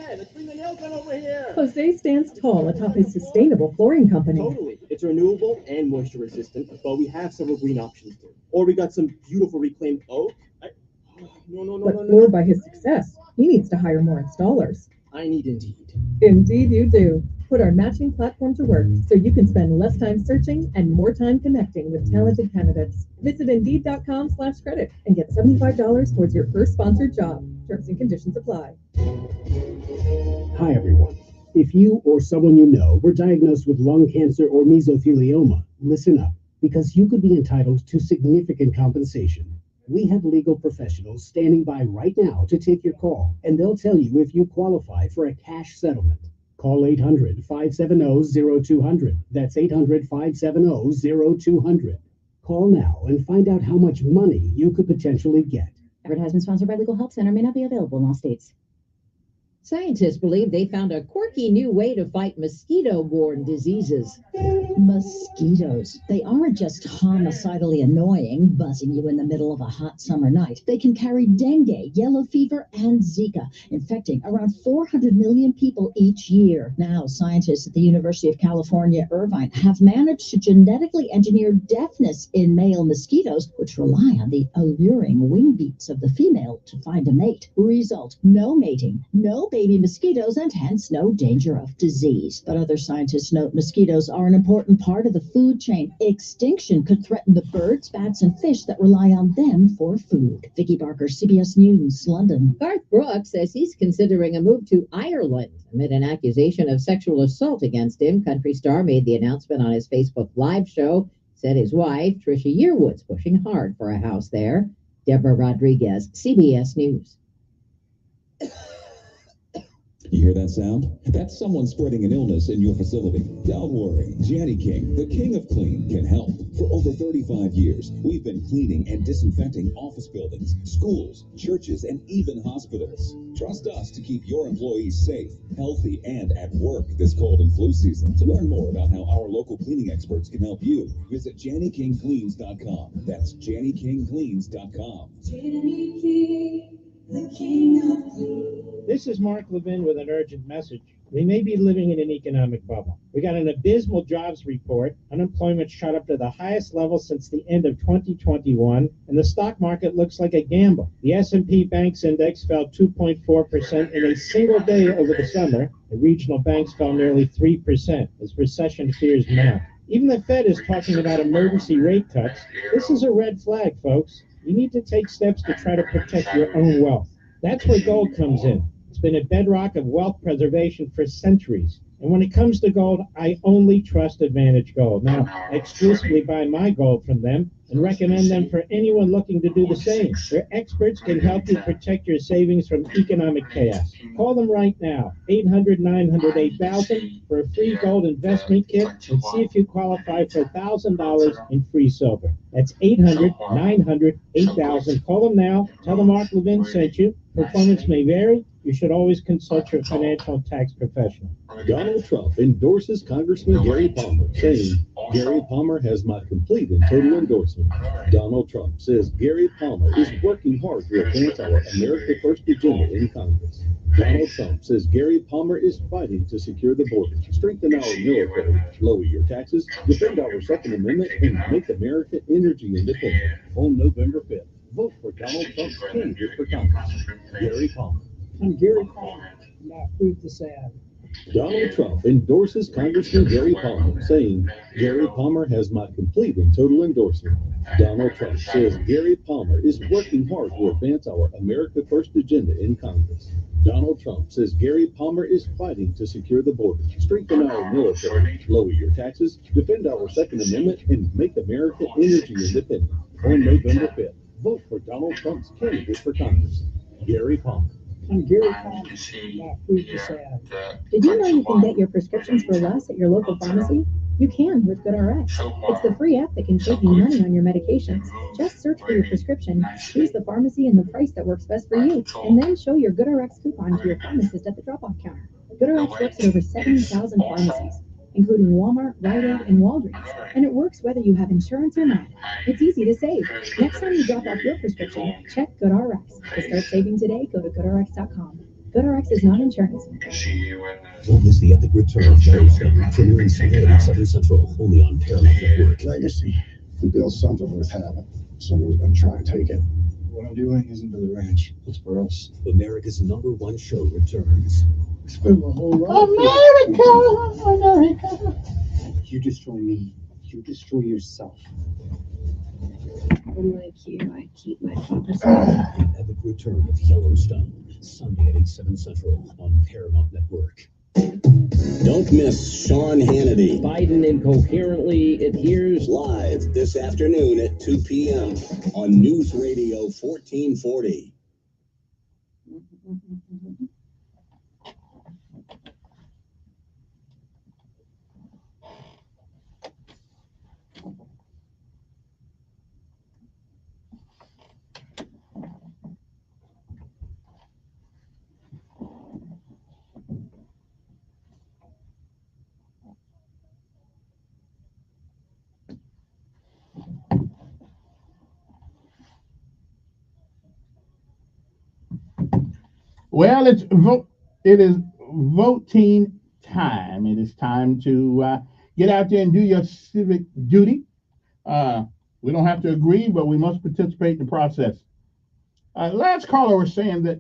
Let's bring the nail gun over here. Jose stands tall atop his sustainable flooring company. Totally. It's renewable and moisture resistant, but we have several green options too. Or we got some beautiful reclaimed oak. Floored by his success, he needs to hire more installers. I need Indeed. Indeed you do. Put our matching platform to work so you can spend less time searching and more time connecting with talented candidates. Visit Indeed.com/credit and get $75 towards your first sponsored job. Terms and conditions apply. Hi, everyone. If you or someone you know were diagnosed with lung cancer or mesothelioma, listen up, because you could be entitled to significant compensation. We have legal professionals standing by right now to take your call, and they'll tell you if you qualify for a cash settlement. Call 800-570-0200. That's 800-570-0200. Call now and find out how much money you could potentially get. Advertisement sponsored by Legal Help Center, may not be available in all states. Scientists believe they found a quirky new way to fight mosquito-borne diseases. Mosquitoes. They aren't just homicidally annoying, buzzing you in the middle of a hot summer night. They can carry dengue, yellow fever, and Zika, infecting around 400 million people each year. Now, scientists at the University of California, Irvine, have managed to genetically engineer deafness in male mosquitoes, which rely on the alluring wing beats of the female to find a mate. Result: no mating, no baby mosquitoes and hence no danger of disease. But other scientists note mosquitoes are an important part of the food chain. Extinction could threaten the birds, bats, and fish that rely on them for food. Vicki Barker, CBS News, London. Garth Brooks says he's considering a move to Ireland amid an accusation of sexual assault against him. Country star made the announcement on his Facebook Live show, said his wife, Trisha Yearwood's pushing hard for a house there. Deborah Rodriguez, CBS News. You hear that sound? That's someone spreading an illness in your facility. Don't worry. Janny King, the king of clean, can help. For over 35 years, we've been cleaning and disinfecting office buildings, schools, churches, and even hospitals. Trust us to keep your employees safe, healthy, and at work this cold and flu season. To learn more about how our local cleaning experts can help you, visit JannyKingCleans.com. That's JannyKingCleans.com. Janny King, the king of clean. This is Mark Levin with an urgent message. We may be living in an economic bubble. We got an abysmal jobs report. Unemployment shot up to the highest level since the end of 2021, and the stock market looks like a gamble. The S&P Banks Index fell 2.4% in a single day over the summer. The regional banks fell nearly 3% as recession fears mount. Even the Fed is talking about emergency rate cuts. This is a red flag, folks. You need to take steps to try to protect your own wealth. That's where gold comes in. It's been a bedrock of wealth preservation for centuries. And when it comes to gold, I only trust Advantage Gold. Now, I exclusively buy my gold from them and recommend them for anyone looking to do the same. Their experts can help you protect your savings from economic chaos. Call them right now, 800-900-8000 for a free gold investment kit and see if you qualify for $1,000 in free silver. That's 800-900-8000. Call them now. Tell them Mark Levin sent you. Performance may vary. You should always consult your financial and tax professional. Donald Trump endorses Congressman Gary Palmer, saying, Gary Palmer has my complete and total endorsement. Donald Trump says Gary Palmer is working hard to advance our America First agenda in Congress. Donald Trump says Gary Palmer is fighting to secure the border, strengthen our military, lower your taxes, defend our Second Amendment, and make America energy independent. On November 5th, vote for Donald Trump's candidate for Congress, Gary Palmer. I'm Gary Palmer, and I approve this ad. Donald Trump endorses Congressman Gary Palmer, saying, Gary Palmer has my complete and total endorsement. Donald Trump says Gary Palmer is working hard to advance our America First agenda in Congress. Donald Trump says Gary Palmer is fighting to secure the border, strengthen our military, lower your taxes, defend our Second Amendment, and make America energy independent. On November 5th, vote for Donald Trump's candidate for Congress, Gary Palmer. I'm Gary Palmer, and I approve this ad. Did you know you can get your prescriptions for less at your local pharmacy? You can with GoodRx. It's the free app that can save you money on your medications. Just search for your prescription, choose the pharmacy and the price that works best for you, and then show your GoodRx coupon to your pharmacist at the drop-off counter. GoodRx works at over 70,000 pharmacies, including Walmart, Rite Aid, and Walgreens, and it works whether you have insurance or not. It's easy to save. Next time you drop off your prescription, check GoodRx. To start saving today, go to GoodRx.com. GoodRx is not insurance. Don't miss the epic return of Yellowstone, premiering Sunday at 7 Central, only on Paramount Network. Legacy. We built something worth having. Someone's gonna try and take it. What I'm doing isn't for the ranch. It's for us. America's #1 show returns. Spend my whole life. America! You destroy me, you destroy yourself. Unlike you, I keep my promises. The epic return of Yellowstone, Sunday at 7 Central on Paramount Network. Don't miss Sean Hannity. Biden incoherently adheres. Live this afternoon at 2 p.m. on News Radio 1440. Well, it is voting time. It is time to get out there and do your civic duty. We don't have to agree, but we must participate in the process. Last caller was saying that,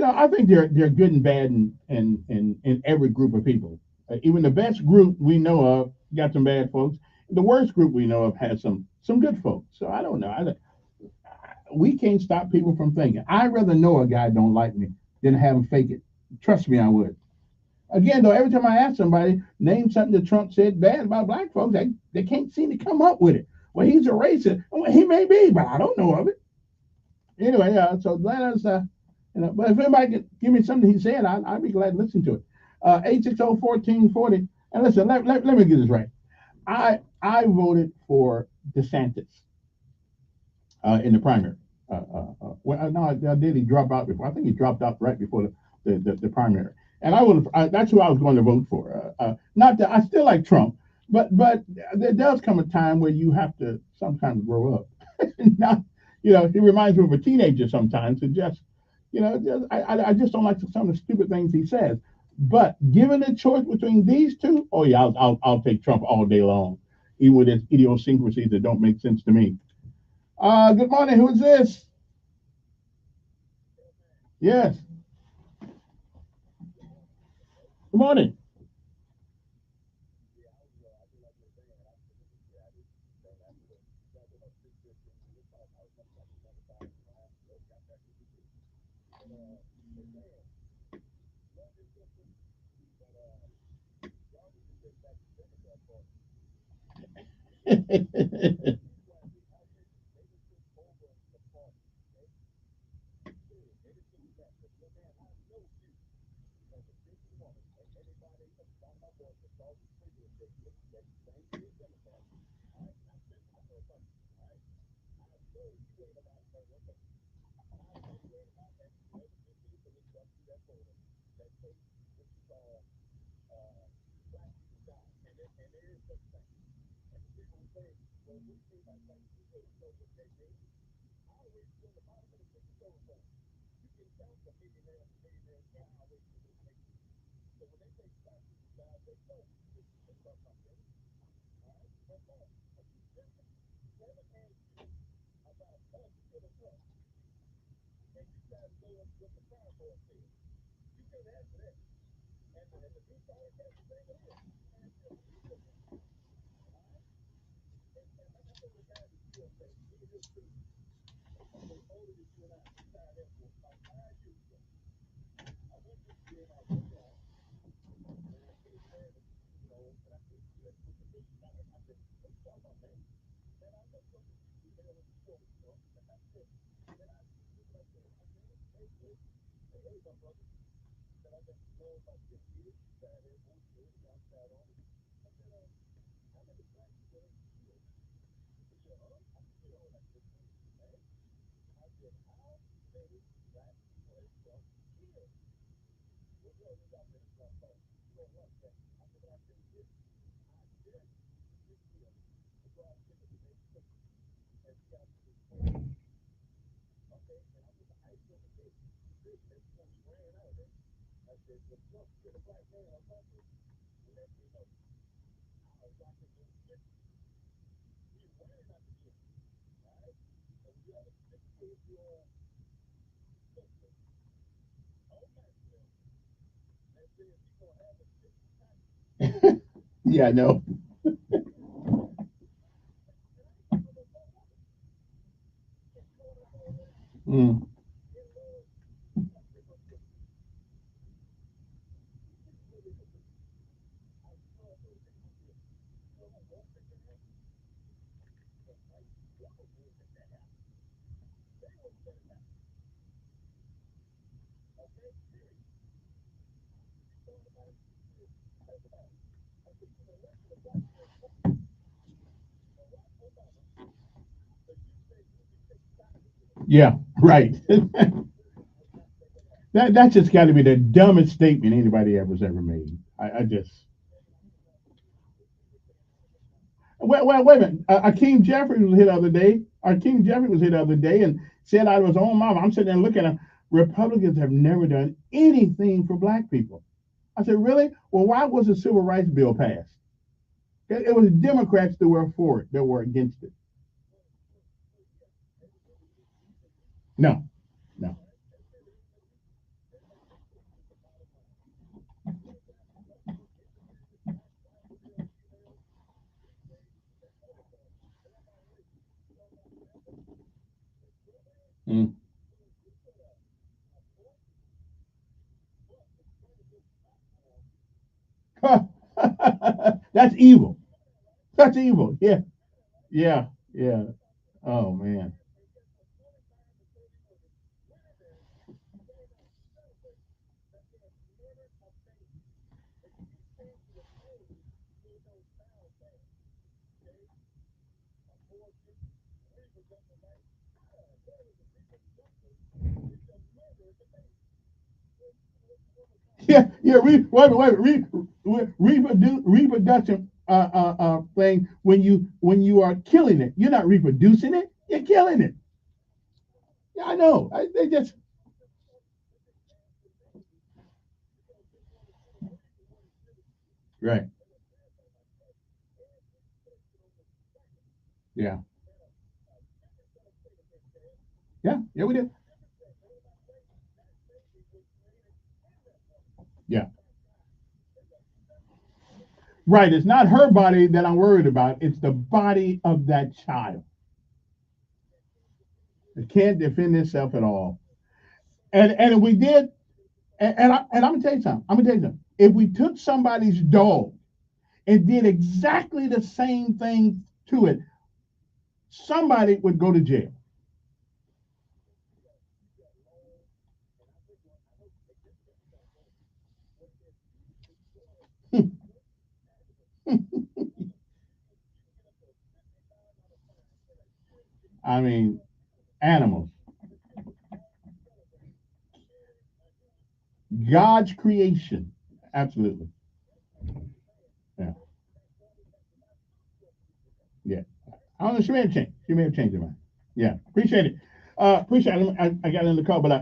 I think they're good and bad in every group of people. Even the best group we know of got some bad folks. The worst group we know of has some good folks. So I don't know. We can't stop people from thinking. I'd rather know a guy don't like me than have him fake it. Trust me, I would. Again, though, every time I ask somebody, name something that Trump said bad about black folks, they can't seem to come up with it. Well, he's a racist. Well, he may be, but I don't know of it. Anyway, so glad us, but if anybody could give me something he said, I'd be glad to listen to it. 860-1440. And listen, let me get this right. I voted for DeSantis in the primary. Well, no, did he drop out before? I think he dropped out right before the primary. And that's who I was going to vote for. Not that I still like Trump, but there does come a time where you have to sometimes grow up. Not, he reminds me of a teenager sometimes. It just, I just don't like some of the stupid things he says. But given the choice between these two, oh yeah, I'll take Trump all day long, even with his idiosyncrasies that don't make sense to me. Good morning. Who's this? Yes. Good morning. Yeah, I know. Mm. Yeah, right. That's just got to be the dumbest statement anybody ever made. I just wait a minute. Akeem Jeffries was here the other day. Akeem Jeffries was here the other day and said out of his own mouth. I'm sitting there looking at him. Republicans have never done anything for black people. I said, really? Well, why was the Civil Rights Bill passed? It was Democrats that were for it, that were against it. No, no. Mm. That's evil. That's evil. Yeah. Yeah. Yeah. Oh man. Yeah. Yeah. Reproduction thing when you are killing it, you're not reproducing it. You're killing it. Yeah, I know. They just right. Yeah. Yeah. Yeah. We did. Yeah. Right. It's not her body that I'm worried about. It's the body of that child. It can't defend itself at all. And if we did, and I'm gonna tell you something. I'm gonna tell you something. If we took somebody's dog and did exactly the same thing to it, somebody would go to jail. I mean, animals, God's creation. Absolutely. Yeah. Yeah. I don't know. She may have changed. She may have changed her mind. Yeah. Appreciate it. Appreciate it. I got in the call, but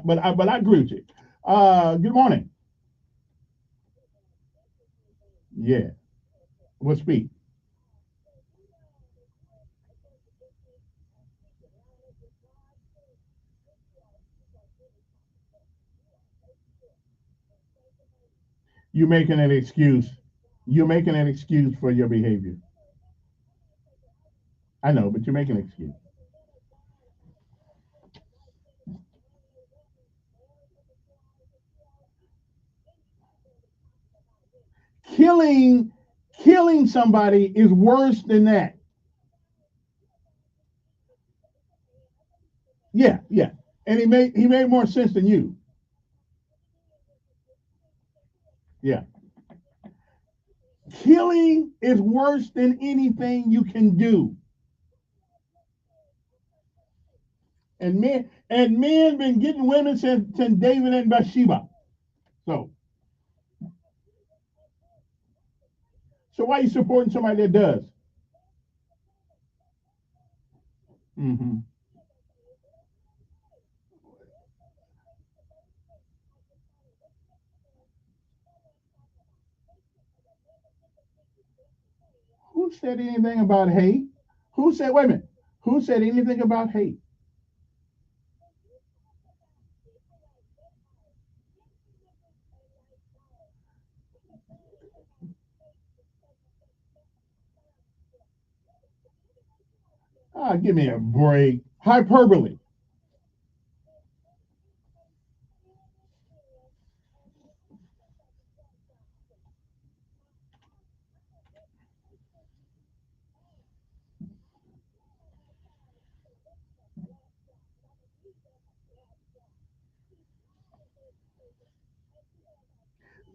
I agree with you. Good morning. Yeah. We'll speak. You're making an excuse. You're making an excuse for your behavior. I know, but you're making an excuse. Killing killing somebody is worse than that. Yeah, yeah. And he made more sense than you. Yeah. Killing is worse than anything you can do. And men been getting women since David and Bathsheba. So so why are you supporting somebody that does? Hmm. Who said anything about hate? Who said wait a minute? Who said anything about hate? Ah, give me a break. Hyperbole.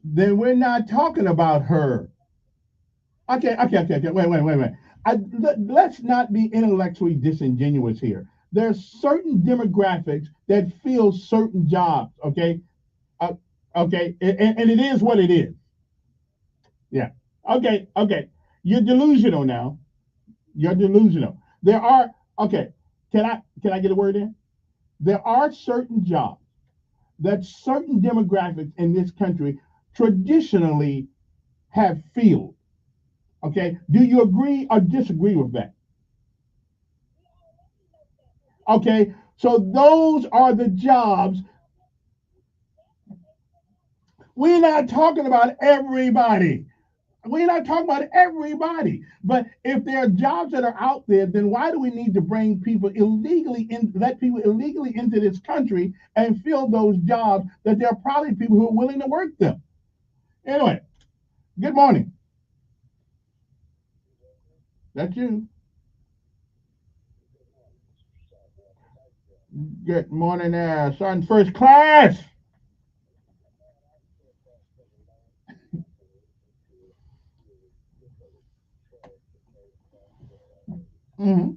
Then we're not talking about her. Okay. Wait. Let's not be intellectually disingenuous here. There's certain demographics that fill certain jobs. Okay, uh, okay, and it is what it is. Yeah. Okay. You're delusional now. You're delusional. There are okay. Can I get a word in? There are certain jobs that certain demographics in this country traditionally have filled. Okay. Do you agree or disagree with that? Okay. So those are the jobs. We're not talking about everybody. We're not talking about everybody, but if there are jobs that are out there, then why do we need to bring people illegally in, let people illegally into this country and fill those jobs that there are probably people who are willing to work them? Anyway, good morning. That's you. Good morning there, Sergeant First Class. Mm-hmm.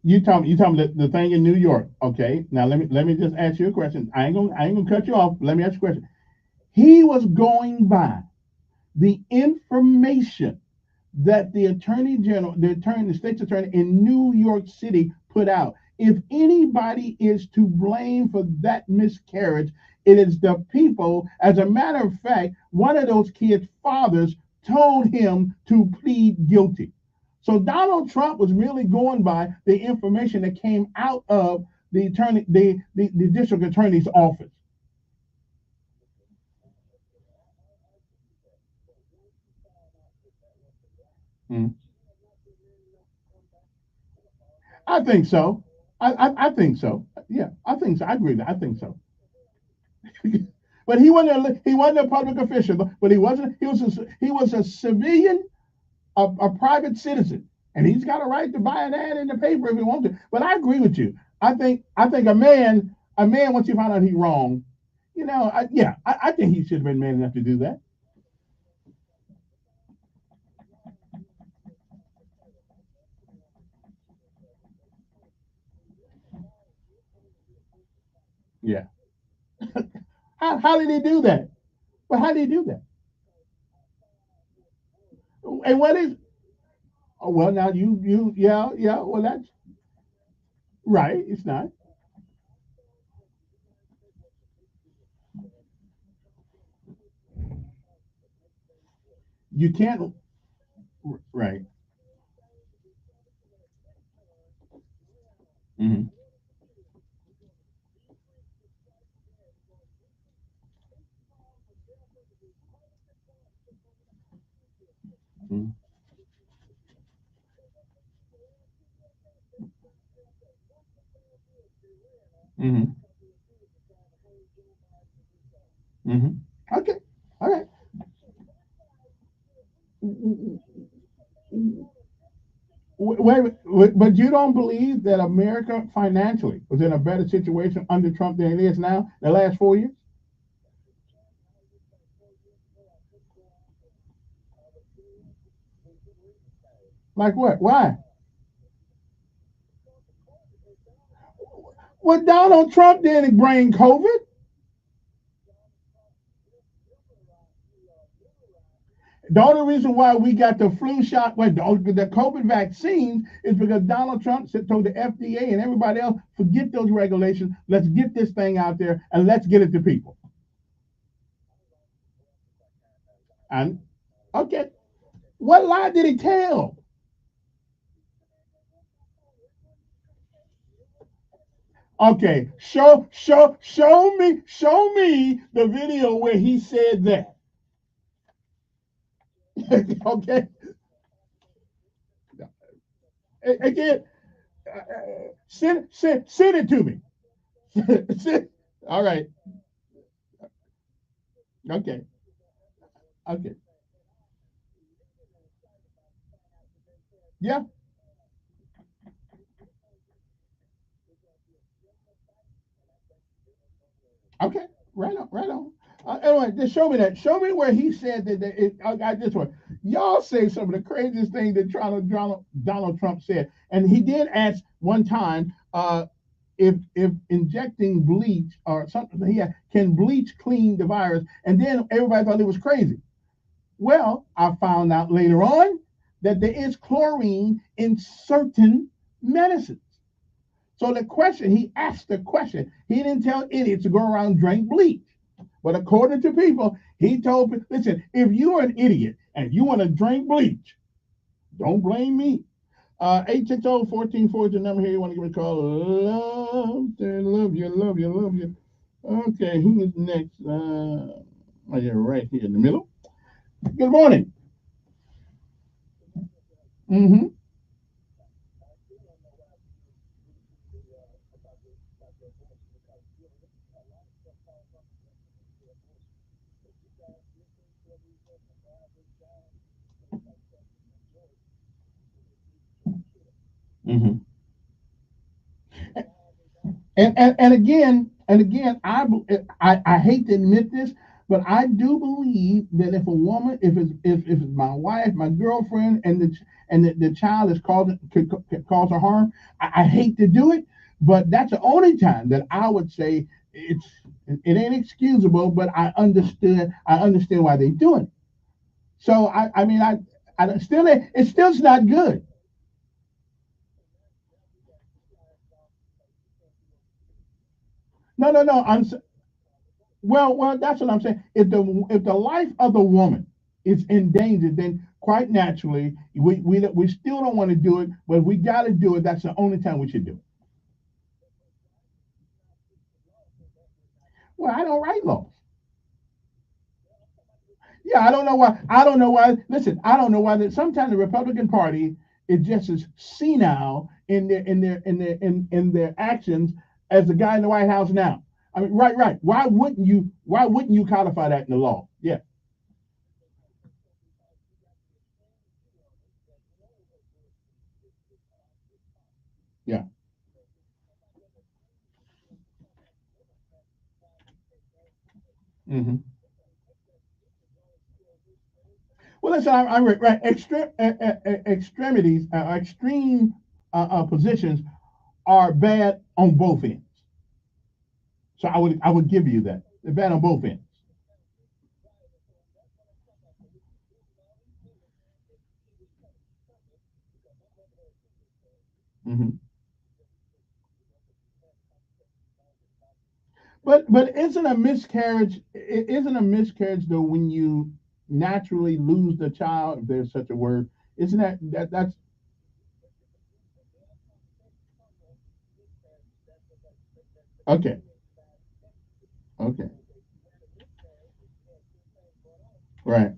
You talking the thing in New York. Okay. Now let me just ask you a question. I ain't gonna cut you off. Let me ask you a question. He was going by the information that the attorney general, the state's attorney in New York City put out. If anybody is to blame for that miscarriage, it is the people. As a matter of fact, one of those kids' fathers told him to plead guilty. So Donald Trump was really going by the information that came out of the attorney, the district attorney's office. Mm. I think so. I think so. Yeah, I think so. I agree. I think so. But he wasn't a public official. But he was a civilian, a private citizen, and he's got a right to buy an ad in the paper if he wants to. But I agree with you. I think a man once you find out he's wrong, I think he should have been man enough to do that. Yeah. How did he do that? Well, how did he do that? And what is? Oh, well, now yeah. Well, that's right. It's not. You can't. Right. Mm-hmm. Mm-hmm. Mm-hmm. Mm-hmm. Okay. All right. Wait, but you don't believe that America financially was in a better situation under Trump than it is now, the last 4 years? Like what? Why? Well, Donald Trump didn't bring COVID. The only reason why we got the flu shot, well, the COVID vaccine, is because Donald Trump told the FDA and everybody else, forget those regulations. Let's get this thing out there and let's get it to people. And okay, what lie did he tell? Okay, show me the video where he said that. Okay, again, send it to me. All right. Okay. Okay. Yeah. Okay. Right on. Right on. Anyway, just show me that. Show me where he said that. I got this one. Y'all say some of the craziest things that Donald Trump said, and he did ask one time if injecting bleach or something, can bleach clean the virus, and then everybody thought it was crazy. Well, I found out later on that there is chlorine in certain medicines. So he asked the question. He didn't tell idiots to go around and drink bleach. But according to people, he told, listen, if you're an idiot and you want to drink bleach, don't blame me. 860-1440 is the number here. You want to give me a call? Love you, love you, love you. Okay, who is next? Oh, yeah, right here in the middle. Good morning. Mm-hmm. Mm-hmm. And again, I hate to admit this, but I do believe that if a woman, if it's my wife, my girlfriend, and the child is could cause her harm, I hate to do it, but that's the only time that I would say it ain't excusable, but I understand why they do it. So I mean I still it still's not good. No. Well, that's what I'm saying. If the life of the woman is in danger, then quite naturally we still don't want to do it, but we got to do it. That's the only time we should do it. Well, I don't write laws. Yeah, I don't know why. I don't know why. Listen, I don't know why. Sometimes the Republican Party is just as senile in their actions as the guy in the White House now. I mean, right. Why wouldn't you codify that in the law? Yeah, yeah. Hmm. Well, listen, I read right. Extreme positions are bad on both ends. So I would give you that. They're bad on both ends. Hmm. But isn't a miscarriage though when you naturally lose the child, if there's such a word? Isn't that's okay? Okay, right.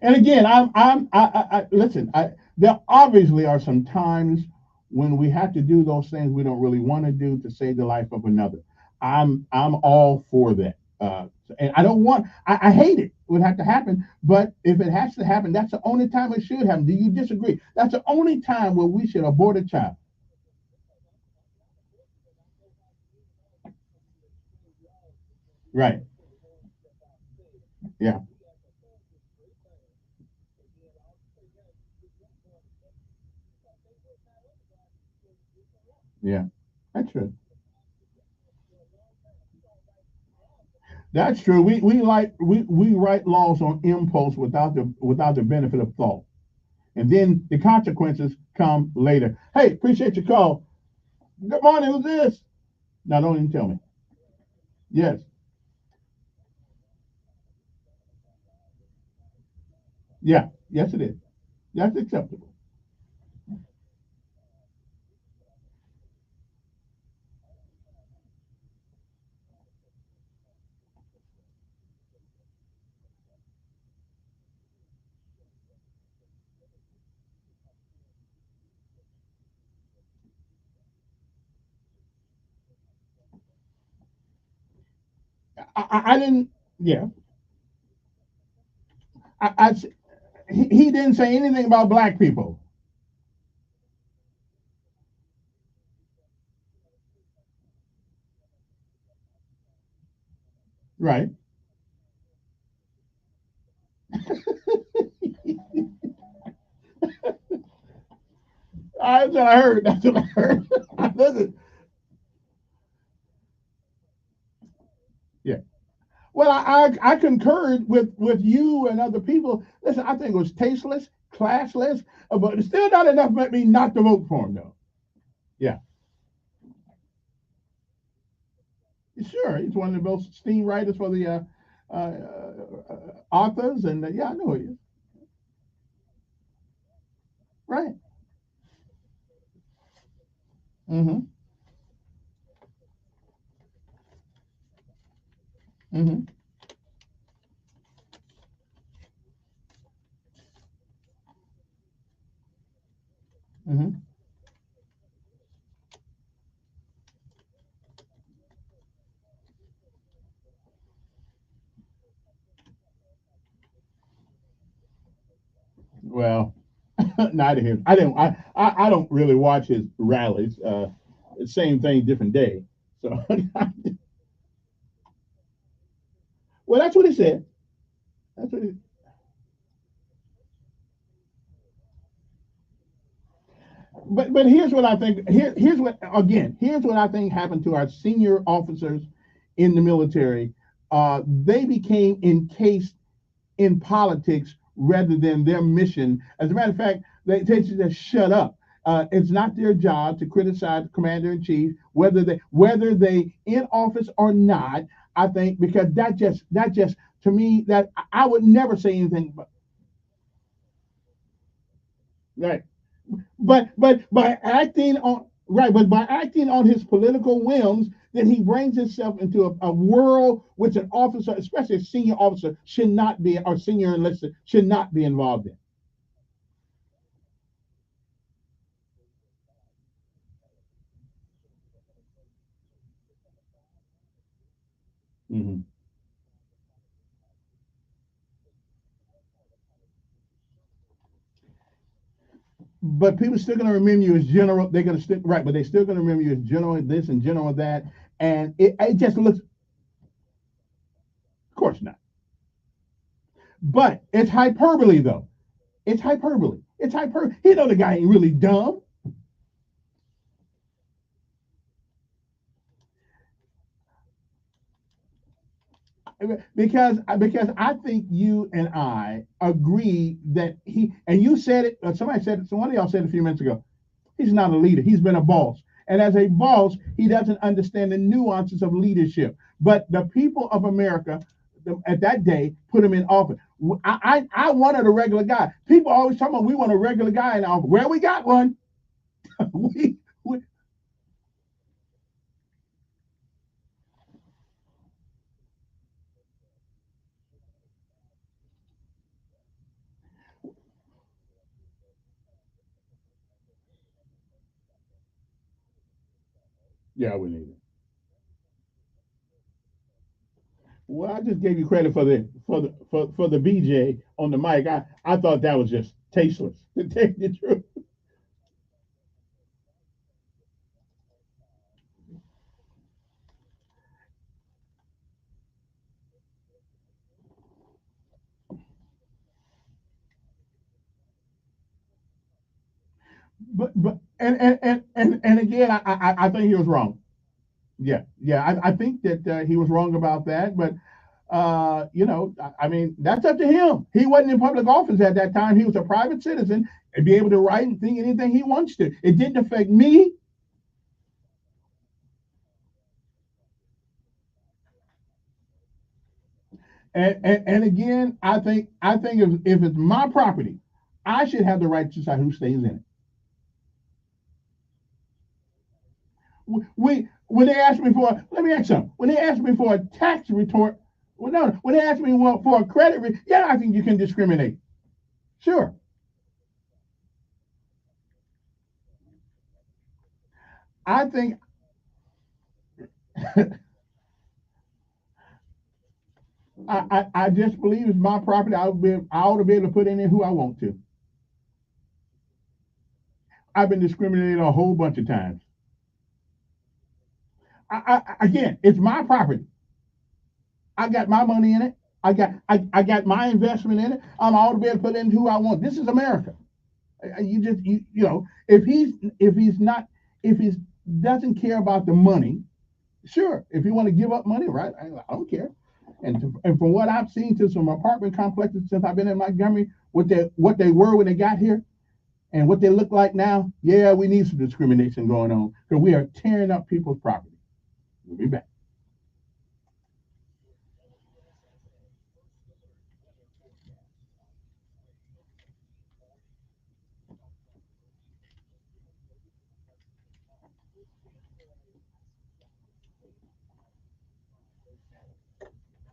And again, listen. There obviously are some times when we have to do those things we don't really want to do to save the life of another. I'm all for that. And I don't want. I hate it. It would have to happen, but if it has to happen, that's the only time it should happen. Do you disagree? That's the only time where we should abort a child. Right. Yeah. Yeah. That's true. That's true. We write laws on impulse without the benefit of thought, and then the consequences come later. Hey, appreciate your call. Good morning. Who's this? Now, don't even tell me. Yes. Yeah. Yes, it is. That's acceptable. I didn't. Yeah. I, I he didn't say anything about black people. Right. That's what I heard. That's what I heard. Listen. Yeah. Well, I concurred with you and other people. Listen, I think it was tasteless, classless, but it's still not enough to make me not to vote for him, though. Yeah, sure. He's one of the most esteemed writers for the authors, and yeah, I know he is. Right. Mm-hmm. Mm-hmm. Mm-hmm. Well, neither here. I didn't. I don't really watch his rallies. Same thing, different day. So, well, that's what he said. That's what. But here's what I think. Here's what again. Here's what I think happened to our senior officers in the military. They became encased in politics rather than their mission. As a matter of fact, they should just shut up. It's not their job to criticize the commander in chief, whether they in office or not. I think because that just to me that I would never say anything. Right. But by acting on right, but by acting on his political whims, then he brings himself into a world which an officer, especially a senior officer, should not be, or senior enlisted should not be involved in. Mhm. But people still going to remember you as general. They're going to stick right, but they're still going to remember you as general this and general that, and it just looks. Of course not. But it's hyperbole, though. It's hyperbole. It's hyperbole. He know the guy ain't really dumb. Because I think you and I agree that he, and you said it. Somebody said it. So one of y'all said it a few minutes ago. He's not a leader. He's been a boss, and as a boss, he doesn't understand the nuances of leadership. But the people of America at that day put him in office. I wanted a regular guy. People always talk about we want a regular guy in office. Well, we got one. we yeah, we need it. Well, I just gave you credit for the BJ on the mic. I thought that was just tasteless, to tell you the truth. But and again, I think he was wrong. Yeah, yeah, I think that he was wrong about that. But I mean, that's up to him. He wasn't in public office at that time. He was a private citizen and be able to write and think anything he wants to. It didn't affect me. And again, I think if it's my property, I should have the right to decide who stays in it. When they ask me for, let me ask something. When they ask me for a tax retort, well, no, when they ask me for a credit, yeah, I think you can discriminate. Sure, I think I just believe it's my property. I ought to be able to put in it who I want to. I've been discriminated a whole bunch of times. Again, it's my property. I got my money in it. I got my investment in it. I'm ought to be able to put in who I want. This is America. If he's not if he doesn't care about the money, sure. If you want to give up money, right? I don't care. And from what I've seen to some apartment complexes since I've been in Montgomery, what they were when they got here and what they look like now, yeah, we need some discrimination going on because we are tearing up people's property. We'll be back.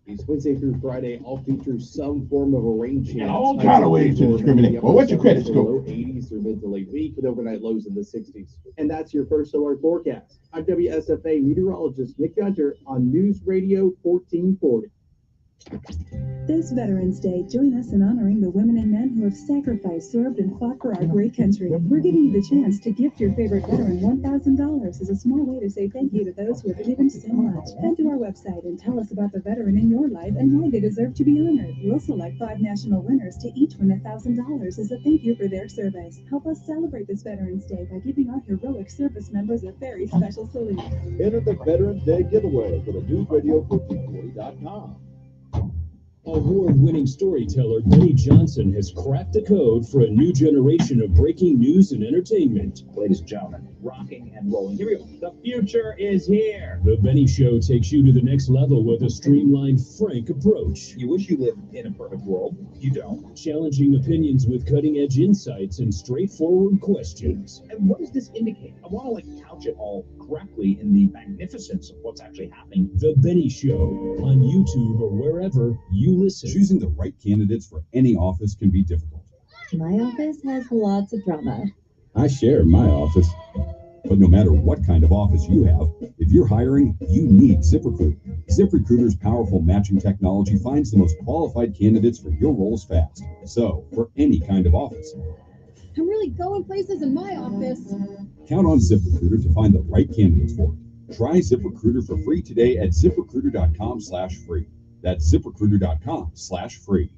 Wednesday through Friday all feature some form of a rain chance. And all kind of ways to discriminate. Well, what's your credit score? Low 80s through mid to late week with overnight lows in the 60s. And that's your first alert forecast. I'm WSFA meteorologist Nick Gunter on News Radio 1440. This Veterans Day, join us in honoring the women and men who have sacrificed, served, and fought for our great country. We're giving you the chance to gift your favorite veteran $1,000 as a small way to say thank you to those who have given so much. Head to our website and tell us about the veteran in your life and why they deserve to be honored. We'll select 5 national winners to each win $1,000 as a thank you for their service. Help us celebrate this Veterans Day by giving our heroic service members a very special salute. Enter the Veterans Day giveaway for the NewsRadio1440.com. Award-winning storyteller Benny Johnson has cracked the code for a new generation of breaking news and entertainment. Ladies and gentlemen, rocking and rolling. Here we go. The future is here. The Benny Show takes you to the next level with a streamlined, frank approach. You wish you lived in a perfect world. You don't. Challenging opinions with cutting-edge insights and straightforward questions. And what does this indicate? I want to couch it all correctly in the magnificence of what's actually happening. The Benny Show on YouTube or wherever you listen. Choosing the right candidates for any office can be difficult. My office has lots of drama. I share my office. But no matter what kind of office you have, if you're hiring, you need ZipRecruiter. ZipRecruiter's powerful matching technology finds the most qualified candidates for your roles fast. So, for any kind of office. I'm really going places in my office. Count on ZipRecruiter to find the right candidates for it. Try ZipRecruiter for free today at ZipRecruiter.com/free. That's ZipRecruiter.com/free.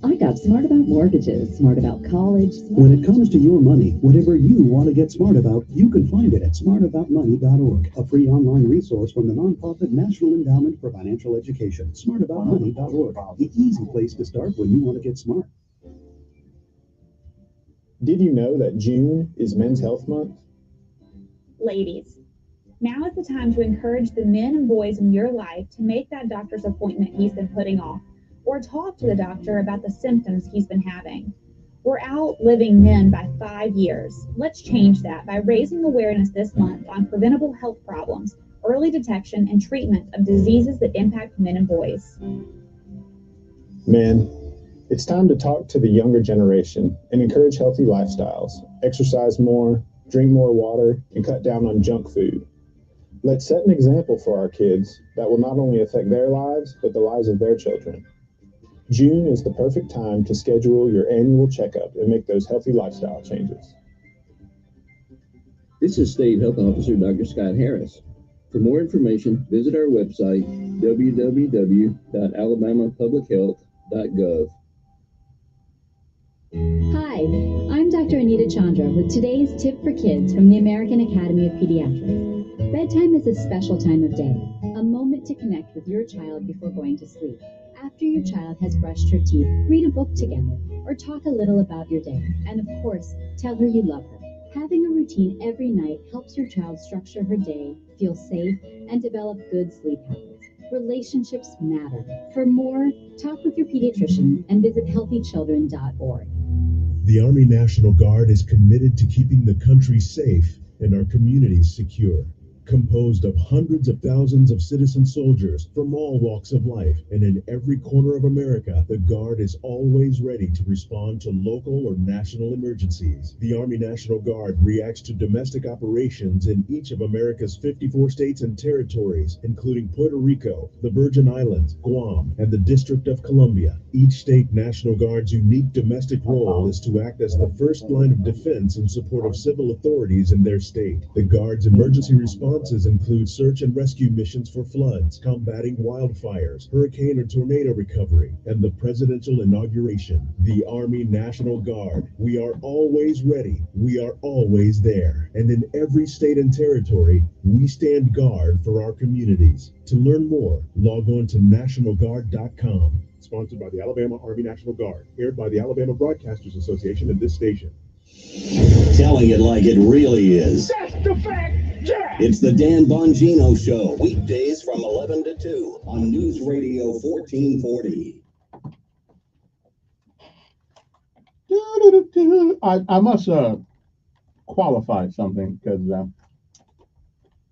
I got smart about mortgages, smart about college. When it comes to your money, whatever you want to get smart about, you can find it at smartaboutmoney.org, a free online resource from the nonprofit National Endowment for Financial Education. Smartaboutmoney.org, the easy place to start when you want to get smart. Did you know that June is Men's Health Month? Ladies, now is the time to encourage the men and boys in your life to make that doctor's appointment he's been putting off, or talk to the doctor about the symptoms he's been having. We're outliving men by 5 years. Let's change that by raising awareness this month on preventable health problems, early detection, and treatment of diseases that impact men and boys. Men, it's time to talk to the younger generation and encourage healthy lifestyles. Exercise more, drink more water, and cut down on junk food. Let's set an example for our kids that will not only affect their lives, but the lives of their children. June is the perfect time to schedule your annual checkup and make those healthy lifestyle changes. This is State Health Officer Dr. Scott Harris. For more information, visit our website, www.alabamapublichealth.gov. Hi, I'm Dr. Anita Chandra with today's tip for kids from the American Academy of Pediatrics. Bedtime is a special time of day, a moment to connect with your child before going to sleep. After your child has brushed her teeth, read a book together, or talk a little about your day. And of course, tell her you love her. Having a routine every night helps your child structure her day, feel safe, and develop good sleep habits. Relationships matter. For more, talk with your pediatrician and visit healthychildren.org. The Army National Guard is committed to keeping the country safe and our communities secure. Composed of hundreds of thousands of citizen soldiers from all walks of life, and in every corner of America, the Guard is always ready to respond to local or national emergencies. The Army National Guard reacts to domestic operations in each of America's 54 states and territories, including Puerto Rico, the Virgin Islands, Guam, and the District of Columbia. Each state National Guard's unique domestic role is to act as the first line of defense in support of civil authorities in their state. The Guard's emergency responses include search and rescue missions for floods, combating wildfires, hurricane or tornado recovery, and the presidential inauguration. The Army National Guard. We are always ready. We are always there. And in every state and territory, we stand guard for our communities. To learn more, log on to nationalguard.com. Sponsored by the Alabama Army National Guard. Aired by the Alabama Broadcasters Association and this station. Telling it like it really is. That's the fact, Jack! It's the Dan Bongino Show, weekdays from 11 to 2 on News Radio 1440. I must qualify something, because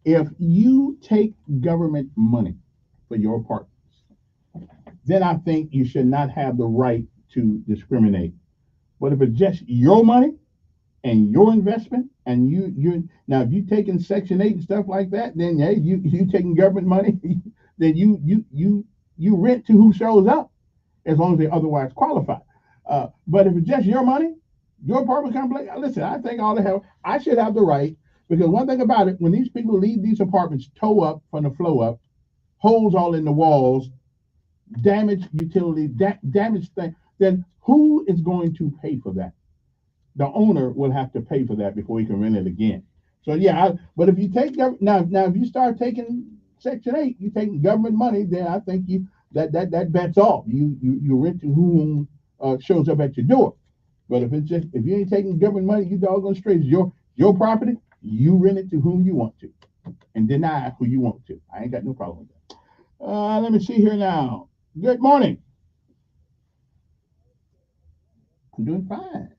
if you take government money for your partners, then I think you should not have the right to discriminate. But if it's just your money and your investment, and you now if you taking Section 8 and stuff like that, then hey, you taking government money, then you rent to who shows up, as long as they otherwise qualify. But if it's just your money, your apartment complex, listen, I think I should have the right, because one thing about it, when these people leave these apartments toe up from the flow up, holes all in the walls, damaged utility, damaged thing, then who is going to pay for that? The owner will have to pay for that before he can rent it again. So yeah, but if you take now if you start taking Section 8, you taking government money, then I think that bets off. You rent to whom shows up at your door. But if you ain't taking government money, you doggone straight, it's your property. You rent it to whom you want to, and deny who you want to. I ain't got no problem with that. Let me see here now. Good morning. I'm doing fine.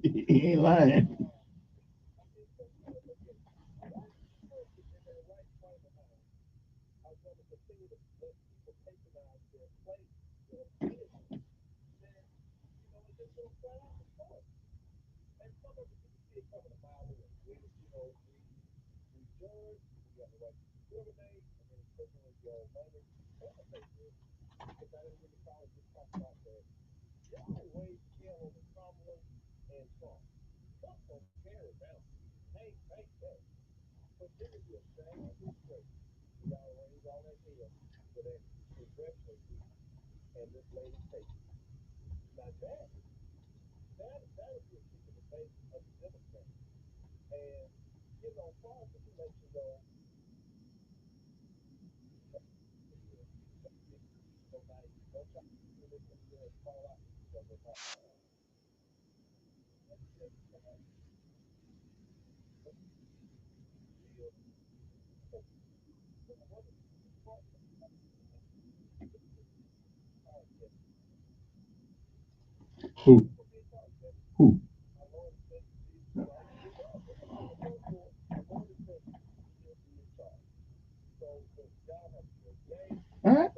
He ain't lying. Who? Who? All right.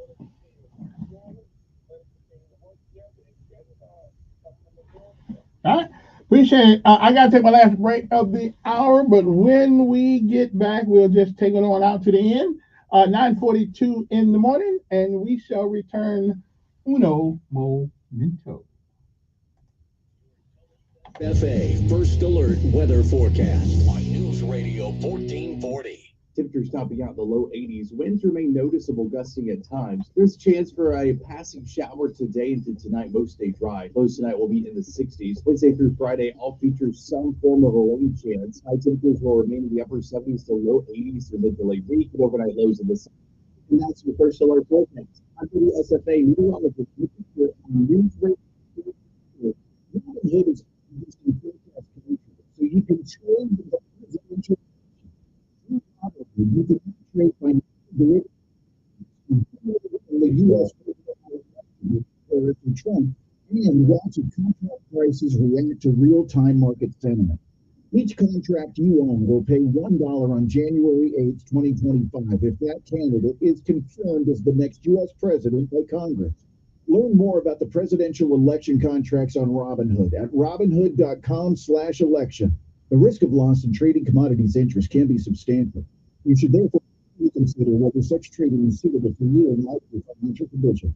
All right. Appreciate it. I got to take my last break of the hour, but when we get back, we'll just take it on out to the end. 9:42 in the morning, and we shall return uno momento. FA First Alert Weather Forecast on News Radio 1440. Temperatures topping out in the low 80s. Winds remain noticeable, gusting at times. There's a chance for a passing shower today into tonight. Most stay dry. Lows tonight will be in the 60s. Wednesday through Friday all feature some form of a rain chance. High temperatures will remain in the upper 70s to low 80s through mid to late week, and overnight lows in the 70s. And that's your First Alert forecast. I'm WSFA meteorologist on News Radio. Robinhood is using forecast conditions, so you can trade the presidential. You can trade financial derivatives in the U.S. President Trump and watch contract prices react to real-time market sentiment. Each contract you own will pay $1 on January 8th, 2025 if that candidate is confirmed as the next U.S. president by Congress. Learn more about the presidential election contracts on Robinhood at robinhood.com/election. The risk of loss in trading commodities interest can be substantial. You should therefore consider whether such trading is suitable for you and light your financial condition.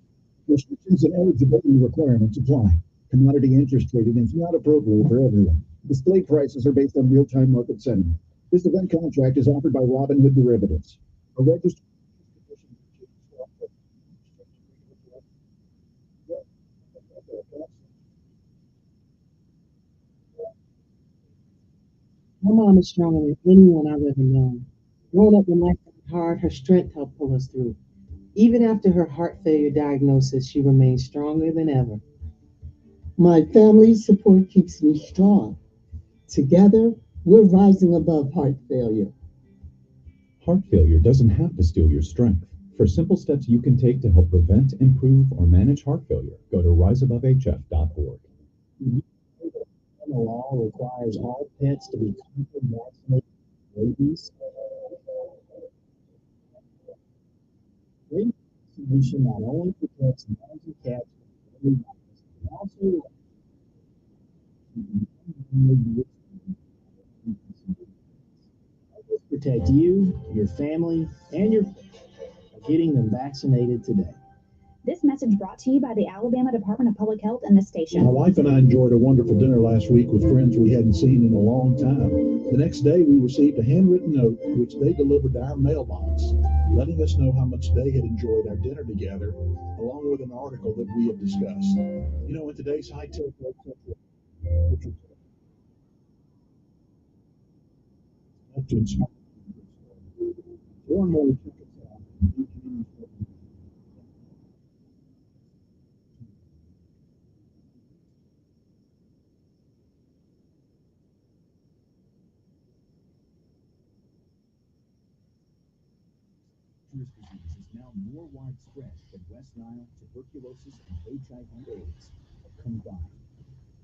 Restrictions and eligibility requirements apply. Commodity interest trading is not appropriate for everyone. Display prices are based on real-time market sentiment. This event contract is offered by Robinhood Derivatives. A registered My mom is stronger than anyone I've ever known. Growing up when life got hard, her strength helped pull us through. Even after her heart failure diagnosis, she remains stronger than ever. My family's support keeps me strong. Together, we're rising above heart failure. Heart failure doesn't have to steal your strength. For simple steps you can take to help prevent, improve, or manage heart failure, go to riseabovehf.org. The law requires all pets to be confirmed vaccinated with rabies. Rabies vaccination not only protects dogs and cats from but also protect you, your family, and your getting them vaccinated today. This message brought to you by the Alabama Department of Public Health and this station. My wife and I enjoyed a wonderful dinner last week with friends we hadn't seen in a long time. The next day, we received a handwritten note which they delivered to our mailbox, letting us know how much they had enjoyed our dinner together, along with an article that we had discussed. You know, in today's high-tech more and more disease is now more widespread than West Nile, tuberculosis, and HIV/AIDS combined.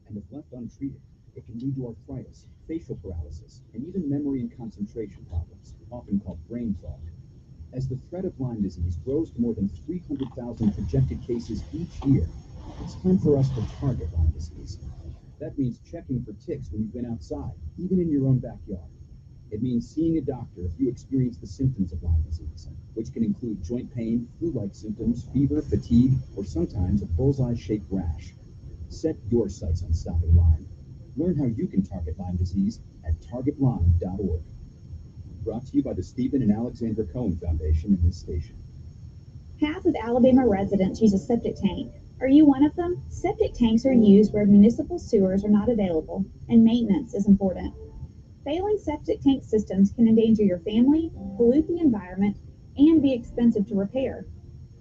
And if left untreated, it can lead to arthritis, facial paralysis, and even memory and concentration problems, often called brain fog. As the threat of Lyme disease grows to more than 300,000 projected cases each year, it's time for us to target Lyme disease. That means checking for ticks when you've been outside, even in your own backyard. It means seeing a doctor if you experience the symptoms of Lyme disease, which can include joint pain, flu-like symptoms, fever, fatigue, or sometimes a bullseye-shaped rash. Set your sights on stopping Lyme. Learn how you can target Lyme disease at targetlyme.org. Brought to you by the Stephen and Alexandra Cohen Foundation and this station. Half of Alabama residents use a septic tank. Are you one of them? Septic tanks are used where municipal sewers are not available, and maintenance is important. Failing septic tank systems can endanger your family, pollute the environment, and be expensive to repair.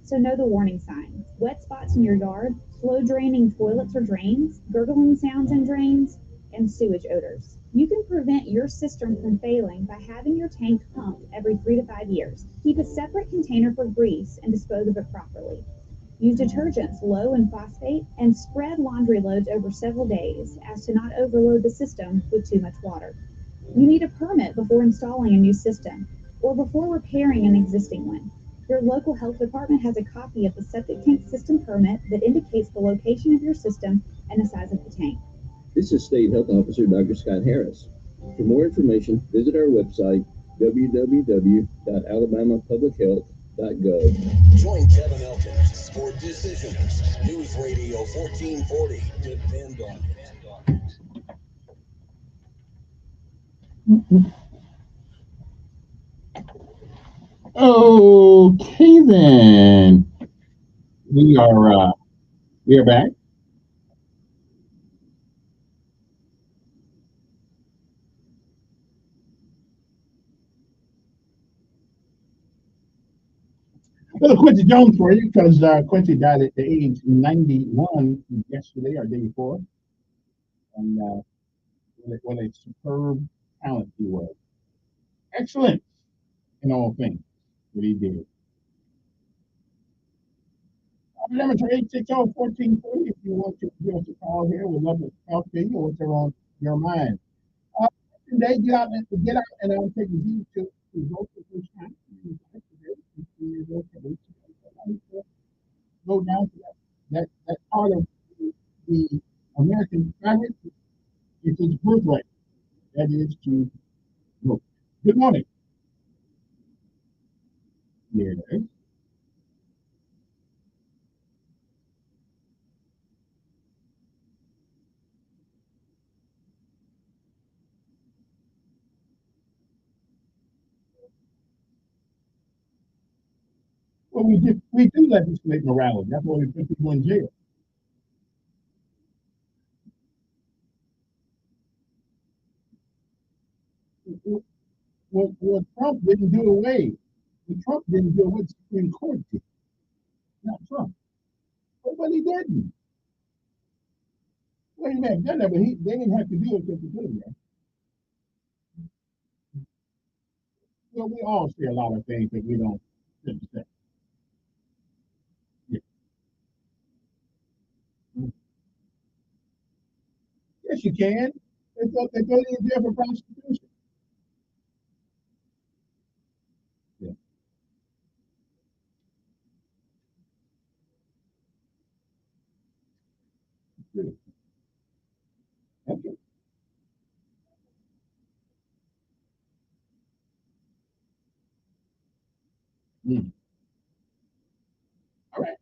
So know the warning signs: wet spots in your yard, slow draining toilets or drains, gurgling sounds in drains, and sewage odors. You can prevent your cistern from failing by having your tank pumped every 3 to 5 years. Keep a separate container for grease and dispose of it properly. Use detergents low in phosphate and spread laundry loads over several days as to not overload the system with too much water. You need a permit before installing a new system or before repairing an existing one. Your local health department has a copy of the septic tank system permit that indicates the location of your system and the size of the tank. This is State Health Officer Dr. Scott Harris. For more information, visit our website, www.alabamapublichealth.gov. Join Kevin Elkins for Decisions. News Radio 1440. Depend on it. Okay, then we are back. Well, Quincy Jones for you, because Quincy died at the age 91 yesterday or day before, and what a superb talent he was. Excellent in all things that he did. Number 860-1440, if you want to give us a call here, we'd love to talk to you or what's on your mind. Today, get out and take a view to vote for this time. Go down to that part of the American fabric. It's his birthright. That is to vote. Good morning. Yes. Well, we do legislate morality. That's why we put people in jail. What Trump didn't do away. Trump didn't do what the Supreme Court did. Not Trump. But he didn't. Well, he may have done that, but they didn't have to do it because he put him there. Well, we all say a lot of things that we don't understand. Yeah. Yes, you can. They go to jail for prostitution. Yeah. Good. Okay. Mm. All right.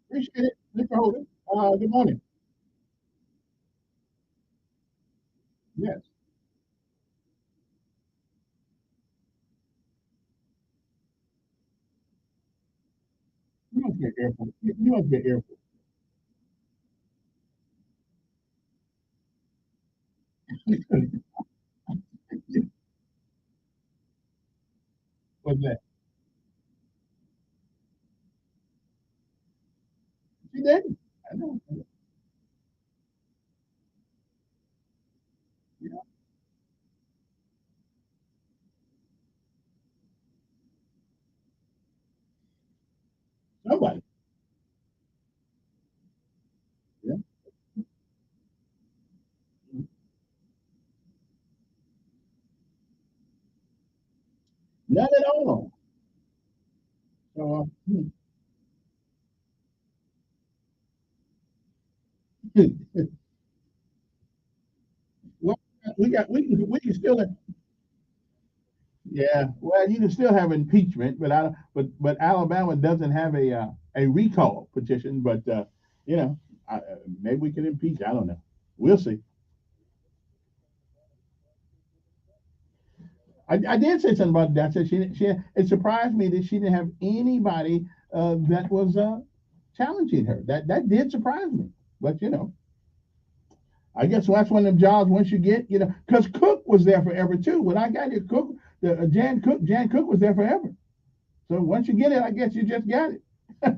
Appreciate it, Mr. Holden. Good morning. Yes. You must be an Air Force. You must be an Air Force. What's that? She didn't. I know. Yeah. Nobody. Yeah. Not at all. So, well, we can still yeah. Well, you can still have impeachment, but but Alabama doesn't have a recall petition. But you know, maybe we can impeach. I don't know. We'll see. I did say something about that. I said it surprised me that she didn't have anybody that was challenging her. That did surprise me. But I guess that's one of them jobs once you get, because Cook was there forever too. When I got here, Jan Cook was there forever. So once you get it, I guess you just got it.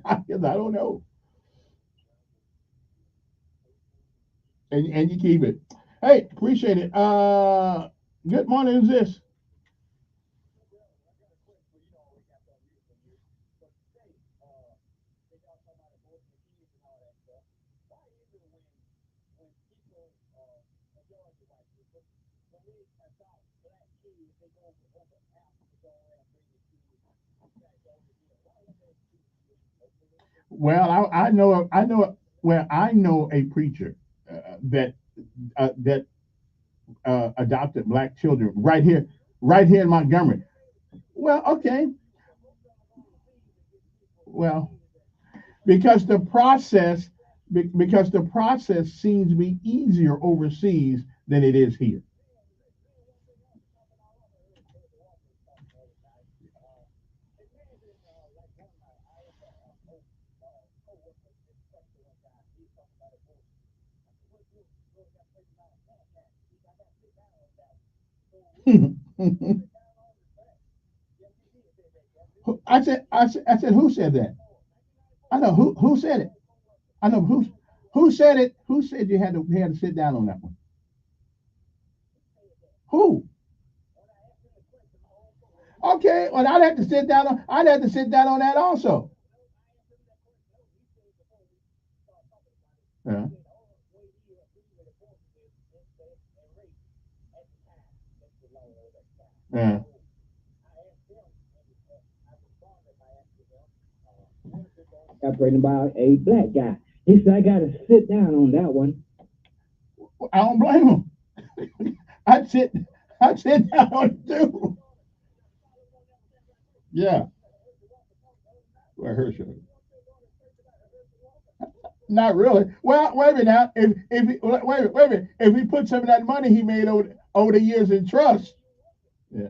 I guess I don't know. And you keep it. Hey, appreciate it. Good morning, is this? Well, I know a preacher that that adopted black children right here in Montgomery. Well, okay. Well, because the process seems to be easier overseas than it is here. I said, who said that? I know who said it. I know who said it. Who said you had to sit down on that one? Who? Okay, well I'd have to sit down on that also. Yeah. Yeah. Got pregnant by a black guy. He said, I got to sit down on that one. I don't blame him. I'd sit I'd sit down on it too. Yeah. Well, Herschel. Not really. Well, wait a minute now. Wait a minute. If we put some of that money he made over the years in trust. Yeah.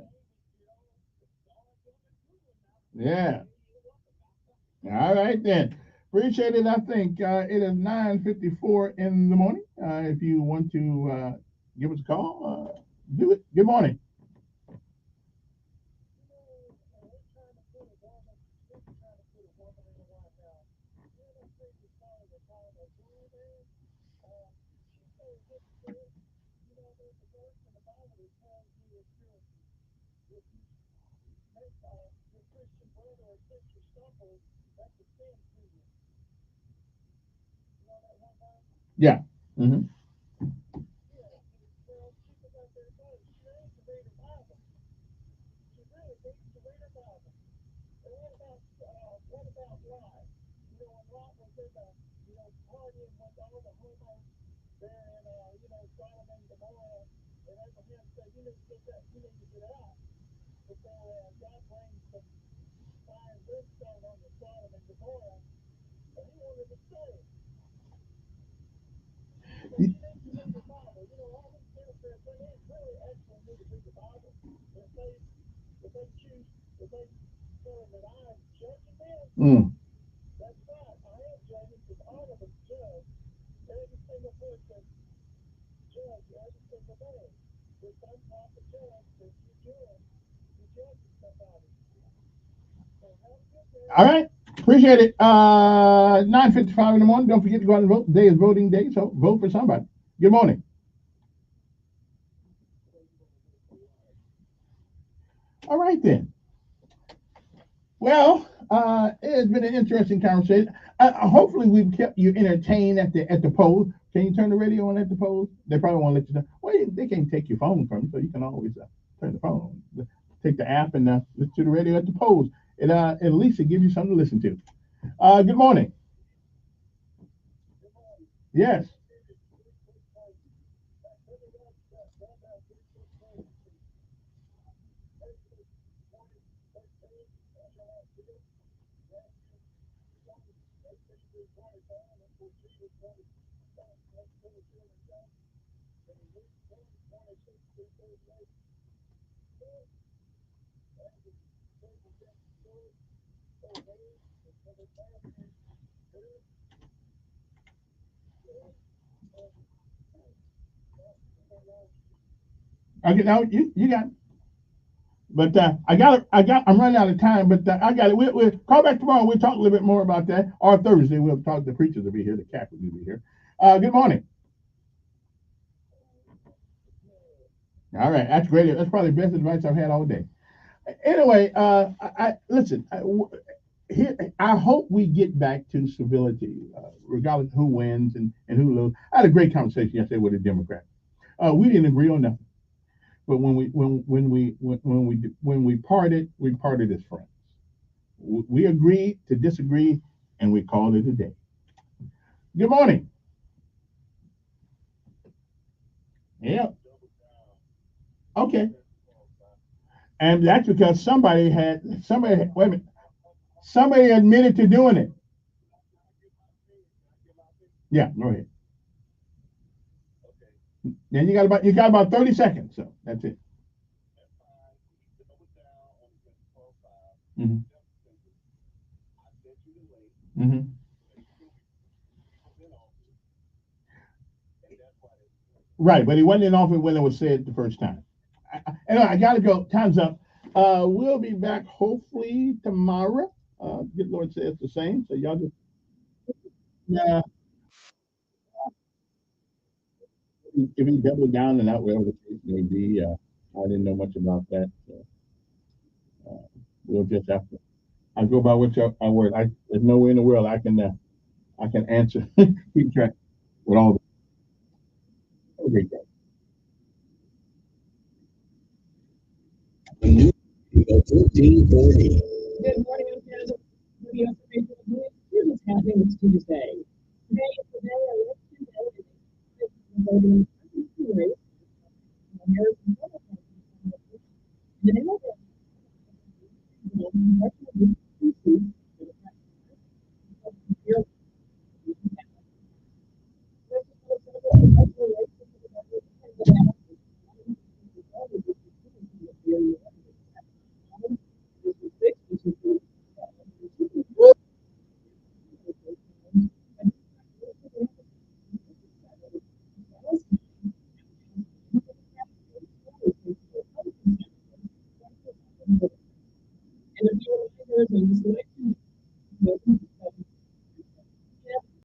Yeah. All right then. Appreciate it. I think it is 9:54 in the morning. If you want to give us a call, do it. Good morning. Yeah. Mm-hmm. Mm. All right. Appreciate it. 9:55 in the morning. Don't forget to go out and vote. Today is voting day, so vote for somebody. Good morning. All right then. Well, it's been an interesting conversation. Hopefully, we've kept you entertained at the polls. Can you turn the radio on at the polls? They probably won't let you know. Well, they can't take your phone from you, so you can always turn the phone on. Take the app and listen to the radio at the polls. At least it gives you something to listen to. Good morning. Yes. Okay, now you got it. But I'm running out of time, but I got it. We'll call back tomorrow. We'll talk a little bit more about that. Or Thursday, we'll talk. The preachers will be here. The Catholics will be here. Good morning. All right, that's great. That's probably the best advice I've had all day. Anyway, I listen. I hope we get back to civility, regardless of who wins and who loses. I had a great conversation yesterday with a Democrat. We didn't agree on nothing, but when we parted as friends. We agreed to disagree, and we called it a day. Good morning. Yeah. Okay. And that's because somebody wait a minute. Somebody admitted to doing it. Yeah, go ahead. Then you got about 30 seconds, so that's it. Mm-hmm. Mm-hmm. Right, but he wasn't in office when it was said the first time. Anyway, I gotta go. Time's up. We'll be back hopefully tomorrow. Good Lord says the same. So y'all just if he doubled down and out wherever the case may be. I didn't know much about that. So, we'll just have to. I go by what your word. There's no way in the world I can answer keep track with all. The, okay, 1440. Good morning, here's what's happening this Tuesday. Today is the day election day. Voting race. The name of and